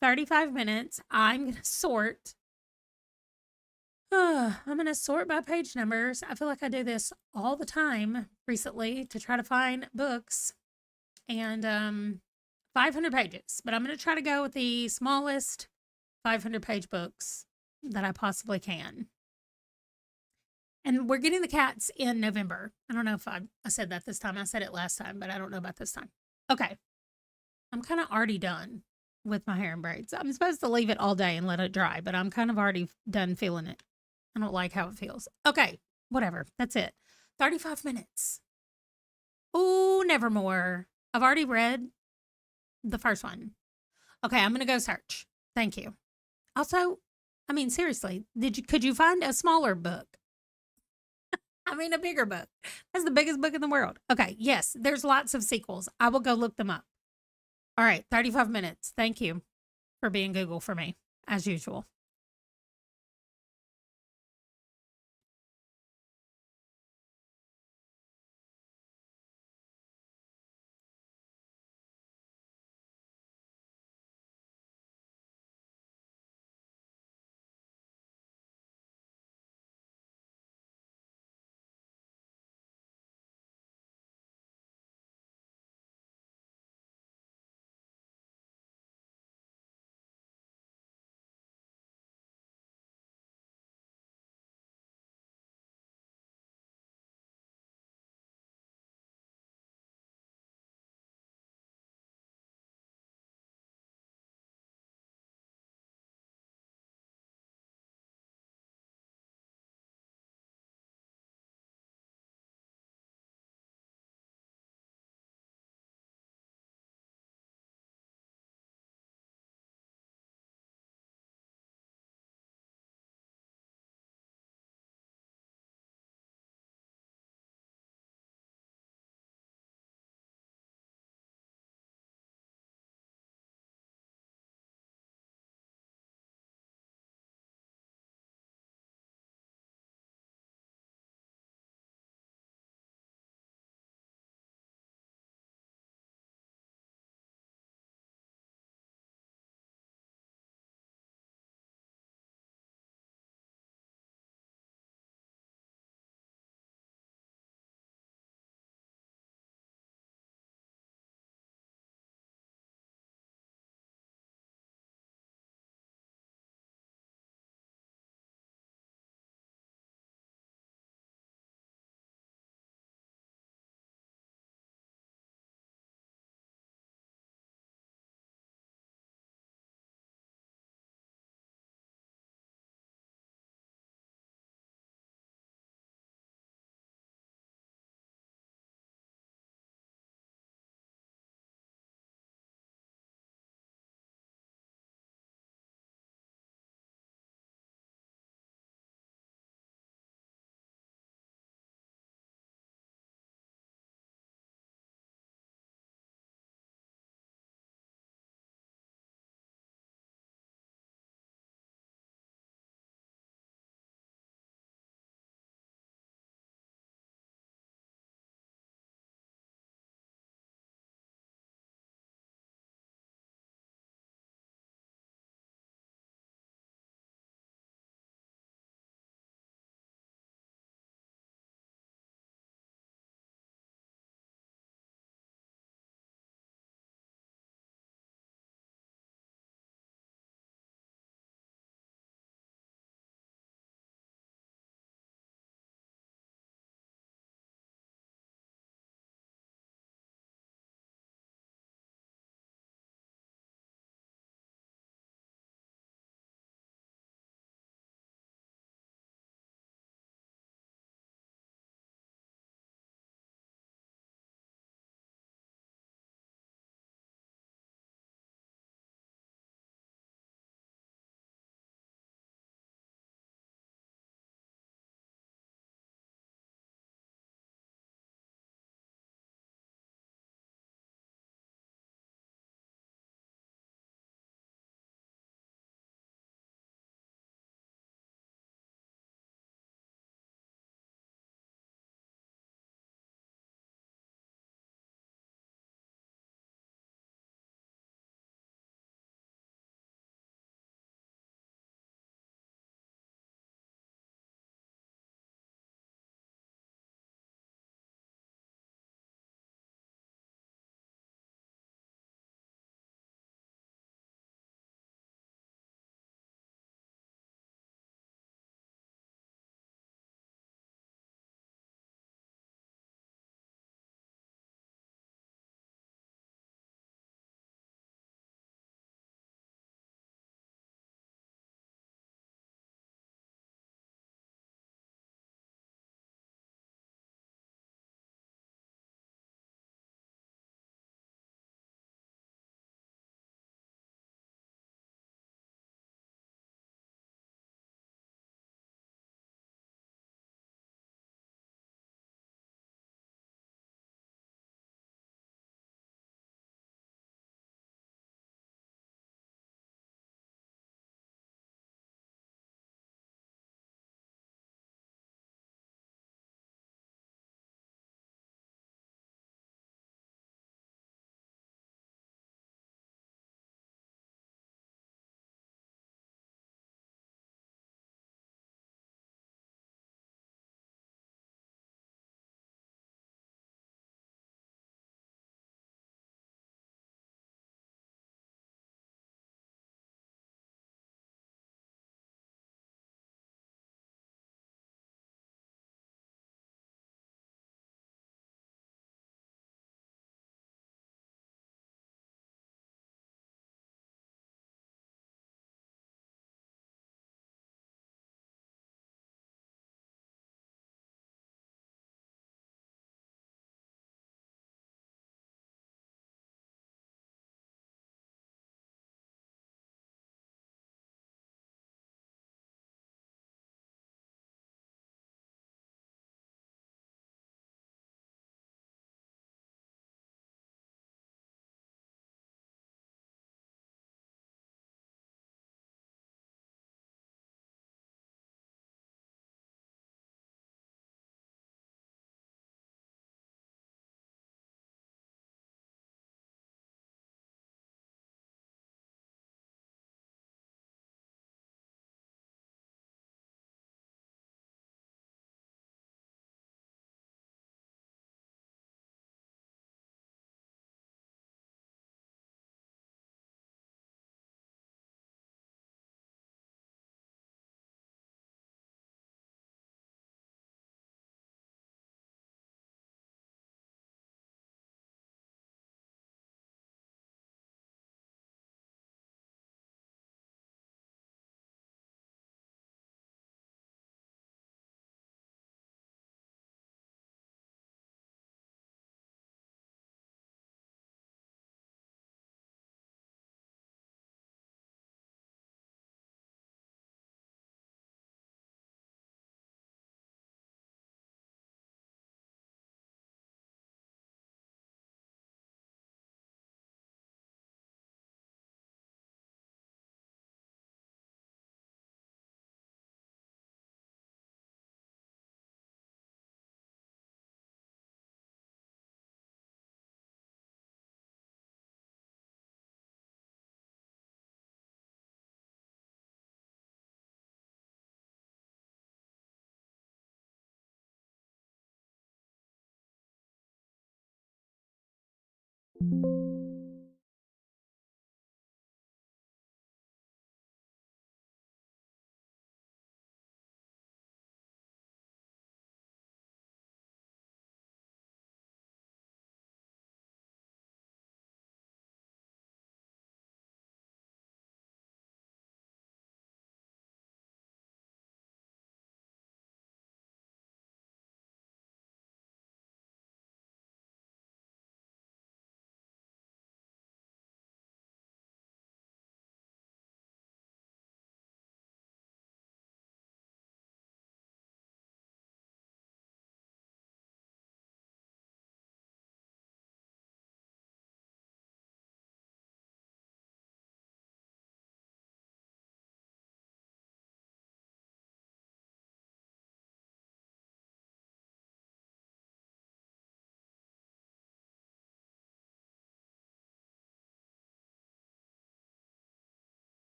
[SPEAKER 1] 35 minutes. I'm going to sort. I'm going to sort by page numbers. I feel like I do this all the time recently to try to find books. And 500 pages. But I'm going to try to go with the smallest 500-page books that I possibly can. And we're getting the cats in November. I don't know if I said that this time. I said it last time, but I don't know about this time. Okay. I'm kind of already done with my hair and braids. I'm supposed to leave it all day and let it dry, but I'm kind of already done feeling it. I don't like how it feels. Okay, whatever. That's it. 35 minutes. Ooh, Nevermore. I've already read the first one. Okay, I'm going to go search. Thank you. Also, I mean, seriously, could you find a smaller book? I mean, a bigger book. That's the biggest book in the world. Okay, yes, there's lots of sequels. I will go look them up. All right, 35 minutes. Thank you for being Google for me, as usual.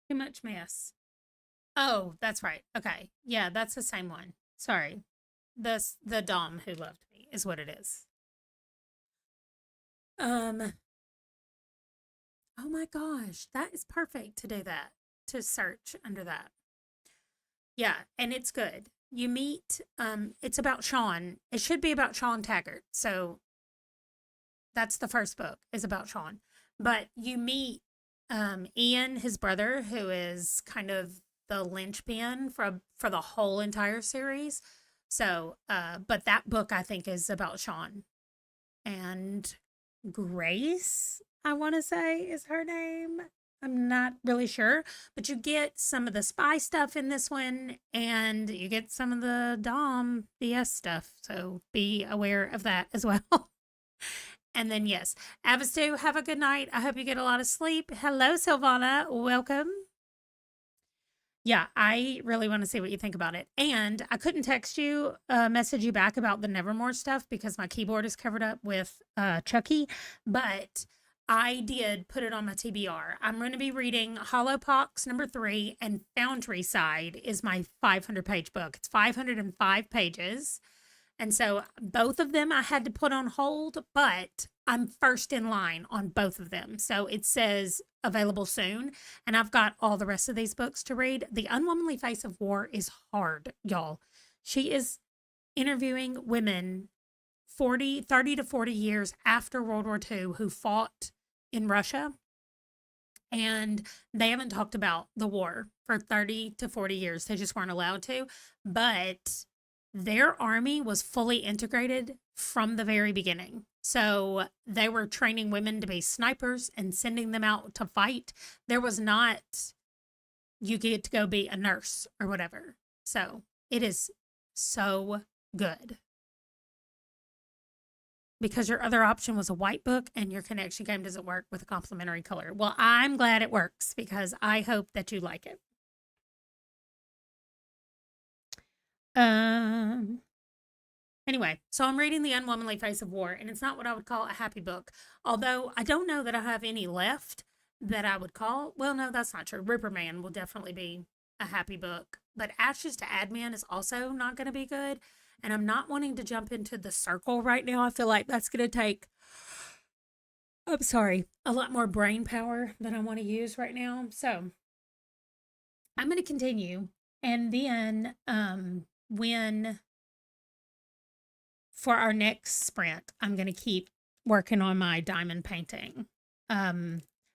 [SPEAKER 1] Too much mess. Oh, that's right. Okay. Yeah, that's the same one. Sorry. The Dom who loved me is what it is. Um, oh my gosh, that is perfect to do that, to search under that. Yeah, and it's good. You meet, it's about Sean. It should be about Sean Taggart. So that's the first book, is about Sean. But you meet Ian, his brother, who is kind of the linchpin for the whole entire series. So, but that book I think is about Sean. And Grace, I want to say is her name. I'm not really sure, but you get some of the spy stuff in this one and you get some of the Dom BS stuff. So be aware of that as well. And then, yes, Avastu, have a good night. I hope you get a lot of sleep. Hello, Silvana. Welcome. Yeah, I really want to see what you think about it. And I couldn't text you, message you back about the Nevermore stuff because my keyboard is covered up with Chucky, but I did put it on my TBR. I'm going to be reading Hollowpox #3, and Foundryside is my 500-page book. It's 505 pages. And so both of them I had to put on hold, but I'm first in line on both of them. So it says available soon. And I've got all the rest of these books to read. The Unwomanly Face of War is hard, y'all. She is interviewing women 30 to 40 years after World War II who fought in Russia. And they haven't talked about the war for 30 to 40 years. They just weren't allowed to. But their army was fully integrated from the very beginning. So they were training women to be snipers and sending them out to fight. There was not, you get to go be a nurse or whatever. So it is so good. Because your other option was a white book and your connection game doesn't work with a complementary color. Well, I'm glad it works because I hope that you like it. Anyway, so I'm reading The Unwomanly Face of War, and it's not what I would call a happy book. Although I don't know that I have any left that I would call. Well, no, that's not true. Ripperman will definitely be a happy book. But Ashes to Admin is also not going to be good. And I'm not wanting to jump into The Circle right now. I feel like that's going to take, I'm sorry, a lot more brain power than I want to use right now. So I'm going to continue. And then when for our next sprint, I'm going to keep working on my diamond painting.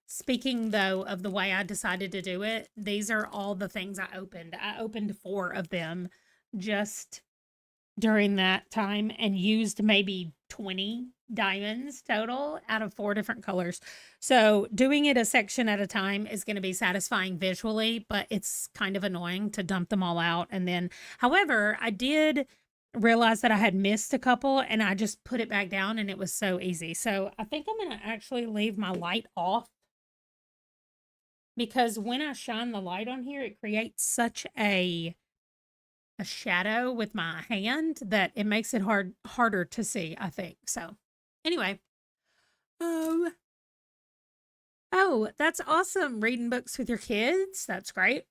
[SPEAKER 1] Speaking though of the way I decided to do it, these are all the things I opened. I opened 4 of them just during that time and used maybe 20 diamonds total out of 4 different colors. So doing it a section at a time is going to be satisfying visually, but it's kind of annoying to dump them all out. And then, however, I did realize that I had missed a couple and I just put it back down and it was so easy. So I think I'm going to actually leave my light off because when I shine the light on here, it creates such a shadow with my hand that it makes it harder to see, I think. So anyway, oh, that's awesome. Reading books with your kids. That's great.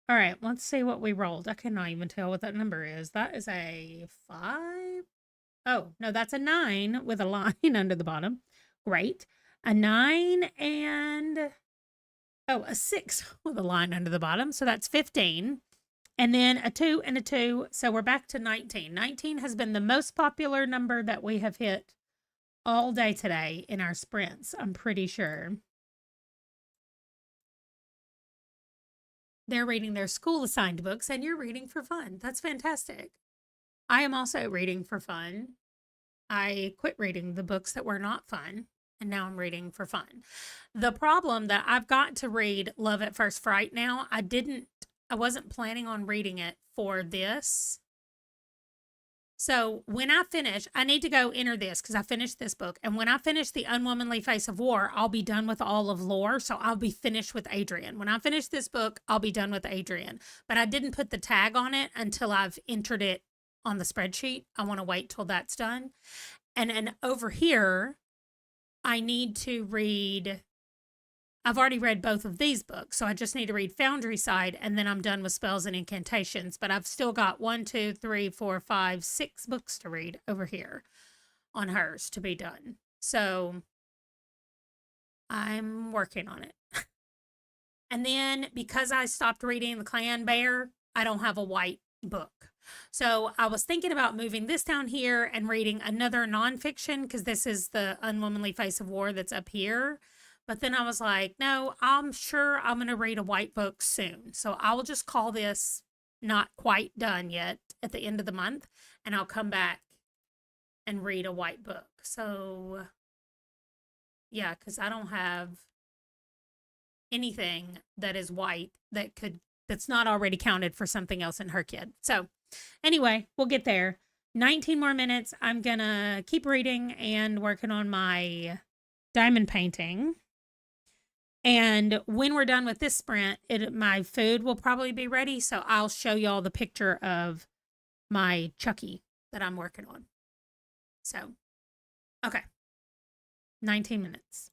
[SPEAKER 1] All right, let's see what we rolled. I cannot even tell what that number is. That is a 5. Oh, no, that's a 9 with a line under the bottom. Great. A 9 and, a 6 with a line under the bottom. So that's 15. And then a 2 and a 2. So we're back to 19. 19 has been the most popular number that we have hit all day today in our sprints, I'm pretty sure. They're reading their school assigned books and you're reading for fun. That's fantastic. I am also reading for fun. I quit reading the books that were not fun and now I'm reading for fun. The problem that I've got to read Love at First Fright now, I wasn't planning on reading it for this. So when I finish, I need to go enter this because I finished this book. And when I finish The Unwomanly Face of War, I'll be done with all of lore. So I'll be finished with Adrian. When I finish this book, I'll be done with Adrian. But I didn't put the tag on it until I've entered it on the spreadsheet. I want to wait till that's done. And over here, I need to read I've already read both of these books, so I just need to read Foundry Side, and then I'm done with spells and incantations. But I've still got 1, 2, 3, 4, 5, 6 books to read over here on hers to be done. So I'm working on it. And then because I stopped reading The Clan Bear, I don't have a white book. So I was thinking about moving this down here and reading another nonfiction because this is The Unwomanly Face of War that's up here. But then I was like, no, I'm sure I'm going to read a white book soon. So I will just call this not quite done yet at the end of the month, and I'll come back and read a white book. So yeah, because I don't have anything that is white that's not already counted for something else in her kid. So anyway, we'll get there. 19 more minutes. I'm gonna keep reading and working on my diamond painting. And when we're done with this sprint, my food will probably be ready. So I'll show y'all the picture of my Chucky that I'm working on. So, okay. 19 minutes.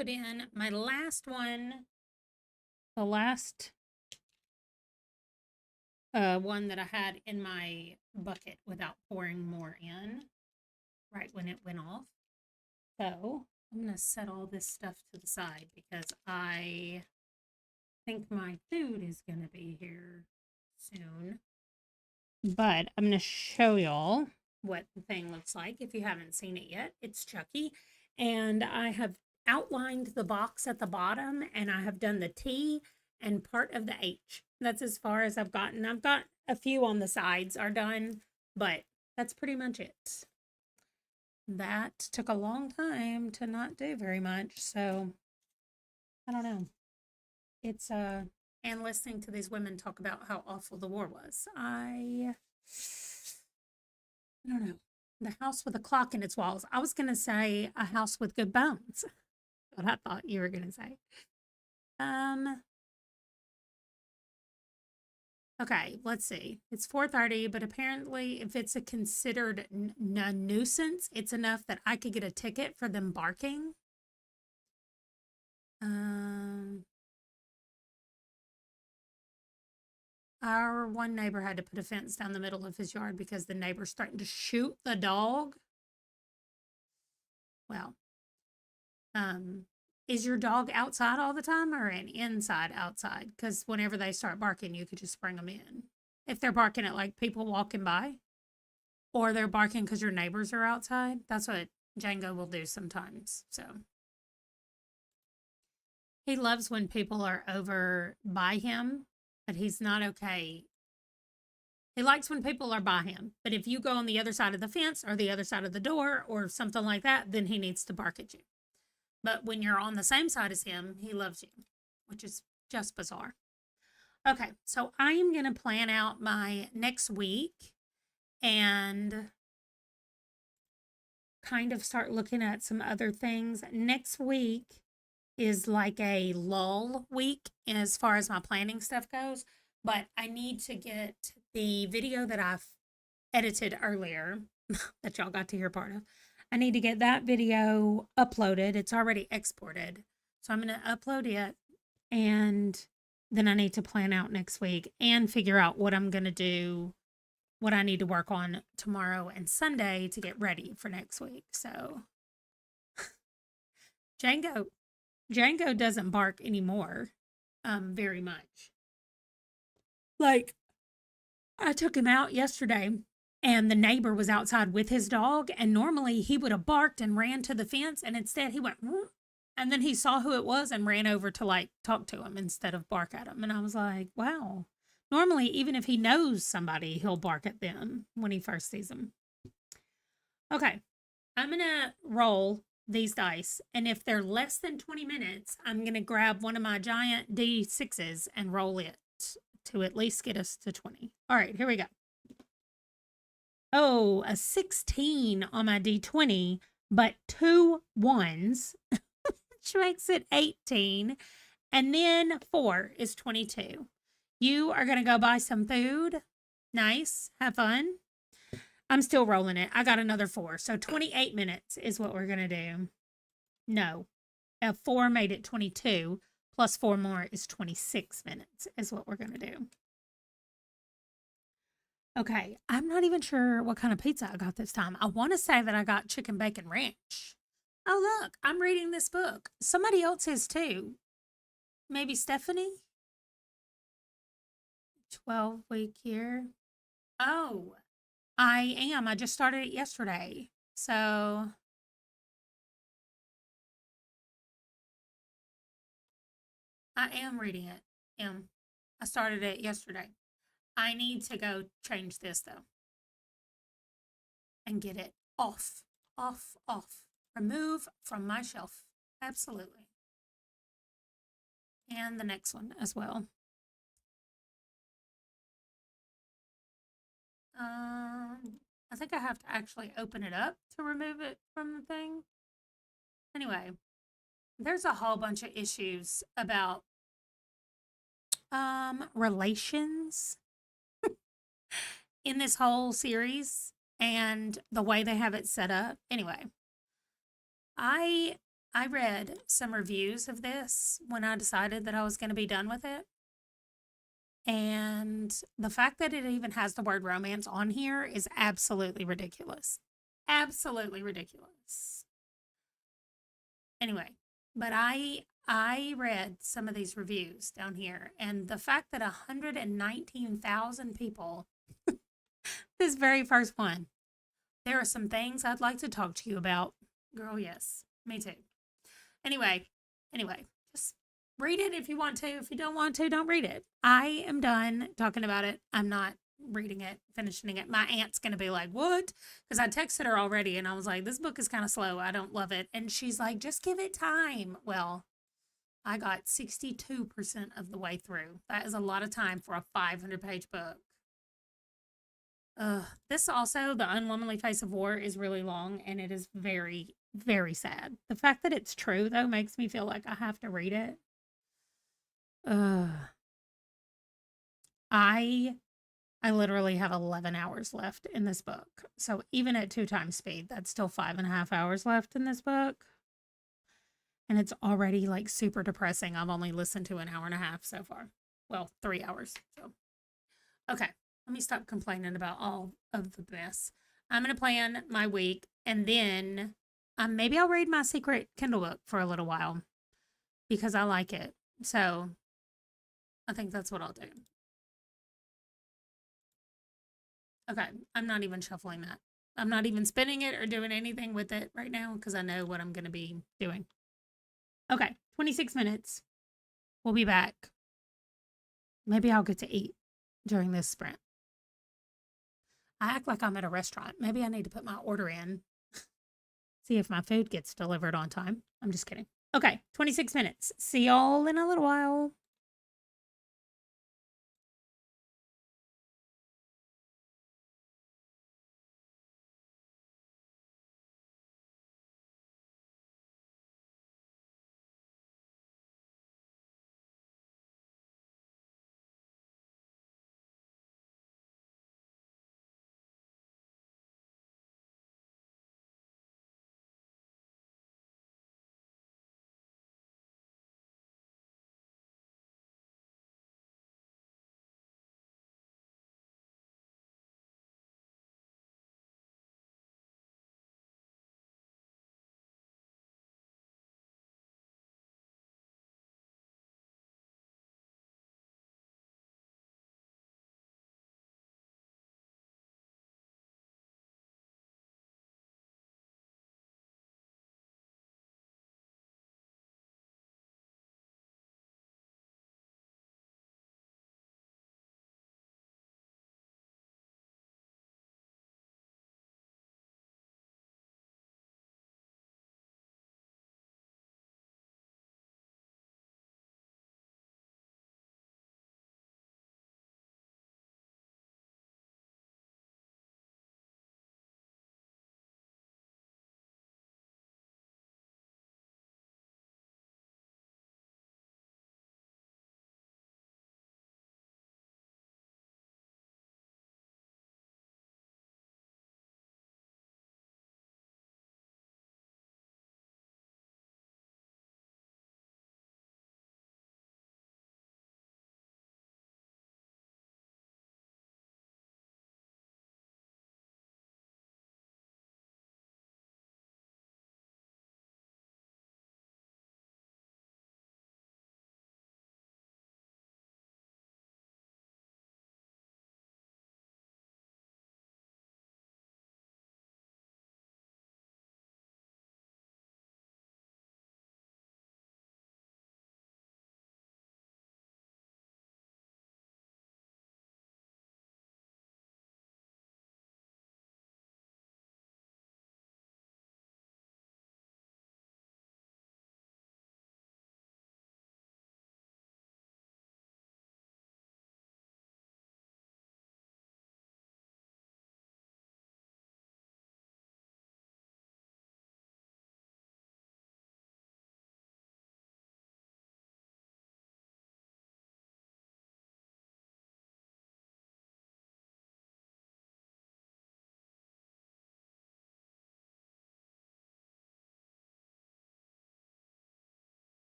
[SPEAKER 1] put in my last one, the last one that I had in my bucket without pouring more in right when it went off. So I'm going to set all this stuff to the side because I think my food is going to be here soon. But I'm going to show y'all what the thing looks like if you haven't seen it yet. It's Chucky. And I have outlined the box at the bottom, and I have done the T and part of the H. That's as far as I've gotten. I've got a few on the sides are done, but that's pretty much it. That took a long time to not do very much, so I don't know. It's and listening to these women talk about how awful the war was. I don't know. The house with a clock in its walls. I was gonna say a house with good bones. What I thought you were gonna say. Okay, let's see. It's 4:30, but apparently if it's a considered nuisance, it's enough that I could get a ticket for them barking. Our one neighbor had to put a fence down the middle of his yard because the neighbor's starting to shoot the dog. Well, is your dog outside all the time or an inside outside? Because whenever they start barking, you could just bring them in. If they're barking at like people walking by, or they're barking because your neighbors are outside, that's what Django will do sometimes. So he loves when people are over by him, but he's not okay. He likes when people are by him, but if you go on the other side of the fence or the other side of the door or something like that, then he needs to bark at you. But when you're on the same side as him, he loves you, which is just bizarre. Okay, so I am going to plan out my next week and kind of start looking at some other things. Next week is like a lull week as far as my planning stuff goes, but I need to get the video that I've edited earlier that y'all got to hear part of. I need to get that video uploaded. It's already exported. So I'm going to upload it, and then I need to plan out next week and figure out what I'm going to do, what I need to work on tomorrow and Sunday to get ready for next week. So Django doesn't bark anymore very much. Like, I took him out yesterday and the neighbor was outside with his dog, and normally he would have barked and ran to the fence, and instead he went, and then he saw who it was and ran over to like talk to him instead of bark at him. And I was like, wow. Normally, even if he knows somebody, he'll bark at them when he first sees them. Okay, I'm going to roll these dice, and if they're less than 20 minutes, I'm going to grab one of my giant D6s and roll it to at least get us to 20. All right, here we go. Oh, a 16 on my D20, but 2 1s, which makes it 18. And then 4 is 22. You are going to go buy some food. Nice. Have fun. I'm still rolling it. I got another 4. So 28 minutes is what we're going to do. No. A 4 made it 22. Plus 4 more is 26 minutes is what we're going to do. Okay, I'm not even sure what kind of pizza I got this time. I want to say that I got chicken bacon ranch. Oh, look, I'm reading this book. Somebody else is too. Maybe Stephanie? 12-week year. Oh, I am. I just started it yesterday. So I am reading it. I started it yesterday. I need to go change this though and get it off. Remove from my shelf. Absolutely. And the next one as well. I think I have to actually open it up to remove it from the thing. Anyway, there's a whole bunch of issues about relations in this whole series and the way they have it set up. Anyway, I I read some reviews of this when I decided that I was going to be done with it. And the fact that it even has the word romance on here is absolutely ridiculous. Absolutely ridiculous. Anyway, but I read some of these reviews down here, and the fact that 119,000 people, this very first one, there are some things I'd like to talk to you about. Girl, yes, me too. Anyway, just read it if you want to. If you don't want to, don't read it. I am done talking about it. I'm not reading it, finishing it. My aunt's going to be like, what? Because I texted her already and I was like, this book is kind of slow. I don't love it. And she's like, just give it time. Well, I got 62% of the way through. That is a lot of time for a 500-page book. This also, The Unwomanly Face of War, is really long and it is very, very sad. The fact that it's true, though, makes me feel like I have to read it. I literally have 11 hours left in this book. So even at 2 times speed, that's still 5.5 hours left in this book. And it's already like super depressing. I've only listened to an hour and a half so far. Well, 3 hours. So, okay, let me stop complaining about all of the mess. I'm going to plan my week and then maybe I'll read my secret Kindle book for a little while because I like it. So I think that's what I'll do. Okay, I'm not even shuffling that. I'm not even spinning it or doing anything with it right now because I know what I'm going to be doing. Okay, 26 minutes. We'll be back. Maybe I'll get to eat during this sprint. I act like I'm at a restaurant. Maybe I need to put my order in. See if my food gets delivered on time. I'm just kidding. Okay, 26 minutes. See y'all in a little while.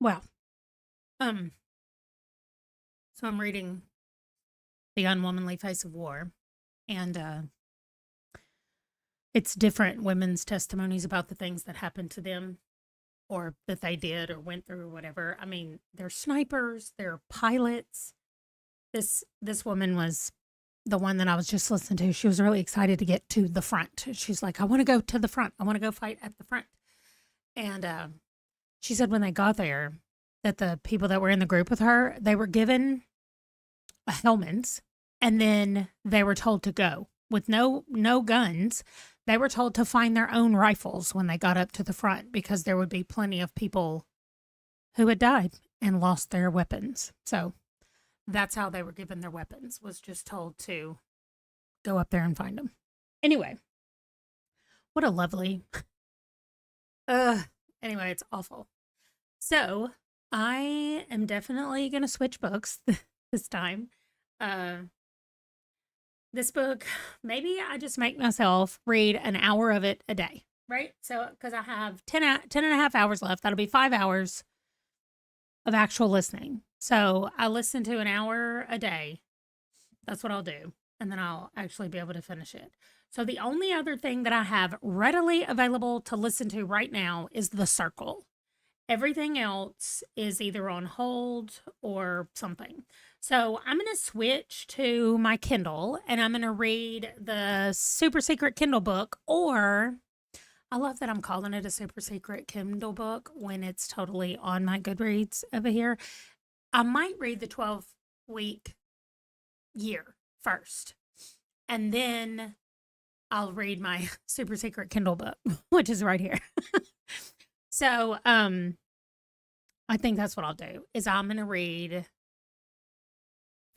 [SPEAKER 1] Well, um, so I'm reading The Unwomanly Face of War, and it's different women's testimonies about the things that happened to them or that they did or went through or whatever. I mean, they're snipers, they're pilots. This woman was the one that I was just listening to. She was really excited to get to the front. She's like, I want to go to the front. I want to go fight at the front. And she said when they got there that the people that were in the group with her, they were given helmets and then they were told to go with no guns. They were told to find their own rifles when they got up to the front because there would be plenty of people who had died and lost their weapons. So that's how they were given their weapons, was just told to go up there and find them. Anyway, what a lovely... Anyway, it's awful. So I am definitely going to switch books this time. This book, maybe I just make myself read an hour of it a day, right? So, because I have 10 and a half hours left, that'll be 5 hours of actual listening. So I listen to an hour a day. That's what I'll do. And then I'll actually be able to finish it. So the only other thing that I have readily available to listen to right now is The Circle. Everything else is either on hold or something. So I'm going to switch to my Kindle and I'm going to read the super secret Kindle book, or I love that I'm calling it a super secret Kindle book when it's totally on my Goodreads over here. I might read the 12-week year first, and then I'll read my super secret Kindle book, which is right here. So, I think that's what I'll do, is I'm going to read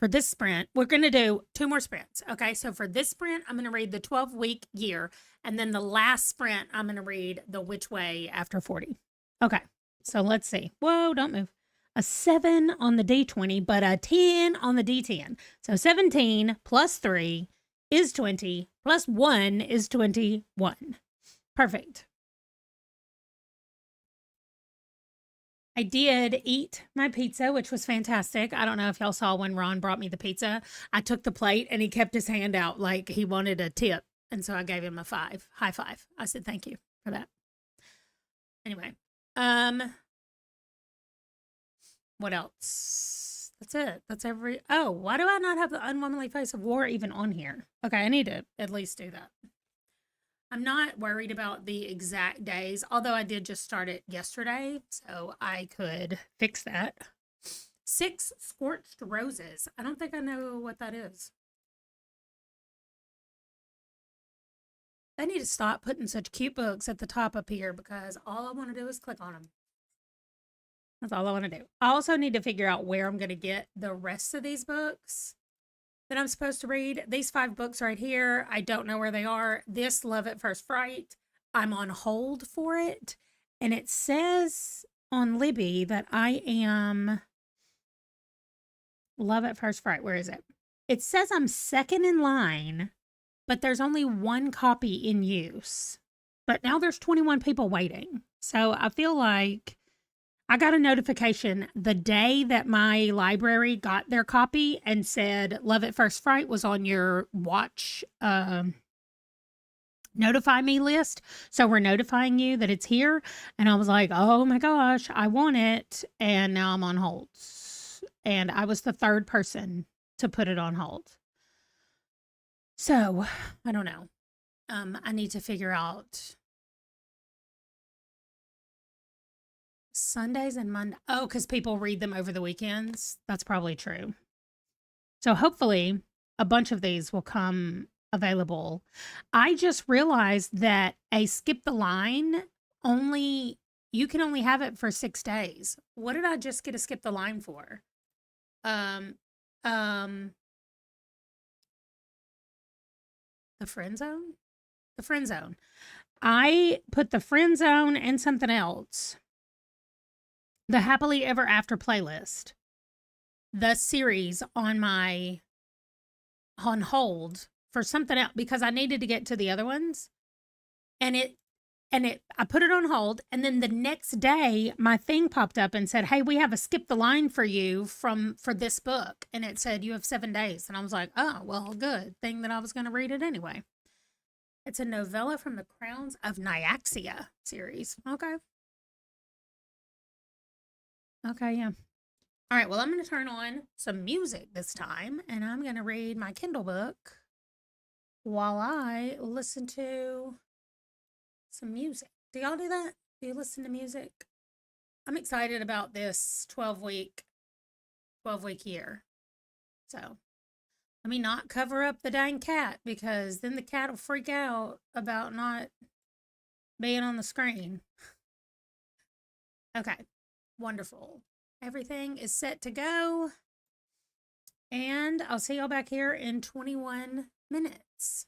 [SPEAKER 1] for this sprint. We're going to do 2 more sprints. Okay. So for this sprint, I'm going to read the 12-week year. And then the last sprint, I'm going to read The Which Way After 40. Okay. So let's see. Whoa, don't move. A 7 on the D20, but a 10 on the D10. So 17 plus 3 is 20, plus 1 is 21. Perfect. I did eat my pizza, which was fantastic. I don't know if y'all saw when Ron brought me the pizza. I took the plate and he kept his hand out like he wanted a tip. And so I gave him a 5. High five. I said, thank you for that. Anyway, what else? That's it. That's oh, why do I not have the Unwomanly Face of War even on here? Okay, I need to at least do that. I'm not worried about the exact days, although I did just start it yesterday, so I could fix that. 6 Scorched Roses. I don't think I know what that is. I need to stop putting such cute books at the top up here because all I want to do is click on them. That's all I want to do. I also need to figure out where I'm going to get the rest of these books that I'm supposed to read. These 5 books right here, I don't know where they are. This Love at First Fright, I'm on hold for it. And it says on Libby that I am Love at First Fright. Where is it? It says I'm second in line, but there's only 1 copy in use. But now there's 21 people waiting. So I feel like I got a notification the day that my library got their copy and said Love at First Fright was on your watch notify me list. So we're notifying you that it's here. And I was like, oh my gosh, I want it. And now I'm on hold. And I was the 3rd person to put it on hold. So I don't know. I need to figure out Sundays and Monday. Oh, because people read them over the weekends. That's probably true. So hopefully a bunch of these will come available. I just realized that a Skip the Line you can only have it for 6 days. What did I just get a Skip the Line for? The Friend Zone? The Friend Zone. I put the Friend Zone and something else. The Happily Ever After playlist, the series on hold for something else because I needed to get to the other ones. And and I put it on hold, and then the next day my thing popped up and said, "Hey, we have a skip the line for you for this book," and it said you have 7 days, and I was like, "Oh, well, good thing that I was going to read it anyway." It's a novella from the Crowns of Nyaxia series. Okay. Okay, yeah. All right, well, I'm going to turn on some music this time, and I'm going to read my Kindle book while I listen to some music. Do y'all do that? Do you listen to music? I'm excited about this 12-week year. So let me not cover up the dang cat, because then the cat will freak out about not being on the screen. Okay, wonderful. Everything is set to go. And I'll see y'all back here in 21 minutes.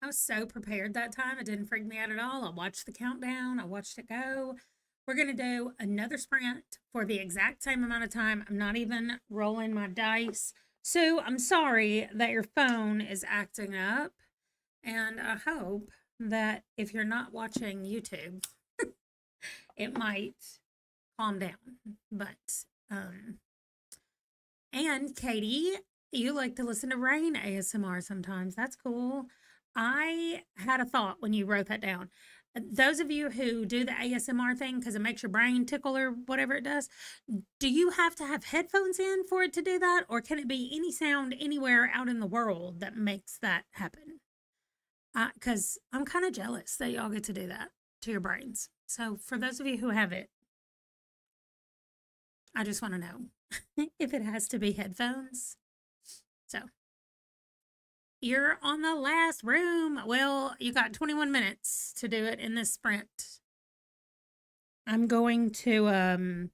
[SPEAKER 1] I was so prepared that time. It didn't freak me out at all. I watched the countdown, I watched it go. We're going to do another sprint for the exact same amount of time. I'm not even rolling my dice. Sue, I'm sorry that your phone is acting up. And I hope that if you're not watching YouTube, it might calm down. But, and Katie, you like to listen to rain ASMR sometimes. That's cool. I had a thought when you wrote that down. Those of you who do the ASMR thing because it makes your brain tickle or whatever it does, do you have to have headphones in for it to do that? Or can it be any sound anywhere out in the world that makes that happen? Because I'm kind of jealous that y'all get to do that to your brains. So for those of you who have it, I just want to know if it has to be headphones. So you're on the last room. Well, you got 21 minutes to do it in this sprint. I'm going camping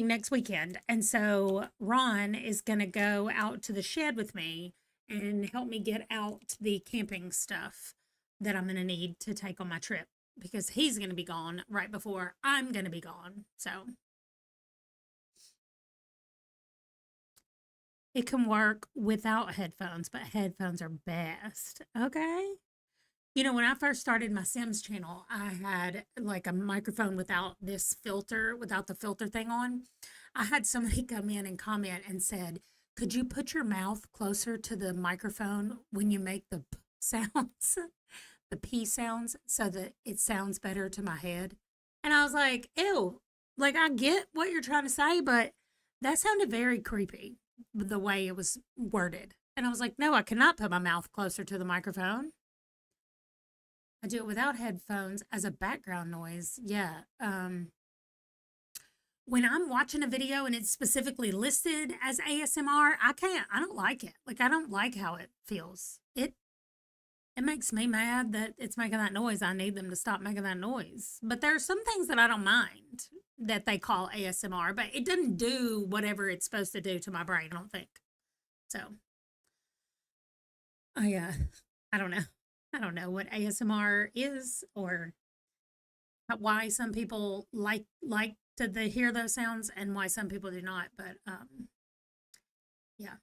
[SPEAKER 1] next weekend. And so Ron is going to go out to the shed with me and help me get out the camping stuff that I'm going to need to take on my trip because he's going to be gone right before I'm going to be gone. So it can work without headphones, but headphones are best. Okay. You know, when I first started my Sims channel, I had like a microphone without this filter, without the filter thing on. I had somebody come in and comment and said, could you put your mouth closer to the microphone when you make the p sounds, the P sounds, so that it sounds better to my head? And I was like, ew, like I get what you're trying to say, but that sounded very creepy the way it was worded. And I was like, no, I cannot put my mouth closer to the microphone. I do it without headphones as a background noise. Yeah. When I'm watching a video and it's specifically listed as ASMR, I don't like it. Like I don't like how it feels. It makes me mad that it's making that noise. I need them to stop making that noise. But there are some things that I don't mind that they call ASMR, but it doesn't do whatever it's supposed to do to my brain, I don't think. So I don't know. I don't know what ASMR is or why some people like to hear those sounds and why some people do not. But yeah.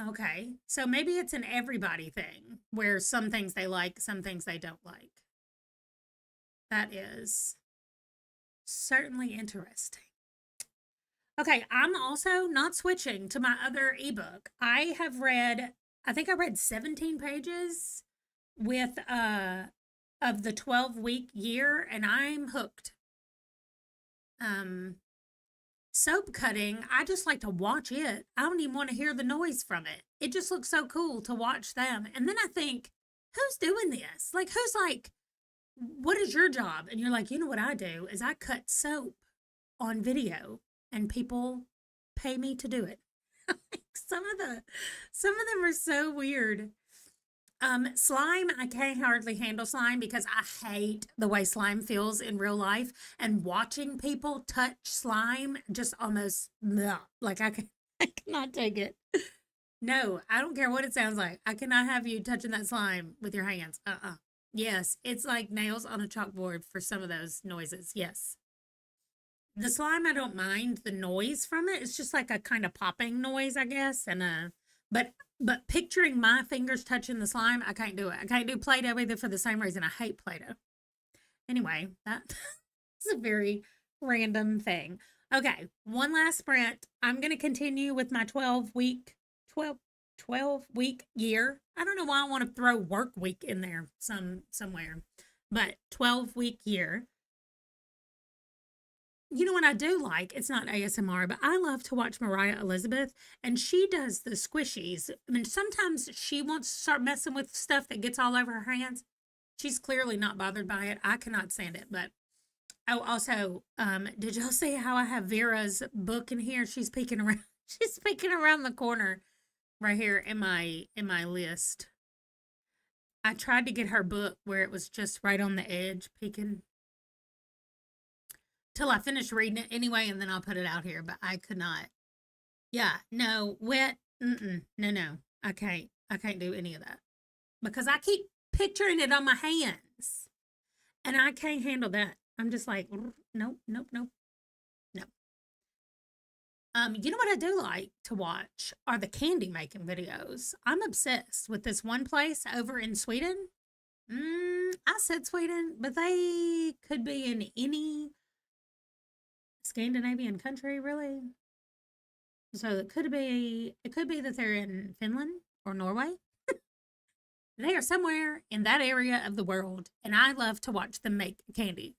[SPEAKER 1] Okay. So maybe it's an everybody thing where some things they like, some things they don't like. That is certainly interesting. Okay, I'm also not switching to my other ebook. I think I read 17 pages with of the 12-week year and I'm hooked. Soap cutting, I just like to watch it. I don't even want to hear the noise from it. It just looks so cool to watch them. And then I think, who's doing this? Like who's like, what is your job? And you're like, you know what I do is I cut soap on video and people pay me to do it. some of them are so weird. Slime, I can't hardly handle slime because I hate the way slime feels in real life. And watching people touch slime just almost like I cannot take it. No, I don't care what it sounds like. I cannot have you touching that slime with your hands. Yes, it's like nails on a chalkboard for some of those noises. Yes. The slime, I don't mind the noise from it. It's just like a kind of popping noise, I guess. And but but picturing my fingers touching the slime, I can't do it. I can't do Play-Doh either for the same reason. I hate Play-Doh. Anyway, that's a very random thing. Okay, one last sprint. I'm going to continue with my 12 week year. I don't know why I want to throw work week in there somewhere, but 12-week year. You know what I do like? It's not ASMR, but I love to watch Mariah Elizabeth, and she does the squishies. I mean, sometimes she wants to start messing with stuff that gets all over her hands. She's clearly not bothered by it. I cannot stand it. But oh, also, did y'all see how I have Vera's book in here? She's peeking around. She's peeking around the corner right here in my list. I tried to get her book where it was just right on the edge, peeking till I finished reading it anyway, and then I'll put it out here. But I could not. Yeah, no, wet. Mm-mm, no, no. I can't. I can't do any of that because I keep picturing it on my hands, and I can't handle that. I'm just like, nope, nope, nope, no. You know what I do like to watch are the candy making videos. I'm obsessed with this one place over in Sweden. I said Sweden, but they could be in any Scandinavian country, really. So it could be that they're in Finland or Norway. They are somewhere in that area of the world, and I love to watch them make candy.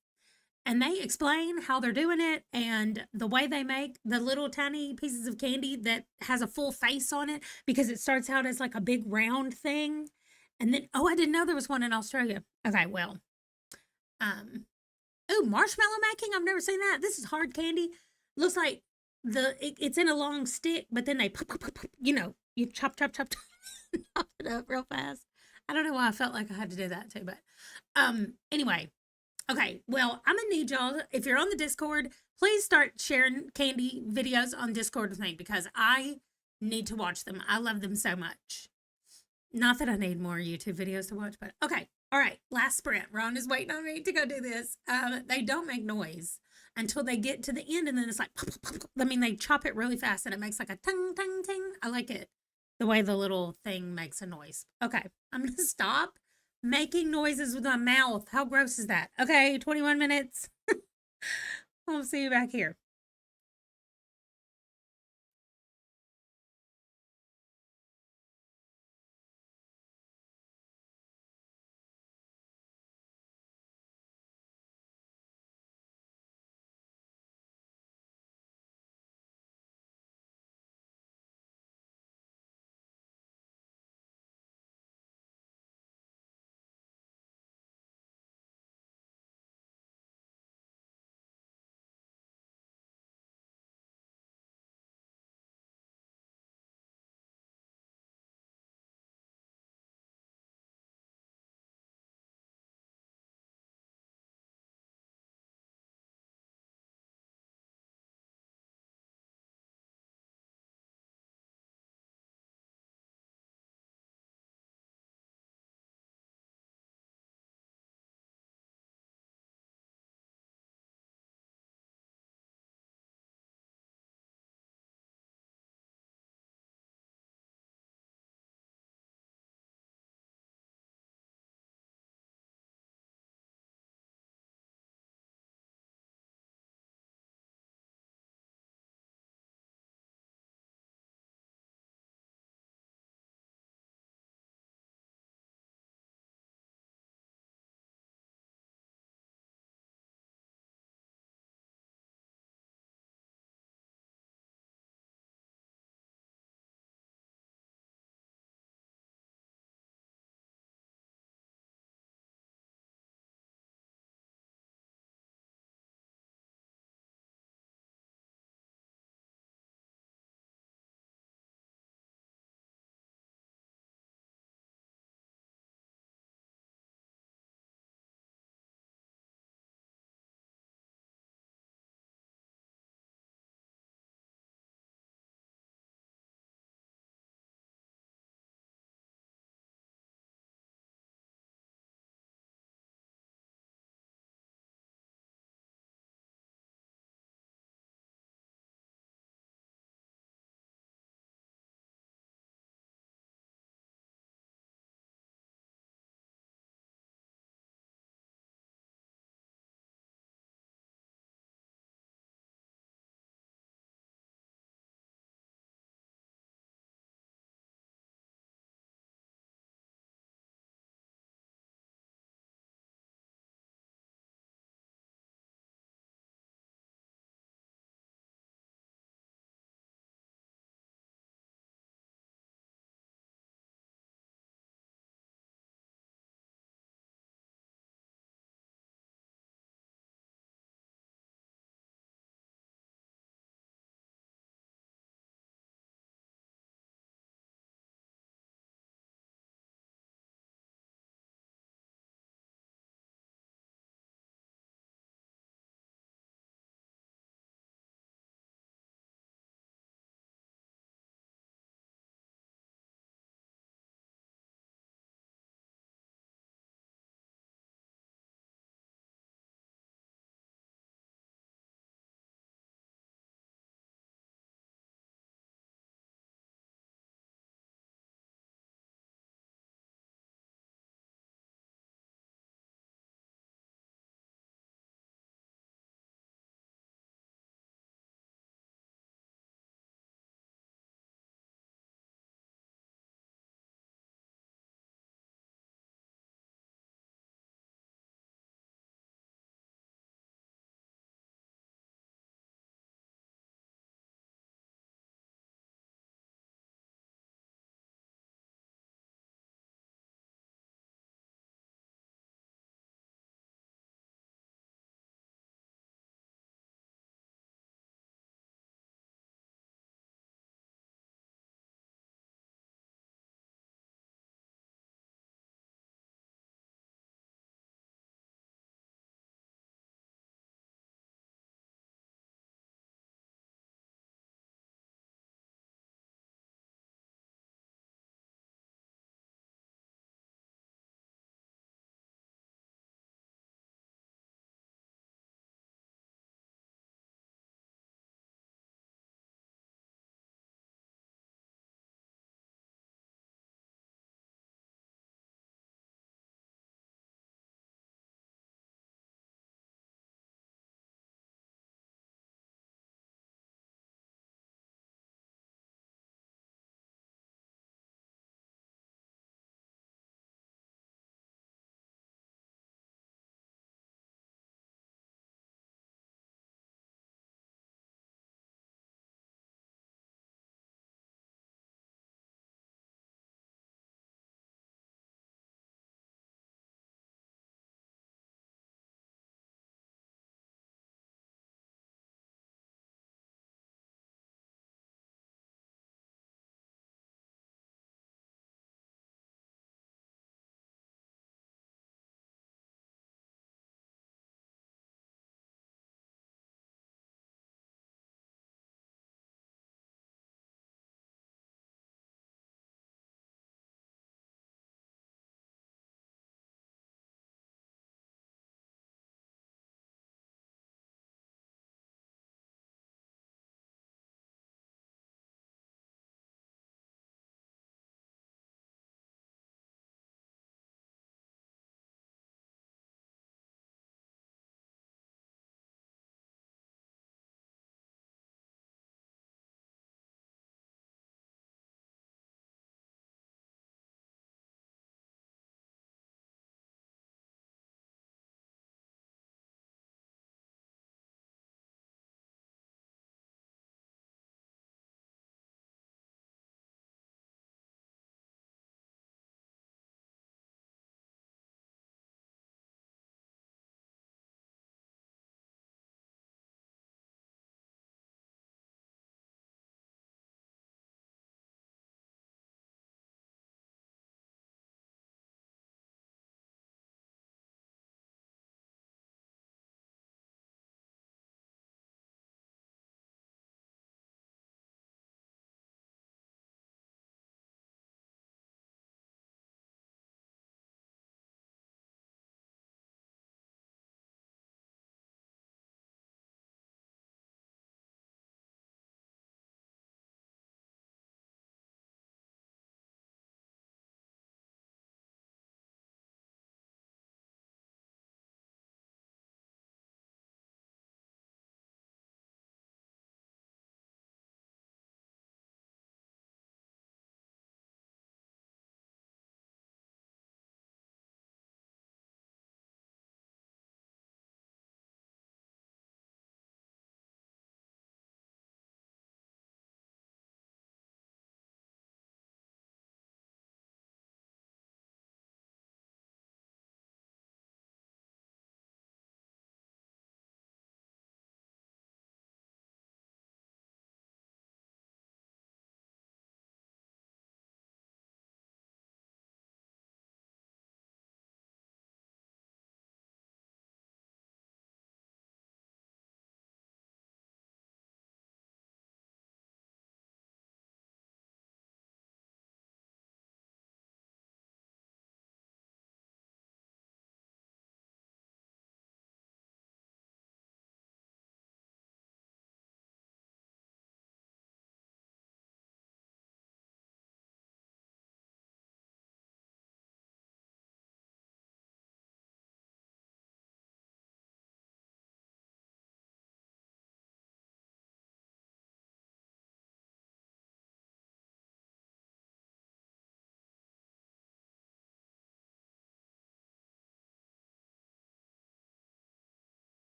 [SPEAKER 1] And they explain how they're doing it and the way they make the little tiny pieces of candy that has a full face on it because it starts out as like a big round thing. And then, oh, I didn't know there was one in Australia. Okay, well, um, oh, marshmallow making. I've never seen that. This is hard candy. Looks like it's in a long stick, but then they you chop chop chop chop it up real fast. I don't know why I felt like I had to do that too, but anyway, okay. Well, I'm gonna need y'all if you're on the Discord, please start sharing candy videos on Discord with me because I need to watch them. I love them so much. Not that I need more YouTube videos to watch, but okay. All right, last sprint. Ron is waiting on me to go do this. They don't make noise until they get to the end, and then it's like, I mean, they chop it really fast, and it makes like a ting, ting, ting. I like it, the way the little thing makes a noise. Okay, I'm gonna stop making noises with my mouth. How gross is that? Okay, 21 minutes. I'll see you back here.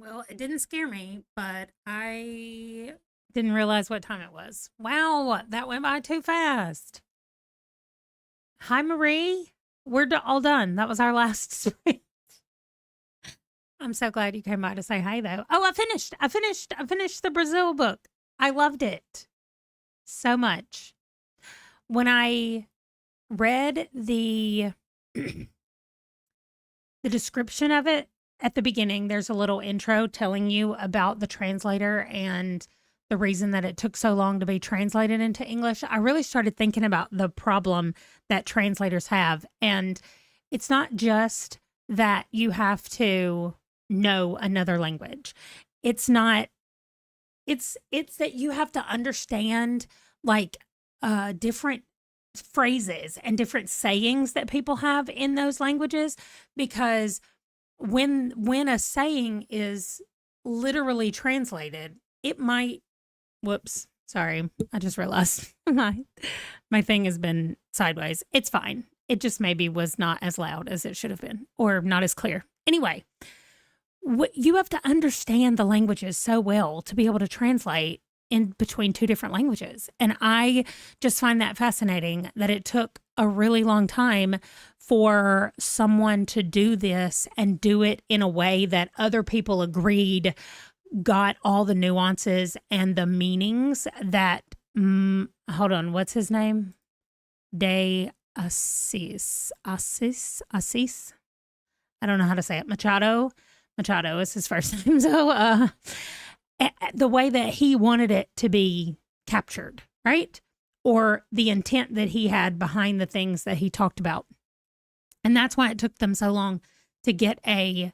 [SPEAKER 1] Well, it didn't scare me, but I didn't realize what time it was. Wow, that went by too fast. Hi, Marie. We're all done. That was our last sprint. I'm so glad you came by to say hi, though. Oh, I finished the Brazil book. I loved it so much. When I read the the description of it at the beginning, there's a little intro telling you about the translator and the reason that it took so long to be translated into English. I really started thinking about the problem that translators have. And it's not just that you have to know another language. It's not, it's that you have to understand like different phrases and different sayings that people have in those languages, because when a saying is literally translated, it might, whoops, sorry, I just realized my thing has been sideways. It's fine. It just maybe was not as loud as it should have been, or not as clear. Anyway, you have to understand the languages so well to be able to translate in between two different languages. And I just find that fascinating that it took a really long time for someone to do this and do it in a way that other people agreed got all the nuances and the meanings that, hold on, what's his name? De Assis. I don't know how to say it. Machado is his first name. So, the way that he wanted it to be captured, right? Or the intent that he had behind the things that he talked about. And that's why it took them so long to get a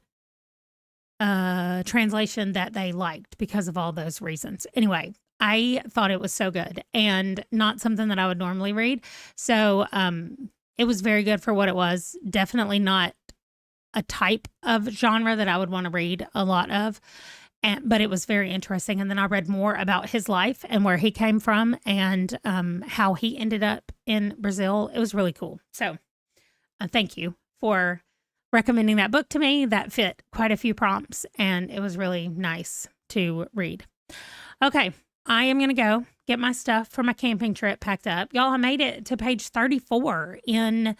[SPEAKER 1] translation that they liked, because of all those reasons. Anyway, I thought it was so good and not something that I would normally read. So it was very good for what it was. Definitely not a type of genre that I would want to read a lot of. But it was very interesting. And then I read more about his life and where he came from and how he ended up in Brazil. It was really cool. So thank you for recommending that book to me. That fit quite a few prompts, and it was really nice to read. Okay, I am going to go get my stuff for my camping trip packed up. Y'all, I made it to page 34 in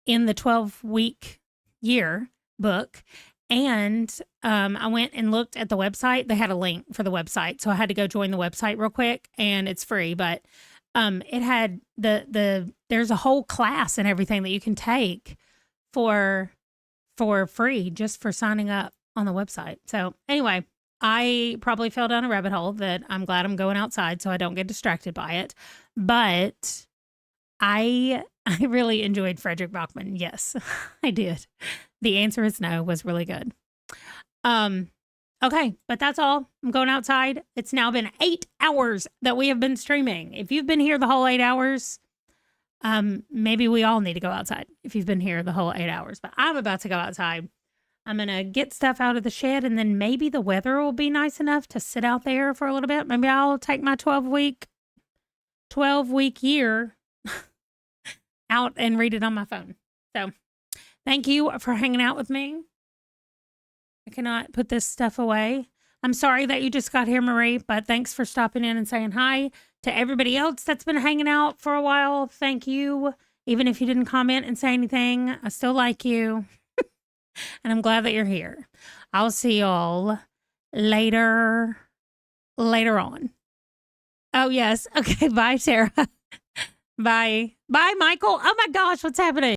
[SPEAKER 1] the 12-week year book. And I went and looked at the website. They had a link for the website, so I had to go join the website real quick, and it's free. But it had there's a whole class and everything that you can take for free just for signing up on the website. So anyway, I probably fell down a rabbit hole that I'm glad I'm going outside so I don't get distracted by it. But I really enjoyed Frederick Bachman. Yes, I did. The answer is no, was really good. Okay, but that's all. I'm going outside. It's now been 8 hours that we have been streaming. If you've been here the whole 8 hours, maybe we all need to go outside if you've been here the whole 8 hours. But I'm about to go outside. I'm going to get stuff out of the shed, and then maybe the weather will be nice enough to sit out there for a little bit. Maybe I'll take my 12-week year out and read it on my phone. So thank you for hanging out with me. I cannot put this stuff away. I'm sorry that you just got here, Marie, but thanks for stopping in and saying hi. To everybody else that's been hanging out for a while, thank you. Even if you didn't comment and say anything, I still like you. And I'm glad that you're here. I'll see y'all later on. Oh, yes. Okay. Bye, Sarah. Bye. Bye, Michael. Oh, my gosh. What's happening?